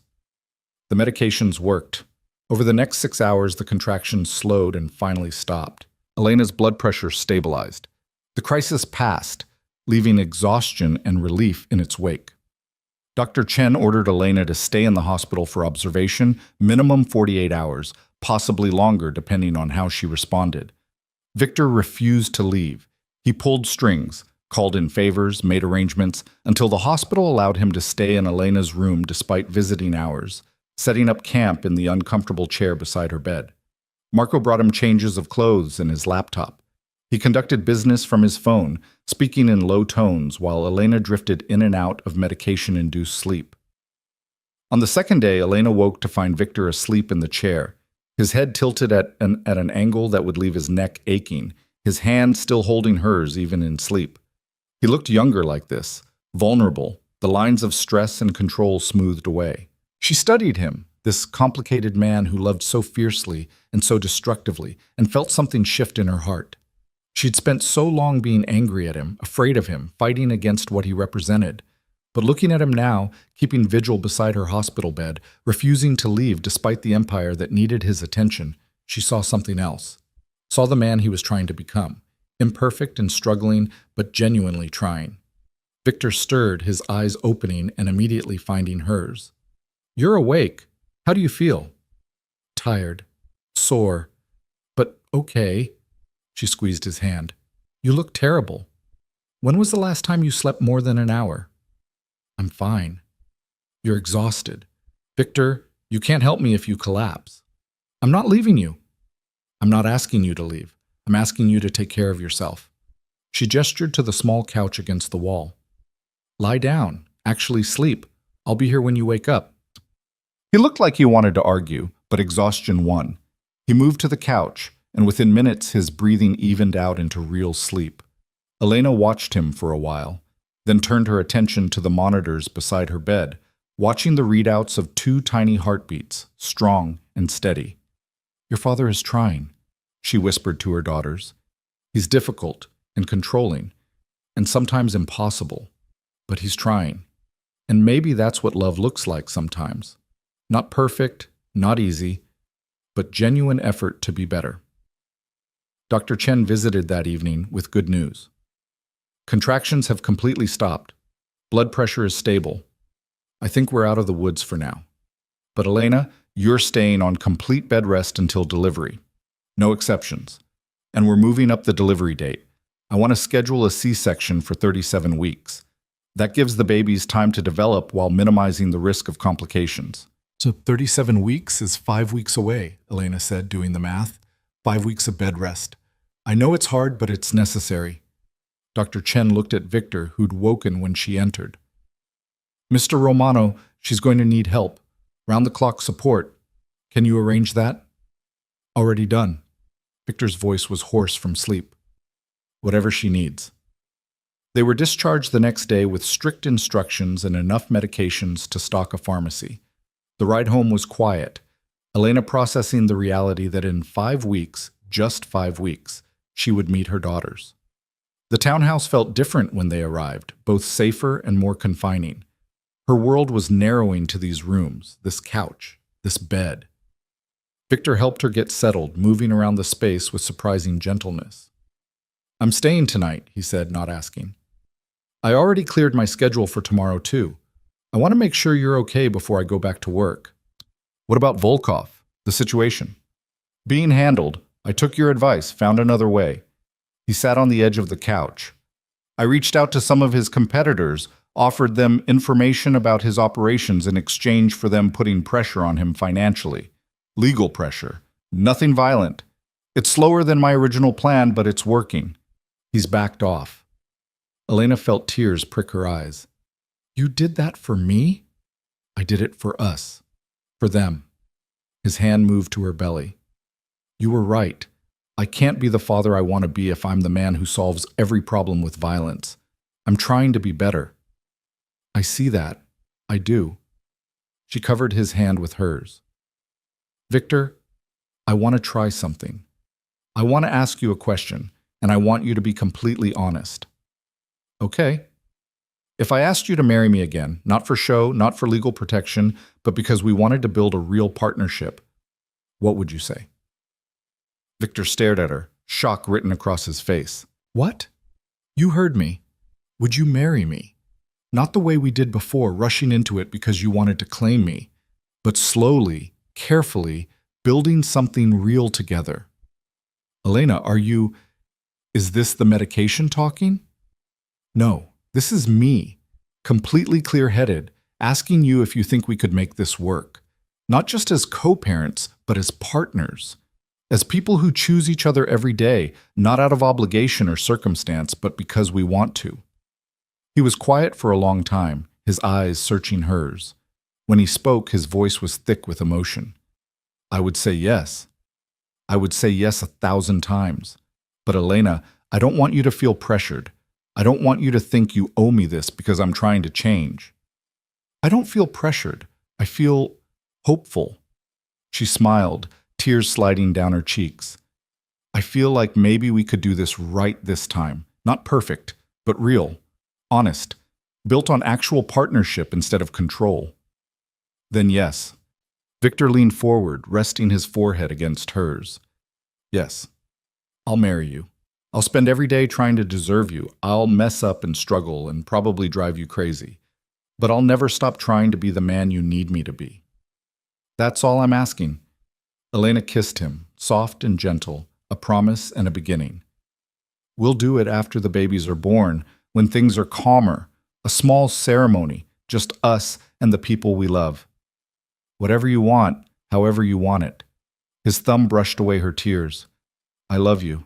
The medications worked. Over the next 6 hours, the contractions slowed and finally stopped. Elena's blood pressure stabilized. The crisis passed, leaving exhaustion and relief in its wake. Dr. Chen ordered Elena to stay in the hospital for observation, minimum 48 hours, possibly longer depending on how she responded. Victor refused to leave. He pulled strings, called in favors, made arrangements, until the hospital allowed him to stay in Elena's room despite visiting hours, setting up camp in the uncomfortable chair beside her bed. Marco brought him changes of clothes and his laptop. He conducted business from his phone, speaking in low tones while Elena drifted in and out of medication-induced sleep. On the second day, Elena woke to find Victor asleep in the chair, his head tilted at an angle that would leave his neck aching, his hand still holding hers even in sleep. He looked younger like this, vulnerable, the lines of stress and control smoothed away. She studied him, this complicated man who loved so fiercely and so destructively, and felt something shift in her heart. She'd spent so long being angry at him, afraid of him, fighting against what he represented. But looking at him now, keeping vigil beside her hospital bed, refusing to leave despite the empire that needed his attention, she saw something else. Saw the man he was trying to become, imperfect and struggling, but genuinely trying. Victor stirred, his eyes opening and immediately finding hers. "You're awake. How do you feel?" "Tired. Sore. But okay." She squeezed his hand. "You look terrible. When was the last time you slept more than an hour?" "I'm fine." "You're exhausted. Victor, you can't help me if you collapse." "I'm not leaving you." "I'm not asking you to leave. I'm asking you to take care of yourself." She gestured to the small couch against the wall. "Lie down. Actually sleep. I'll be here when you wake up." He looked like he wanted to argue, but exhaustion won. He moved to the couch, and within minutes his breathing evened out into real sleep. Elena watched him for a while, then turned her attention to the monitors beside her bed, watching the readouts of 2 tiny heartbeats, strong and steady. "Your father is trying," she whispered to her daughters. "He's difficult and controlling, and sometimes impossible, but he's trying. And maybe that's what love looks like sometimes. Not perfect, not easy, but genuine effort to be better." Dr. Chen visited that evening with good news. "Contractions have completely stopped. Blood pressure is stable. I think we're out of the woods for now. But Elena, you're staying on complete bed rest until delivery. No exceptions. And we're moving up the delivery date. I want to schedule a C-section for 37 weeks. That gives the babies time to develop while minimizing the risk of complications." "So 37 weeks is 5 weeks away," Elena said, doing the math. 5 weeks of bed rest. "I know it's hard, but it's necessary." Dr. Chen looked at Victor, who'd woken when she entered. "Mr. Romano, she's going to need help. Round-the-clock support. Can you arrange that?" "Already done." Victor's voice was hoarse from sleep. "Whatever she needs." They were discharged the next day with strict instructions and enough medications to stock a pharmacy. The ride home was quiet, Elena processing the reality that in 5 weeks, just 5 weeks, she would meet her daughters. The townhouse felt different when they arrived, both safer and more confining. Her world was narrowing to these rooms, this couch, this bed. Victor helped her get settled, moving around the space with surprising gentleness. "I'm staying tonight," he said, not asking. "I already cleared my schedule for tomorrow, too. I want to make sure you're okay before I go back to work." "What about Volkov? The situation?" "Being handled. I took your advice, found another way." He sat on the edge of the couch. "I reached out to some of his competitors, offered them information about his operations in exchange for them putting pressure on him financially. Legal pressure. Nothing violent. It's slower than my original plan, but it's working." He's backed off. Elena felt tears prick her eyes. "You did that for me?" "I did it for us. For them." His hand moved to her belly. "You were right. I can't be the father I want to be if I'm the man who solves every problem with violence. I'm trying to be better. see that. I do. She covered his hand with hers. Victor, I want to try something. I want to ask you a question, and I want you to be completely honest. Okay. If I asked you to marry me again, not for show, not for legal protection, but because we wanted to build a real partnership, what would you say? Victor stared at her, shock written across his face. What? You heard me. Would you marry me? Not the way we did before, rushing into it because you wanted to claim me, but slowly, carefully, building something real together. Elena, is this the medication talking? No, this is me, completely clear-headed, asking you if you think we could make this work. Not just as co-parents, but as partners. As people who choose each other every day, not out of obligation or circumstance, but because we want to. He was quiet for a long time, his eyes searching hers. When he spoke, his voice was thick with emotion. I would say yes. I would say yes 1,000 times. But Elena, I don't want you to feel pressured. I don't want you to think you owe me this because I'm trying to change. I don't feel pressured. I feel hopeful. She smiled, tears sliding down her cheeks. I feel like maybe we could do this right this time. Not perfect, but real, honest, built on actual partnership instead of control. Then yes. Victor leaned forward, resting his forehead against hers. Yes, I'll marry you. I'll spend every day trying to deserve you. I'll mess up and struggle and probably drive you crazy. But I'll never stop trying to be the man you need me to be. That's all I'm asking. Elena kissed him, soft and gentle, a promise and a beginning. We'll do it after the babies are born, when things are calmer, a small ceremony, just us and the people we love. Whatever you want, however you want it. His thumb brushed away her tears. I love you.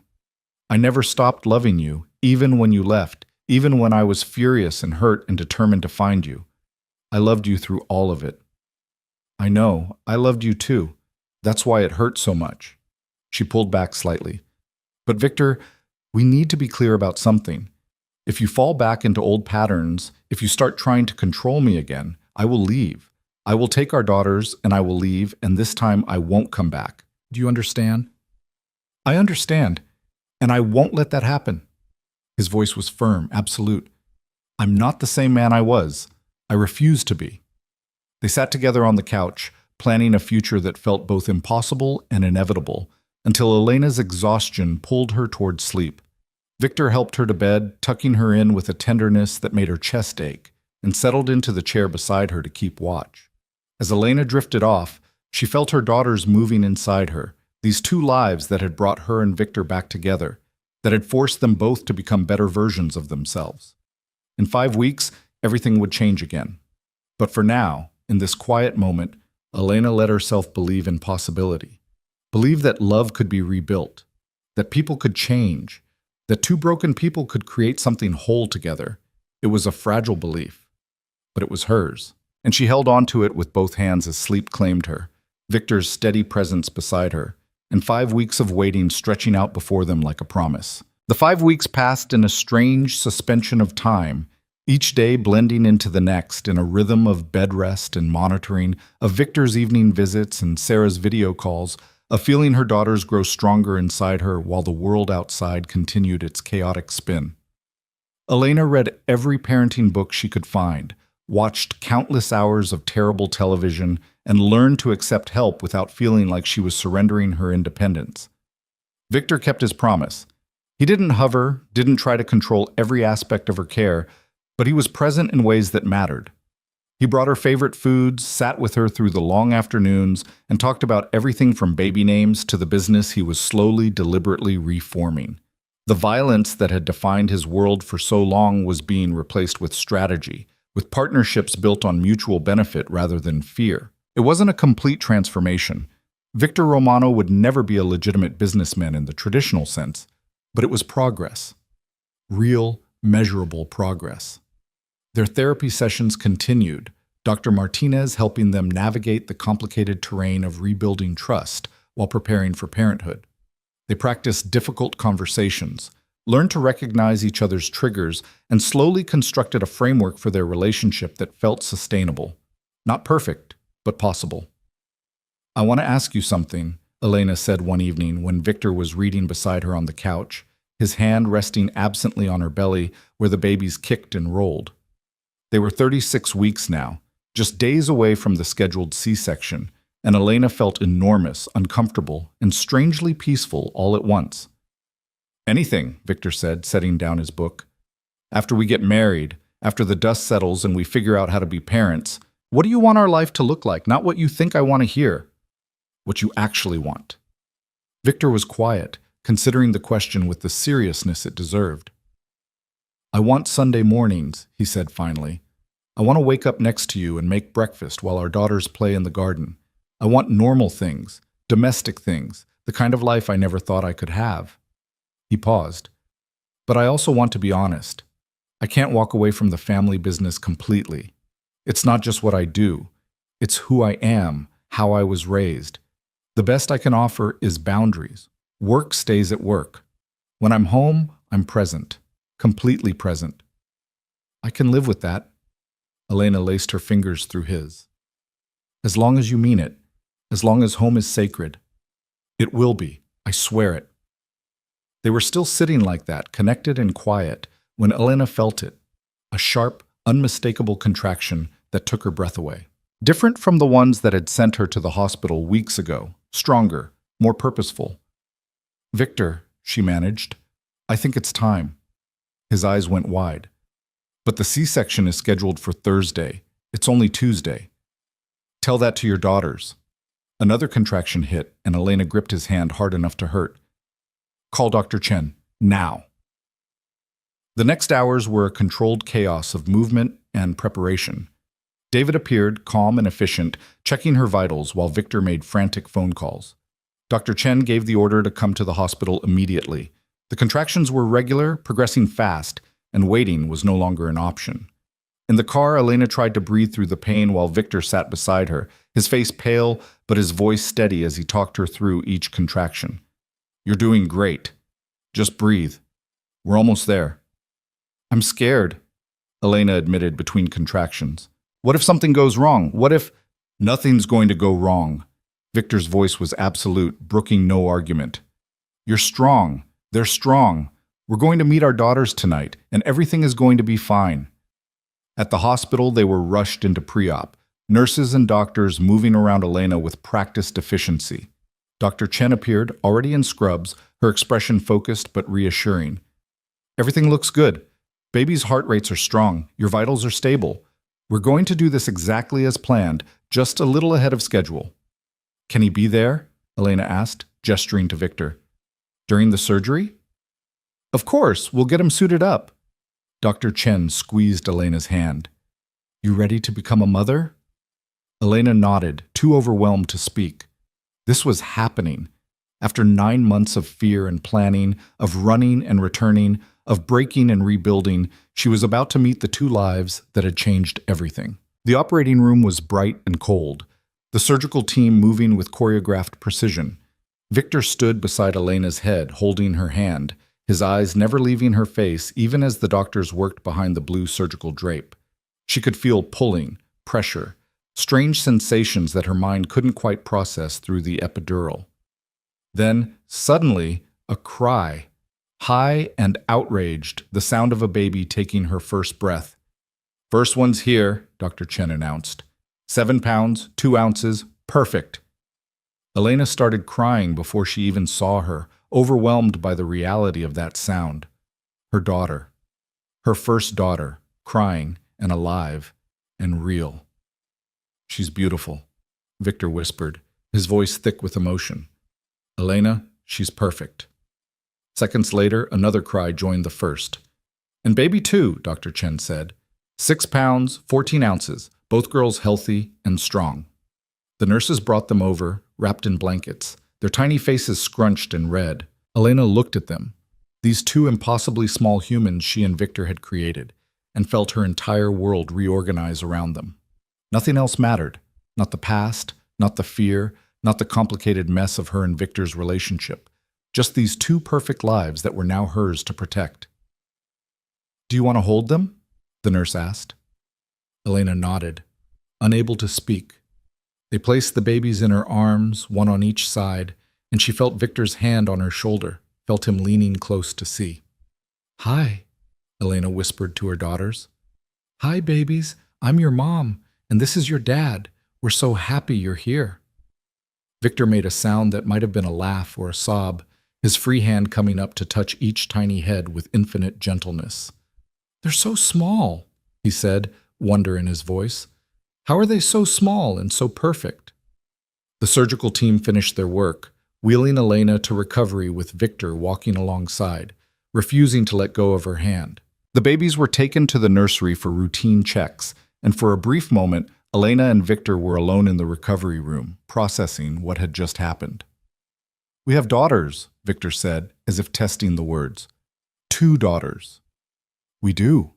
I never stopped loving you, even when you left, even when I was furious and hurt and determined to find you. I loved you through all of it. I know, I loved you too. That's why it hurt so much. She pulled back slightly. But Victor, we need to be clear about something. If you fall back into old patterns, if you start trying to control me again, I will leave. I will take our daughters and I will leave, and this time I won't come back. Do you understand? I understand, and I won't let that happen. His voice was firm, absolute. I'm not the same man I was. I refuse to be. They sat together on the couch, planning a future that felt both impossible and inevitable, until Elena's exhaustion pulled her toward sleep. Victor helped her to bed, tucking her in with a tenderness that made her chest ache, and settled into the chair beside her to keep watch. As Elena drifted off, she felt her daughters moving inside her, these two lives that had brought her and Victor back together, that had forced them both to become better versions of themselves. In 5 weeks, everything would change again. But for now, in this quiet moment, Elena let herself believe in possibility. Believe that love could be rebuilt, that people could change, that two broken people could create something whole together. It was a fragile belief, but it was hers, and she held on to it with both hands as sleep claimed her, Victor's steady presence beside her, and 5 weeks of waiting stretching out before them like a promise. The 5 weeks passed in a strange suspension of time, each day blending into the next in a rhythm of bed rest and monitoring, of Victor's evening visits and Sarah's video calls, of feeling her daughters grow stronger inside her while the world outside continued its chaotic spin. Elena read every parenting book she could find, watched countless hours of terrible television, and learned to accept help without feeling like she was surrendering her independence. Victor kept his promise. He didn't hover, didn't try to control every aspect of her care, but he was present in ways that mattered. He brought her favorite foods, sat with her through the long afternoons, and talked about everything from baby names to the business he was slowly, deliberately reforming. The violence that had defined his world for so long was being replaced with strategy, with partnerships built on mutual benefit rather than fear. It wasn't a complete transformation. Victor Romano would never be a legitimate businessman in the traditional sense, but it was progress. Real, measurable progress. Their therapy sessions continued, Dr. Martinez helping them navigate the complicated terrain of rebuilding trust while preparing for parenthood. They practiced difficult conversations, learned to recognize each other's triggers, and slowly constructed a framework for their relationship that felt sustainable. Not perfect, but possible. "I want to ask you something," Elena said one evening when Victor was reading beside her on the couch, his hand resting absently on her belly where the babies kicked and rolled. They were 36 weeks now, just days away from the scheduled C-section, and Elena felt enormous, uncomfortable, and strangely peaceful all at once. "Anything," Victor said, setting down his book. "After we get married, after the dust settles and we figure out how to be parents, what do you want our life to look like? Not what you think I want to hear. What you actually want." Victor was quiet, considering the question with the seriousness it deserved. "I want Sunday mornings," he said finally. "I want to wake up next to you and make breakfast while our daughters play in the garden. I want normal things, domestic things, the kind of life I never thought I could have." He paused. "But I also want to be honest. I can't walk away from the family business completely. It's not just what I do. It's who I am, how I was raised. The best I can offer is boundaries. Work stays at work. When I'm home, I'm present, completely present." "I can live with that." Elena laced her fingers through his. "As long as you mean it, as long as home is sacred. It will be, I swear it." They were still sitting like that, connected and quiet, when Elena felt it, a sharp, unmistakable contraction that took her breath away. Different from the ones that had sent her to the hospital weeks ago, stronger, more purposeful. "Victor," she managed, "I think it's time." His eyes went wide. "But the C-section is scheduled for Thursday. It's only Tuesday. Tell that to your daughters." Another contraction hit, and Elena gripped his hand hard enough to hurt. "Call Dr. Chen, now." The next hours were a controlled chaos of movement and preparation. David appeared, calm and efficient, checking her vitals while Victor made frantic phone calls. Dr. Chen gave the order to come to the hospital immediately. The contractions were regular, progressing fast, and waiting was no longer an option. In the car, Elena tried to breathe through the pain while Victor sat beside her, his face pale but his voice steady as he talked her through each contraction. "You're doing great. Just breathe. We're almost there." "I'm scared," Elena admitted between contractions. "What if something goes wrong? What if—" "Nothing's going to go wrong." Victor's voice was absolute, brooking no argument. "You're strong. They're strong. We're going to meet our daughters tonight, and everything is going to be fine." At the hospital, they were rushed into pre-op, nurses and doctors moving around Elena with practiced efficiency. Dr. Chen appeared, already in scrubs, her expression focused but reassuring. "Everything looks good. Baby's heart rates are strong. Your vitals are stable. We're going to do this exactly as planned, just a little ahead of schedule." "Can he be there?" Elena asked, gesturing to Victor. "During the surgery?" "Of course, we'll get him suited up." Dr. Chen squeezed Elena's hand. "You ready to become a mother?" Elena nodded, too overwhelmed to speak. This was happening. After 9 months of fear and planning, of running and returning, of breaking and rebuilding, she was about to meet the two lives that had changed everything. The operating room was bright and cold, the surgical team moving with choreographed precision. Victor stood beside Elena's head, holding her hand, his eyes never leaving her face even as the doctors worked behind the blue surgical drape. She could feel pulling, pressure, strange sensations that her mind couldn't quite process through the epidural. Then, suddenly, a cry. High and outraged, the sound of a baby taking her first breath. "First one's here," Dr. Chen announced. 7 pounds, 2 ounces, perfect. Elena started crying before she even saw her, overwhelmed by the reality of that sound. Her daughter. Her first daughter, crying and alive and real. "She's beautiful," Victor whispered, his voice thick with emotion. "Elena, she's perfect." Seconds later, another cry joined the first. "And baby too," Dr. Chen said. 6 pounds, 14 ounces, both girls healthy and strong. The nurses brought them over, wrapped in blankets, their tiny faces scrunched and red. Elena looked at them, these two impossibly small humans she and Victor had created, and felt her entire world reorganize around them. Nothing else mattered, not the past, not the fear, not the complicated mess of her and Victor's relationship. Just these two perfect lives that were now hers to protect. "Do you want to hold them?" the nurse asked. Elena nodded, unable to speak. They placed the babies in her arms, one on each side, and she felt Victor's hand on her shoulder, felt him leaning close to see. "Hi," Elena whispered to her daughters. "Hi, babies. I'm your mom, and this is your dad. We're so happy you're here." Victor made a sound that might have been a laugh or a sob, his free hand coming up to touch each tiny head with infinite gentleness. "They're so small," he said, wonder in his voice. "How are they so small and so perfect?" The surgical team finished their work, wheeling Elena to recovery with Victor walking alongside, refusing to let go of her hand. The babies were taken to the nursery for routine checks, and for a brief moment, Elena and Victor were alone in the recovery room, processing what had just happened. "We have daughters," Victor said, as if testing the words. "2 daughters." "We do."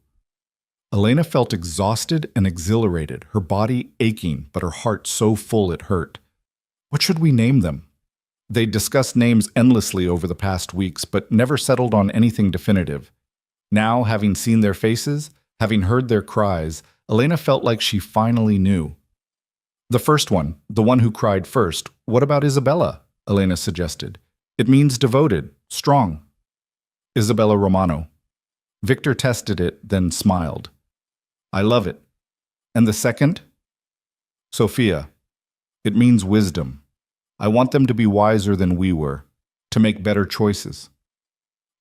Elena felt exhausted and exhilarated, her body aching, but her heart so full it hurt. "What should we name them?" They discussed names endlessly over the past weeks, but never settled on anything definitive. Now, having seen their faces, having heard their cries, Elena felt like she finally knew. "The first one, the one who cried first, what about Isabella?" Elena suggested. "It means devoted, strong." "Isabella Romano." Victor tested it, then smiled. "I love it." "And the second?" "Sophia. It means wisdom. I want them to be wiser than we were, to make better choices."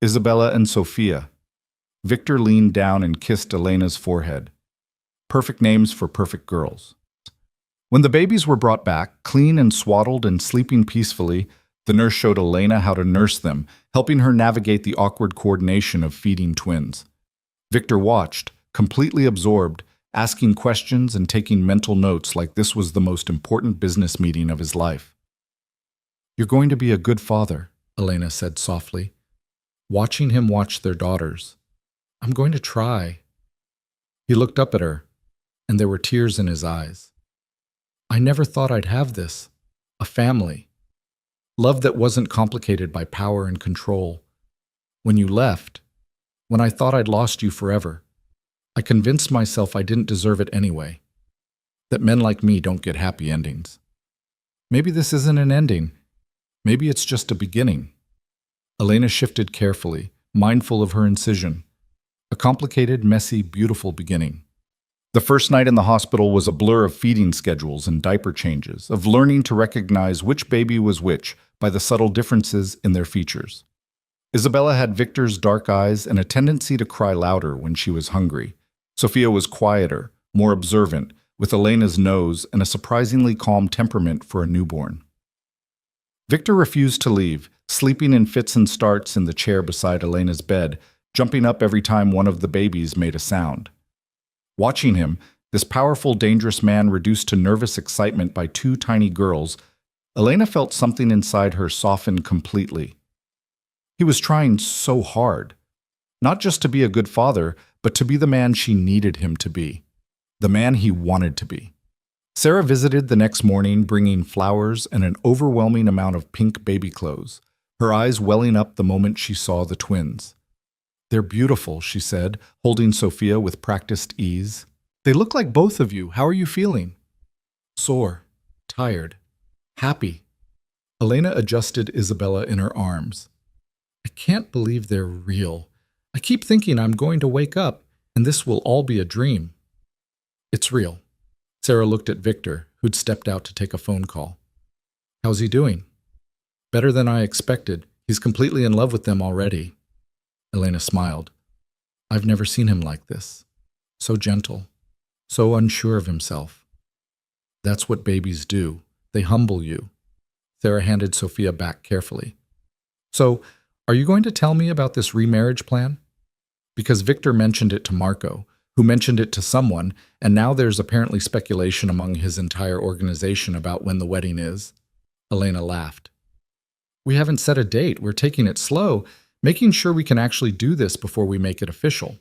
"Isabella and Sophia." Victor leaned down and kissed Elena's forehead. Perfect names for perfect girls. When the babies were brought back, clean and swaddled and sleeping peacefully, the nurse showed Elena how to nurse them, helping her navigate the awkward coordination of feeding twins. Victor watched, completely absorbed, asking questions and taking mental notes like this was the most important business meeting of his life. "You're going to be a good father," Elena said softly, watching him watch their daughters. "I'm going to try." He looked up at her, and there were tears in his eyes. "I never thought I'd have this. A family. Love that wasn't complicated by power and control. When you left, when I thought I'd lost you forever, I convinced myself I didn't deserve it anyway. That men like me don't get happy endings. Maybe this isn't an ending. Maybe it's just a beginning." Elena shifted carefully, mindful of her incision. A complicated, messy, beautiful beginning. The first night in the hospital was a blur of feeding schedules and diaper changes, of learning to recognize which baby was which by the subtle differences in their features. Isabella had Victor's dark eyes and a tendency to cry louder when she was hungry. Sophia was quieter, more observant, with Elena's nose and a surprisingly calm temperament for a newborn. Victor refused to leave, sleeping in fits and starts in the chair beside Elena's bed, jumping up every time one of the babies made a sound. Watching him, this powerful, dangerous man reduced to nervous excitement by 2 tiny girls, Elena felt something inside her soften completely. He was trying so hard, not just to be a good father, but to be the man she needed him to be, the man he wanted to be. Sarah visited the next morning, bringing flowers and an overwhelming amount of pink baby clothes, her eyes welling up the moment she saw the twins. "They're beautiful," she said, holding Sophia with practiced ease. "They look like both of you. How are you feeling?" "Sore, tired, happy." Elena adjusted Isabella in her arms. "I can't believe they're real. I keep thinking I'm going to wake up, and this will all be a dream." "It's real." Sarah looked at Victor, who'd stepped out to take a phone call. "How's he doing?" "Better than I expected. He's completely in love with them already." Elena smiled. "I've never seen him like this. So gentle, so unsure of himself." "That's what babies do. They humble you." Sarah handed Sophia back carefully. "So, are you going to tell me about this remarriage plan?" Because Victor mentioned it to Marco, who mentioned it to someone, and now there's apparently speculation among his entire organization about when the wedding is. Elena laughed. "We haven't set a date. We're taking it slow, making sure we can actually do this before we make it official."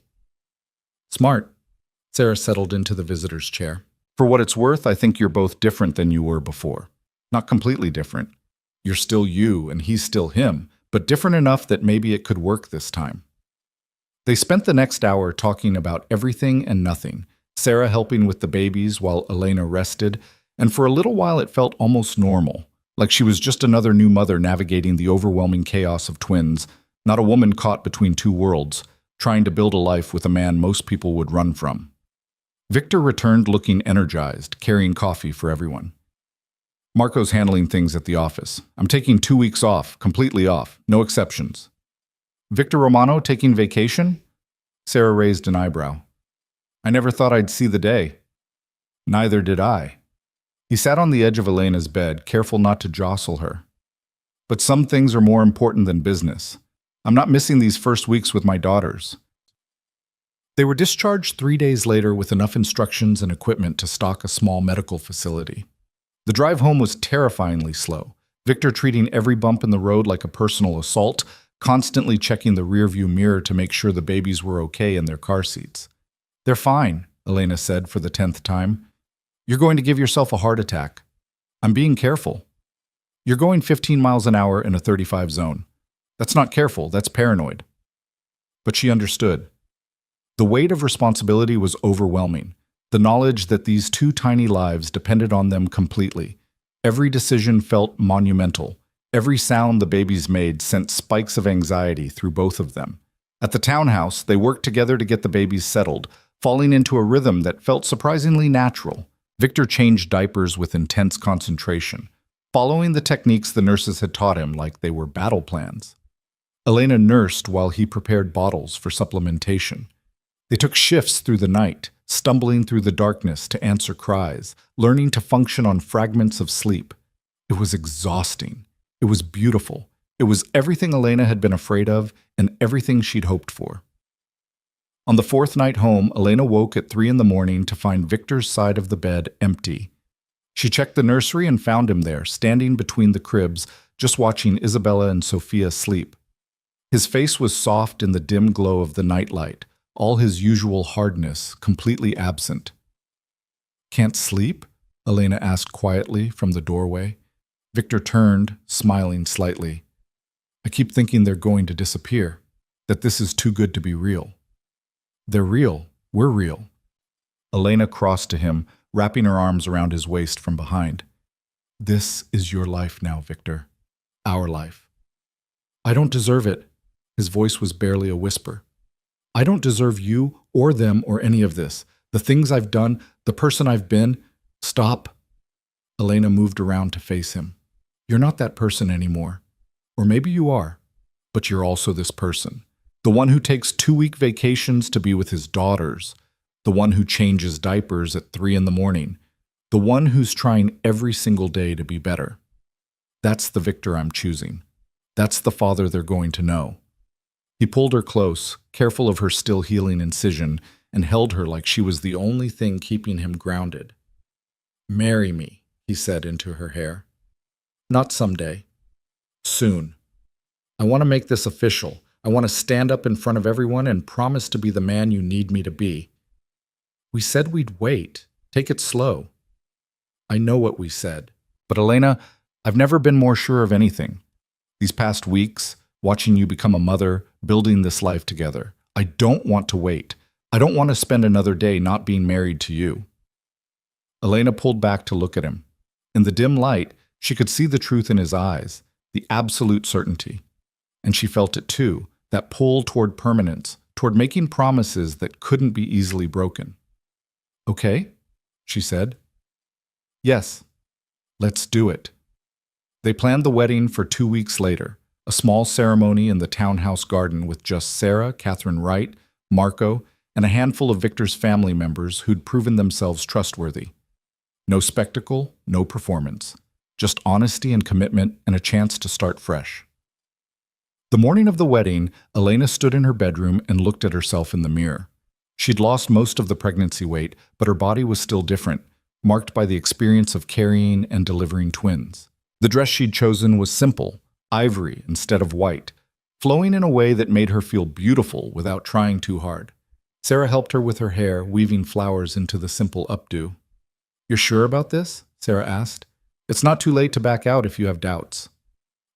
"Smart." Sarah settled into the visitor's chair. "For what it's worth, I think you're both different than you were before. Not completely different. You're still you, and he's still him, but different enough that maybe it could work this time. They spent the next hour talking about everything and nothing, Sarah helping with the babies while Elena rested, and for a little while it felt almost normal, like she was just another new mother navigating the overwhelming chaos of twins, not a woman caught between two worlds, trying to build a life with a man most people would run from. Victor returned looking energized, carrying coffee for everyone. Marco's handling things at the office. I'm taking 2 weeks off, completely off, no exceptions. Victor Romano taking vacation? Sarah raised an eyebrow. I never thought I'd see the day. Neither did I. He sat on the edge of Elena's bed, careful not to jostle her. But some things are more important than business. I'm not missing these first weeks with my daughters. They were discharged 3 days later with enough instructions and equipment to stock a small medical facility. The drive home was terrifyingly slow, Victor treating every bump in the road like a personal assault, constantly checking the rearview mirror to make sure the babies were okay in their car seats. They're fine, Elena said for the 10th time. You're going to give yourself a heart attack. I'm being careful. You're going 15 miles an hour in a 35 zone. That's not careful, that's paranoid. But she understood. The weight of responsibility was overwhelming. The knowledge that these two tiny lives depended on them completely. Every decision felt monumental. Every sound the babies made sent spikes of anxiety through both of them. At the townhouse, they worked together to get the babies settled, falling into a rhythm that felt surprisingly natural. Victor changed diapers with intense concentration, following the techniques the nurses had taught him like they were battle plans. Elena nursed while he prepared bottles for supplementation. They took shifts through the night, stumbling through the darkness to answer cries, learning to function on fragments of sleep. It was exhausting. It was beautiful. It was everything Elena had been afraid of and everything she'd hoped for. On the 4th night home, Elena woke at 3 a.m. to find Victor's side of the bed empty. She checked the nursery and found him there, standing between the cribs, just watching Isabella and Sophia sleep. His face was soft in the dim glow of the nightlight, all his usual hardness completely absent. Can't sleep? Elena asked quietly from the doorway. Victor turned, smiling slightly. I keep thinking they're going to disappear, that this is too good to be real. They're real. We're real. Elena crossed to him, wrapping her arms around his waist from behind. This is your life now, Victor. Our life. I don't deserve it. His voice was barely a whisper. I don't deserve you or them or any of this. The things I've done, the person I've been. Stop. Elena moved around to face him. You're not that person anymore. Or maybe you are, but you're also this person. The one who takes 2-week vacations to be with his daughters. The one who changes diapers at 3 a.m. The one who's trying every single day to be better. That's the Victor I'm choosing. That's the father they're going to know. He pulled her close, careful of her still healing incision, and held her like she was the only thing keeping him grounded. Marry me, he said into her hair. Not someday. Soon. I want to make this official. I want to stand up in front of everyone and promise to be the man you need me to be. We said we'd wait. Take it slow. I know what we said. But Elena, I've never been more sure of anything. These past weeks, watching you become a mother, building this life together, I don't want to wait. I don't want to spend another day not being married to you. Elena pulled back to look at him. In the dim light, she could see the truth in his eyes, the absolute certainty. And she felt it too, that pull toward permanence, toward making promises that couldn't be easily broken. Okay, she said. Yes, let's do it. They planned the wedding for 2 weeks later, a small ceremony in the townhouse garden with just Sarah, Catherine Wright, Marco, and a handful of Victor's family members who'd proven themselves trustworthy. No spectacle, no performance, just honesty and commitment and a chance to start fresh. The morning of the wedding, Elena stood in her bedroom and looked at herself in the mirror. She'd lost most of the pregnancy weight, but her body was still different, marked by the experience of carrying and delivering twins. The dress she'd chosen was simple, ivory instead of white, flowing in a way that made her feel beautiful without trying too hard. Sarah helped her with her hair, weaving flowers into the simple updo. You're sure about this? Sarah asked. It's not too late to back out if you have doubts.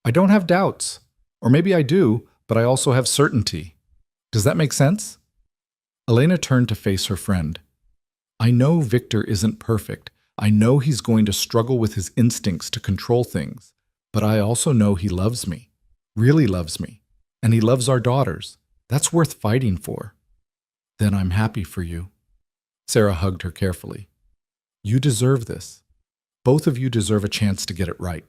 I don't have doubts. Or maybe I do, but I also have certainty. Does that make sense? Elena turned to face her friend. I know Victor isn't perfect. I know he's going to struggle with his instincts to control things. But I also know he loves me, really loves me, and he loves our daughters. That's worth fighting for. Then I'm happy for you. Sarah hugged her carefully. You deserve this. Both of you deserve a chance to get it right.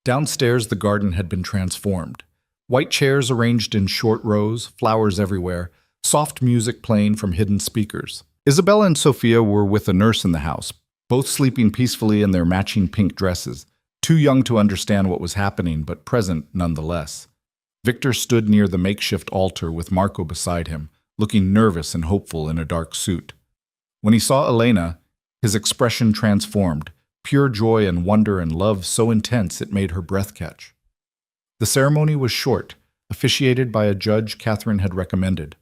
Downstairs, the garden had been transformed. White chairs arranged in short rows, flowers everywhere, soft music playing from hidden speakers. Isabella and Sophia were with a nurse in the house, both sleeping peacefully in their matching pink dresses, too young to understand what was happening, but present nonetheless. Victor stood near the makeshift altar with Marco beside him, looking nervous and hopeful in a dark suit. When he saw Elena, his expression transformed, pure joy and wonder and love so intense it made her breath catch. The ceremony was short, officiated by a judge Catherine had recommended.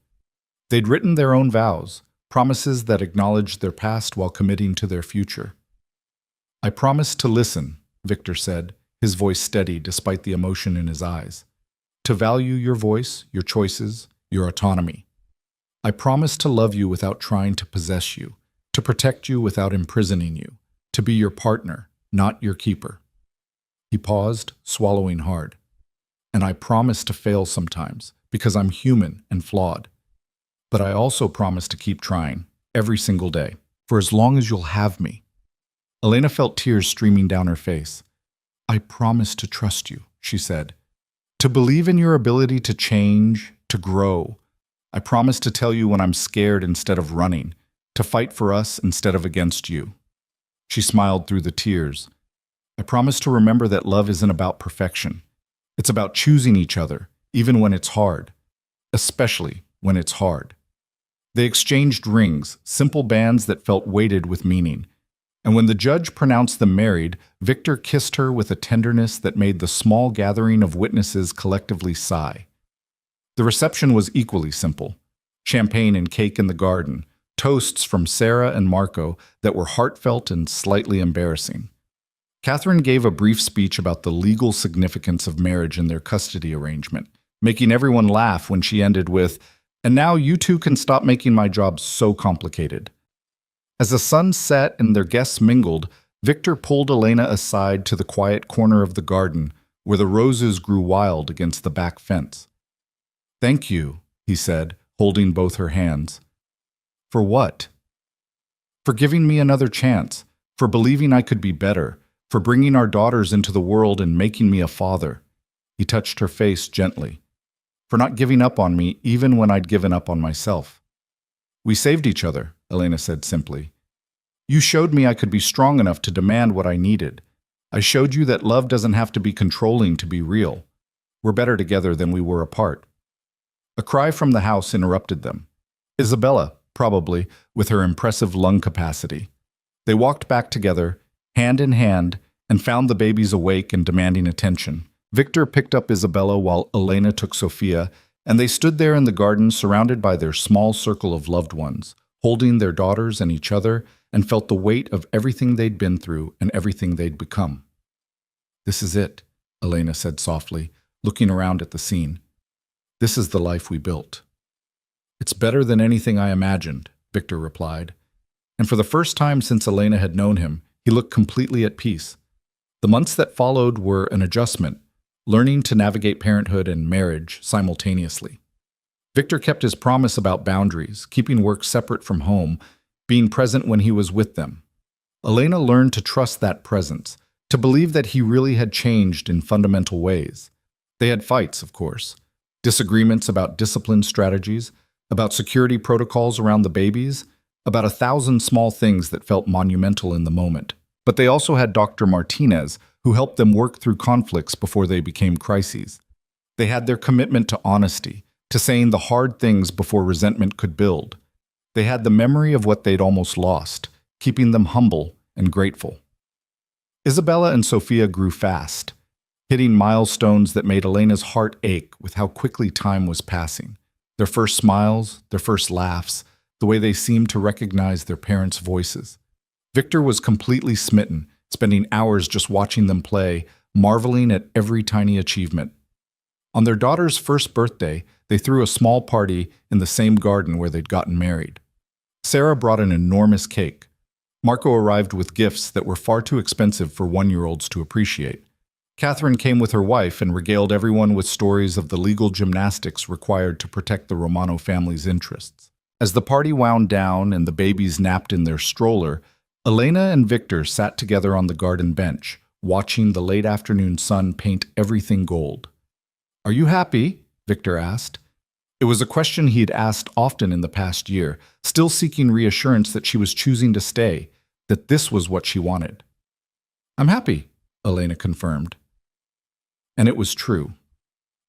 They'd written their own vows, promises that acknowledged their past while committing to their future. I promise to listen, Victor said, his voice steady despite the emotion in his eyes. To value your voice, your choices, your autonomy. I promise to love you without trying to possess you, to protect you without imprisoning you, to be your partner, not your keeper. He paused, swallowing hard. And I promise to fail sometimes, because I'm human and flawed. But I also promise to keep trying, every single day, for as long as you'll have me. Elena felt tears streaming down her face. I promise to trust you, she said. To believe in your ability to change, to grow. I promise to tell you when I'm scared instead of running, to fight for us instead of against you. She smiled through the tears. I promise to remember that love isn't about perfection. It's about choosing each other, even when it's hard. Especially when it's hard. They exchanged rings, simple bands that felt weighted with meaning. And when the judge pronounced them married, Victor kissed her with a tenderness that made the small gathering of witnesses collectively sigh. The reception was equally simple. Champagne and cake in the garden, toasts from Sarah and Marco that were heartfelt and slightly embarrassing. Catherine gave a brief speech about the legal significance of marriage and their custody arrangement, making everyone laugh when she ended with, "And now you two can stop making my job so complicated." As the sun set and their guests mingled, Victor pulled Elena aside to the quiet corner of the garden where the roses grew wild against the back fence. "Thank you," he said, holding both her hands. "For what?" "For giving me another chance, for believing I could be better, for bringing our daughters into the world and making me a father." He touched her face gently. "For not giving up on me even when I'd given up on myself." "We saved each other," Elena said simply. "You showed me I could be strong enough to demand what I needed. I showed you that love doesn't have to be controlling to be real. We're better together than we were apart." A cry from the house interrupted them. Isabella, probably, with her impressive lung capacity. They walked back together, hand in hand, and found the babies awake and demanding attention. Victor picked up Isabella while Elena took Sophia, and they stood there in the garden surrounded by their small circle of loved ones, holding their daughters and each other, and felt the weight of everything they'd been through and everything they'd become. "This is it," Elena said softly, looking around at the scene. "This is the life we built." "It's better than anything I imagined," Victor replied. And for the first time since Elena had known him, he looked completely at peace. The months that followed were an adjustment, learning to navigate parenthood and marriage simultaneously. Victor kept his promise about boundaries, keeping work separate from home, being present when he was with them. Elena learned to trust that presence, to believe that he really had changed in fundamental ways. They had fights, of course, disagreements about discipline strategies, about security protocols around the babies, about 1,000 small things that felt monumental in the moment. But they also had Dr. Martinez, who helped them work through conflicts before they became crises. They had their commitment to honesty, to saying the hard things before resentment could build. They had the memory of what they'd almost lost, keeping them humble and grateful. Isabella and Sophia grew fast, hitting milestones that made Elena's heart ache with how quickly time was passing. Their first smiles, their first laughs, the way they seemed to recognize their parents' voices. Victor was completely smitten, spending hours just watching them play, marveling at every tiny achievement. On their daughter's first birthday, they threw a small party in the same garden where they'd gotten married. Sarah brought an enormous cake. Marco arrived with gifts that were far too expensive for one-year-olds to appreciate. Catherine came with her wife and regaled everyone with stories of the legal gymnastics required to protect the Romano family's interests. As the party wound down and the babies napped in their stroller, Elena and Victor sat together on the garden bench, watching the late afternoon sun paint everything gold. "Are you happy?" Victor asked. It was a question he had asked often in the past year, still seeking reassurance that she was choosing to stay, that this was what she wanted. "I'm happy," Elena confirmed. And it was true.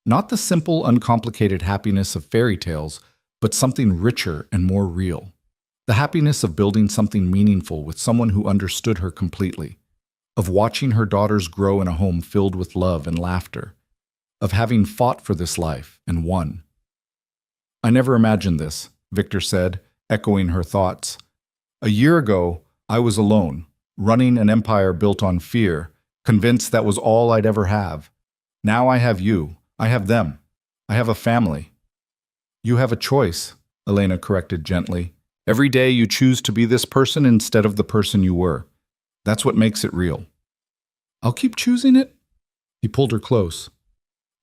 Not the simple, uncomplicated happiness of fairy tales, but something richer and more real. The happiness of building something meaningful with someone who understood her completely, of watching her daughters grow in a home filled with love and laughter, of having fought for this life and won. "I never imagined this," Victor said, echoing her thoughts. "A year ago, I was alone, running an empire built on fear, convinced that was all I'd ever have. Now I have you. I have them. I have a family." "You have a choice," Elena corrected gently. "Every day you choose to be this person instead of the person you were. That's what makes it real." "I'll keep choosing it?" He pulled her close.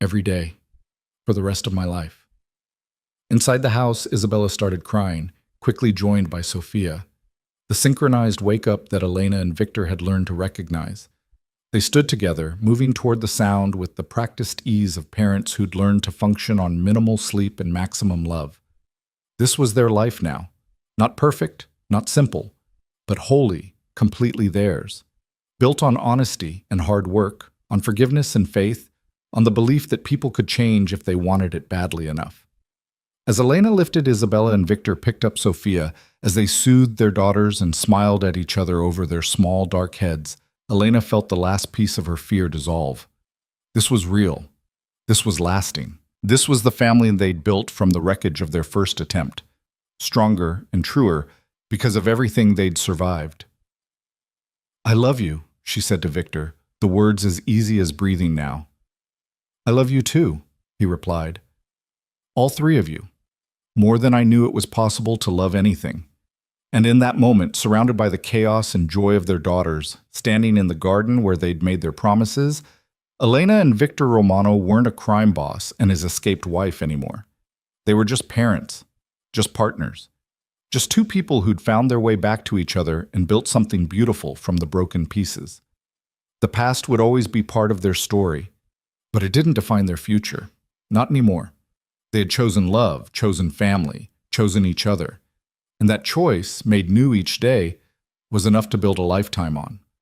"Every day. For the rest of my life." Inside the house, Isabella started crying, quickly joined by Sophia. The synchronized wake-up that Elena and Victor had learned to recognize. They stood together, moving toward the sound with the practiced ease of parents who'd learned to function on minimal sleep and maximum love. This was their life now. Not perfect, not simple, but wholly, completely theirs. Built on honesty and hard work, on forgiveness and faith, on the belief that people could change if they wanted it badly enough. As Elena lifted Isabella and Victor picked up Sophia, as they soothed their daughters and smiled at each other over their small, dark heads, Elena felt the last piece of her fear dissolve. This was real. This was lasting. This was the family they'd built from the wreckage of their first attempt. Stronger and truer because of everything they'd survived. "I love you," she said to Victor, the words as easy as breathing now. "I love you too," he replied. "All three of you. More than I knew it was possible to love anything." And in that moment, surrounded by the chaos and joy of their daughters, standing in the garden where they'd made their promises, Elena and Victor Romano weren't a crime boss and his escaped wife anymore. They were just parents, just partners, just two people who'd found their way back to each other and built something beautiful from the broken pieces. The past would always be part of their story, but it didn't define their future. Not anymore. They had chosen love, chosen family, chosen each other. And that choice, made new each day, was enough to build a lifetime on.